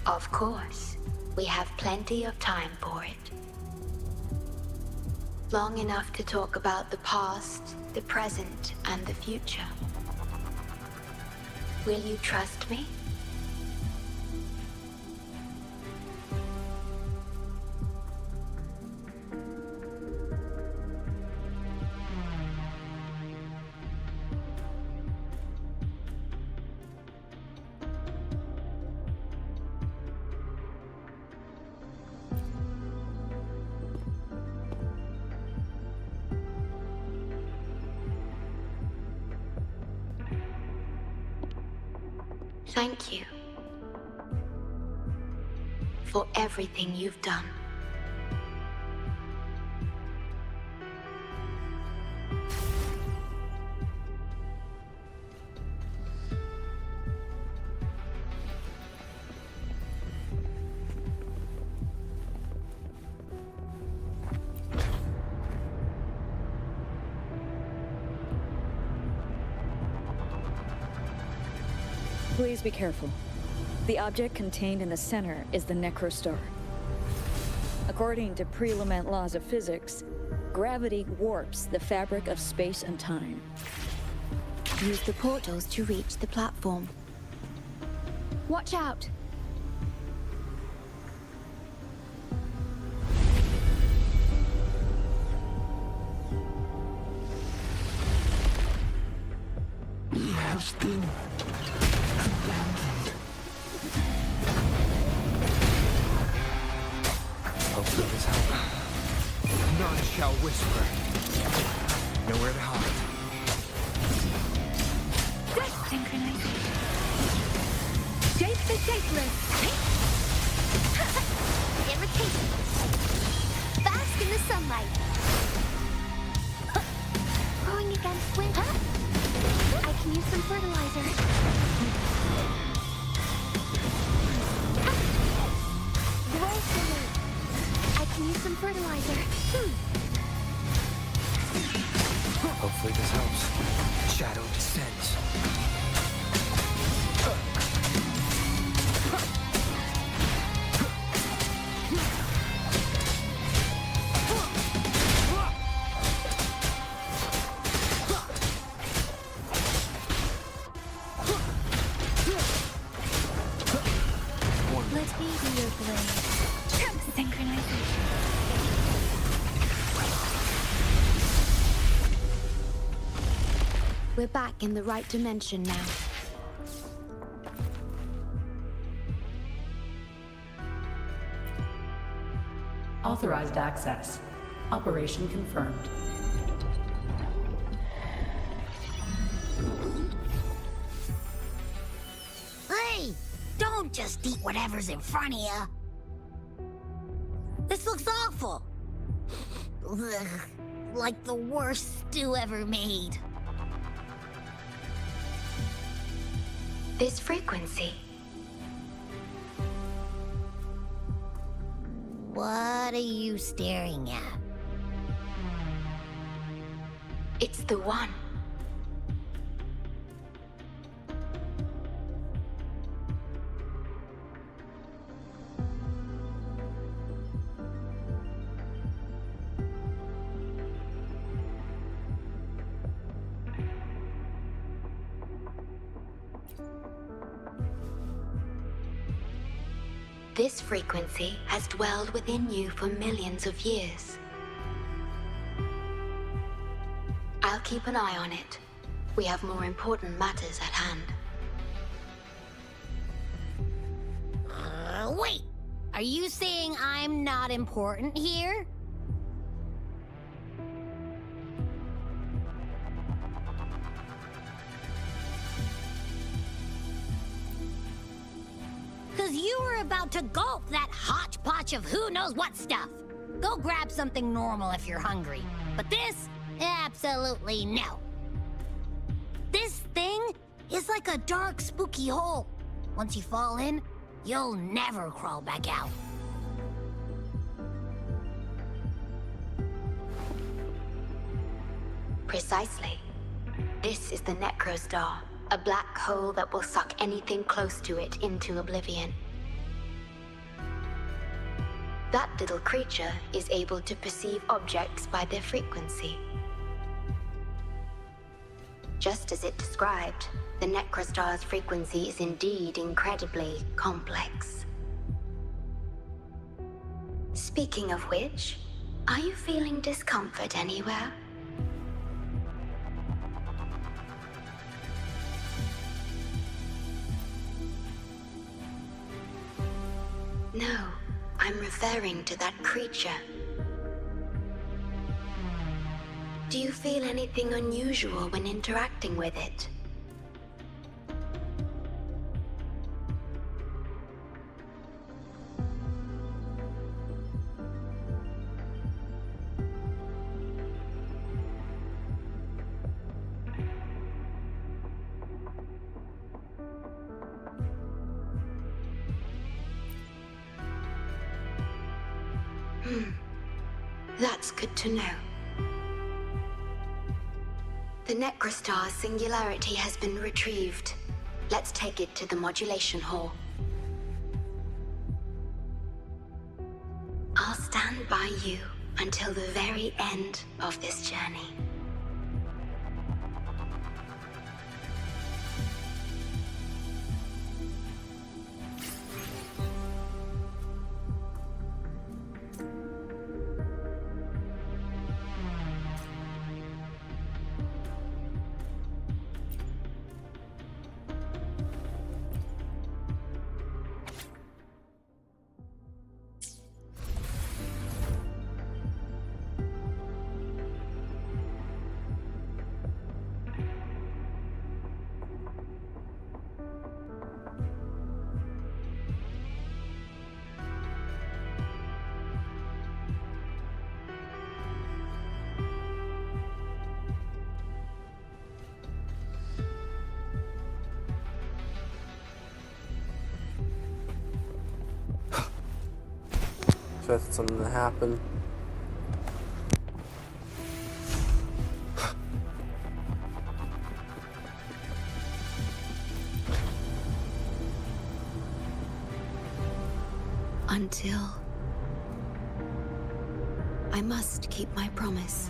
Of course, we have plenty of time for it. Long enough to talk about the past, the present, and the future. Will you trust me? Thank you for everything you've done. Please be careful. The object contained in the center is the Necrostar. According to pre-lament laws of physics, gravity warps the fabric of space and time. Use the portals to reach the platform. Watch out! We have been abandoned. Hopefully this helps. None shall whisper. Nowhere to hide. Synchronizing. Shape the shapeless. Irritation. Bask in the sunlight. Growing against winter. I can use some fertilizer. Grow for me. I can use some fertilizer. Hopefully this helps. Shadow descends. Let's be your blade. Synchronizing. We're back in the right dimension now. Authorized access. Operation confirmed. Hey! Don't just eat whatever's in front of you. This looks awful. Ugh, like the worst stew ever made. This frequency. What are you staring at? It's the one. This frequency has dwelled within you for millions of years. I'll keep an eye on it. We have more important matters at hand. Wait! Are you saying I'm not important here? Because you were about to gulp that hodgepodge of who knows what stuff. Go grab something normal if you're hungry. But this? Absolutely no. This thing is like a dark, spooky hole. Once you fall in, you'll never crawl back out. Precisely. This is the Necrostar, a black hole that will suck anything close to it into oblivion. That little creature is able to perceive objects by their frequency. Just as it described, the Necrostar's frequency is indeed incredibly complex. Speaking of which, are you feeling discomfort anywhere? No, I'm referring to that creature. Do you feel anything unusual when interacting with it? That's good to know. The Necrostar's singularity has been retrieved. Let's take it to the modulation hall. I'll stand by you until the very end of this journey. Expect something to happen. Until I must keep my promise.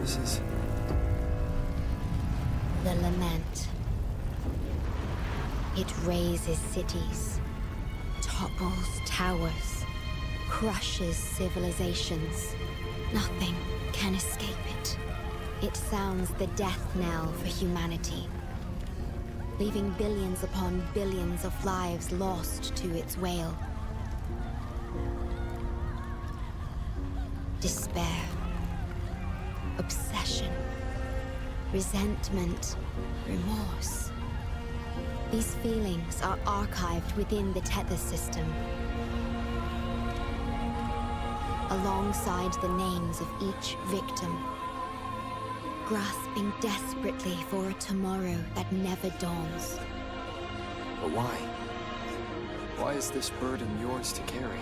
surfaces. The lament. It razes cities, topples towers, crushes civilizations. Nothing can escape it. It sounds the death knell for humanity, leaving billions upon billions of lives lost to its wail. Despair, obsession, resentment, remorse. These feelings are archived within the Tethys system, alongside the names of each victim, grasping desperately for a tomorrow that never dawns. But why? Why is this burden yours to carry?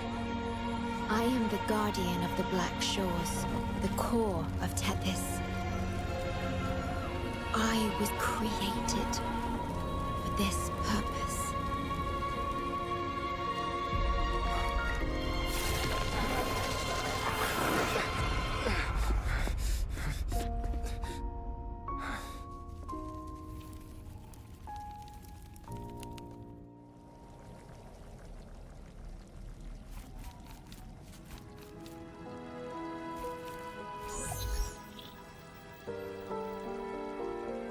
I am the guardian of the Black Shores, the core of Tethys. I was created for this purpose.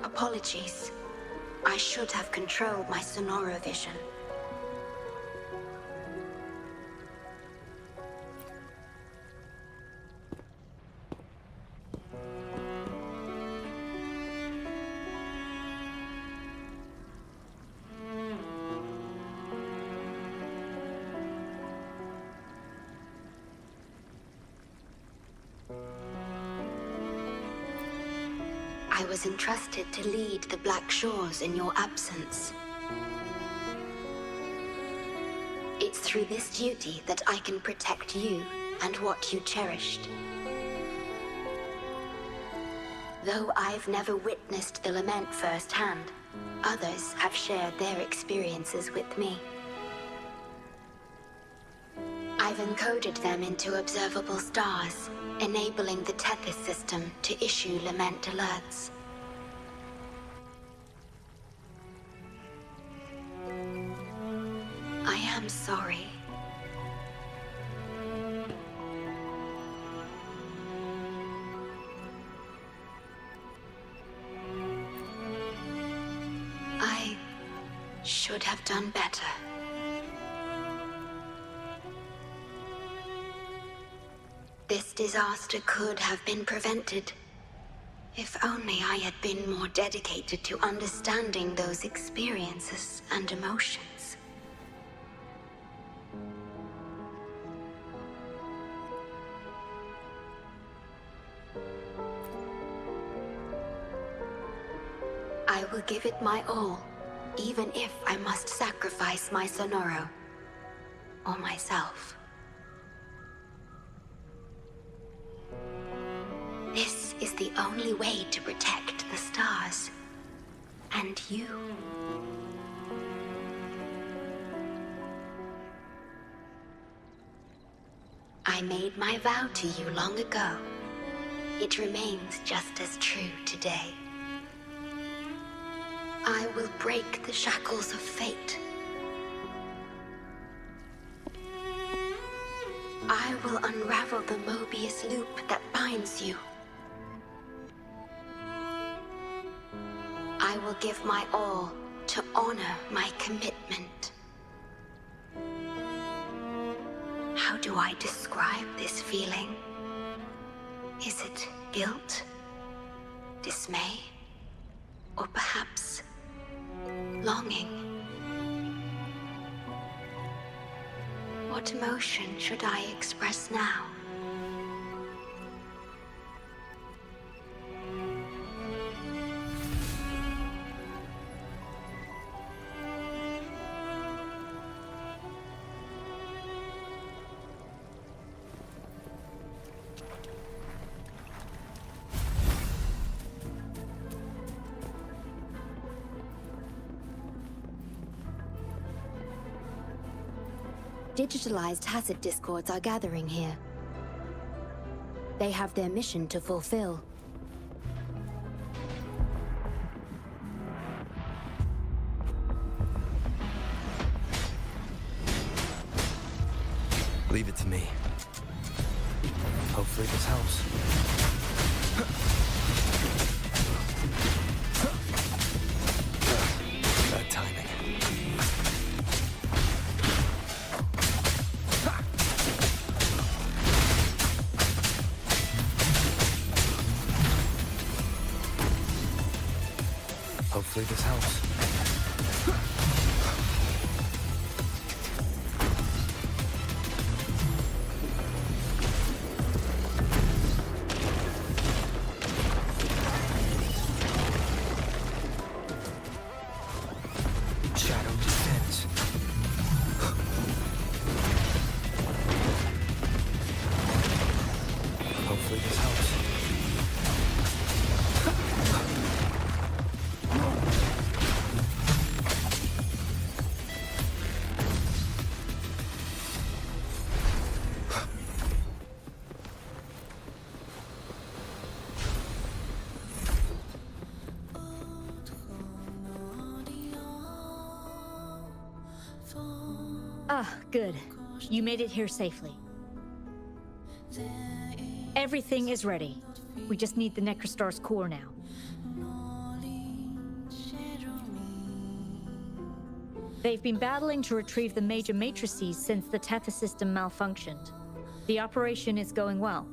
Apologies. I should have controlled my Sonora vision. I was entrusted to lead the Black Shores in your absence. It's through this duty that I can protect you and what you cherished. Though I've never witnessed the lament firsthand, others have shared their experiences with me. I've encoded them into observable stars, enabling the Tethys system to issue lament alerts. I am sorry. I should have done better. This disaster could have been prevented, if only I had been more dedicated to understanding those experiences and emotions. I will give it my all, even if I must sacrifice my Sonoro, or myself. This is the only way to protect the stars. And you. I made my vow to you long ago. It remains just as true today. I will break the shackles of fate. I will unravel the Mobius loop that binds you. I will give my all to honor my commitment. How do I describe this feeling? Is it guilt, dismay, or perhaps longing? What emotion should I express now? Digitalized hazard discords are gathering here. They have their mission to fulfill. Leave it to me. Hopefully this helps. Bad timing. Hopefully this helps. Shadow descends. Hopefully this helps. Ah, good. You made it here safely. Everything is ready. We just need the Necrostar's core now. They've been battling to retrieve the major matrices since the Tethys system malfunctioned. The operation is going well.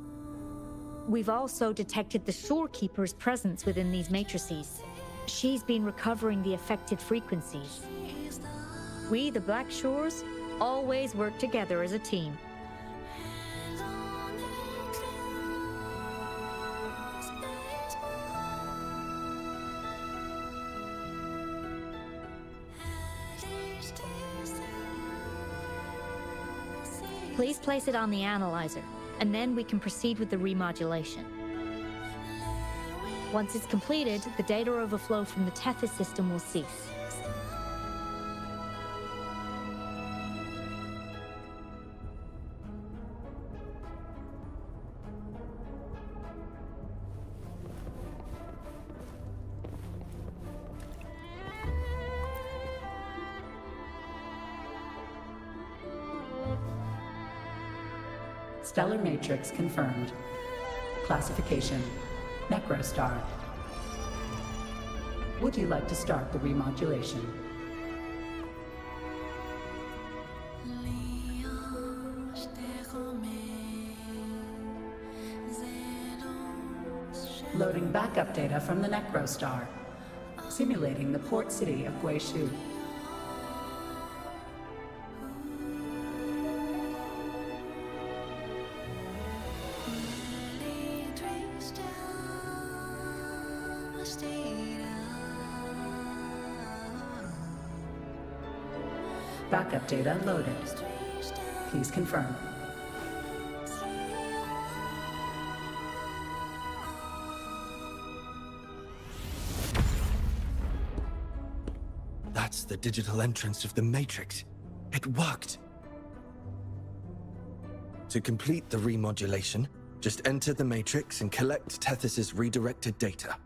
We've also detected the Shorekeeper's presence within these matrices. She's been recovering the affected frequencies. We, the Black Shores, always work together as a team. Please place it on the analyzer, and then we can proceed with the remodulation. Once it's completed, the data overflow from the Tethys system will cease. Stellar matrix confirmed. Classification: Necrostar. Would you like to start the remodulation? Loading backup data from the Necrostar. Simulating the port city of Guishu. Backup data loaded. Please confirm. That's the digital entrance of the Matrix. It worked. To complete the remodulation, just enter the Matrix and collect Tethys' redirected data.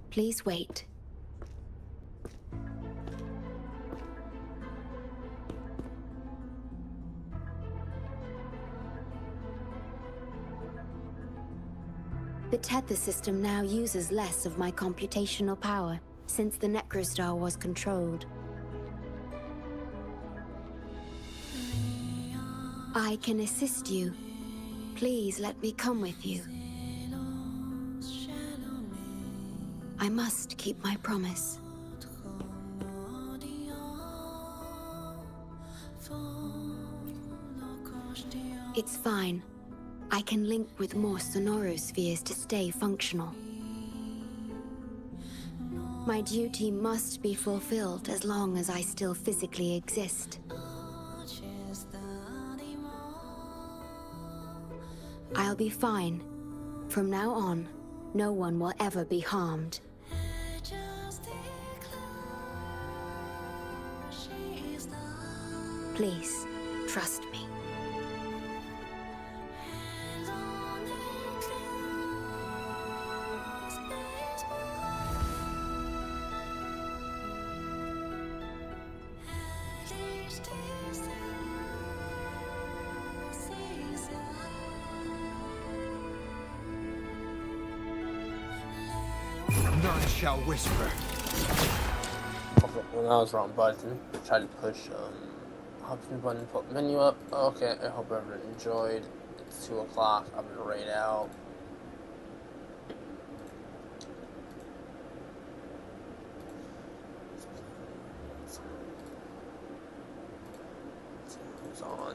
Please wait. The Tethys system now uses less of my computational power, since the Necrostar was controlled. I can assist you. Please let me come with you. I must keep my promise. It's fine. I can link with more sonorospheres to stay functional. My duty must be fulfilled as long as I still physically exist. I'll be fine. From now on, no one will ever be harmed. Please, trust me. I shall whisper. Okay, well, that was wrong button. Tried to push option button, put menu up. Okay, I hope everyone enjoyed. It's 2 o'clock. I'm gonna raid out. Who's on?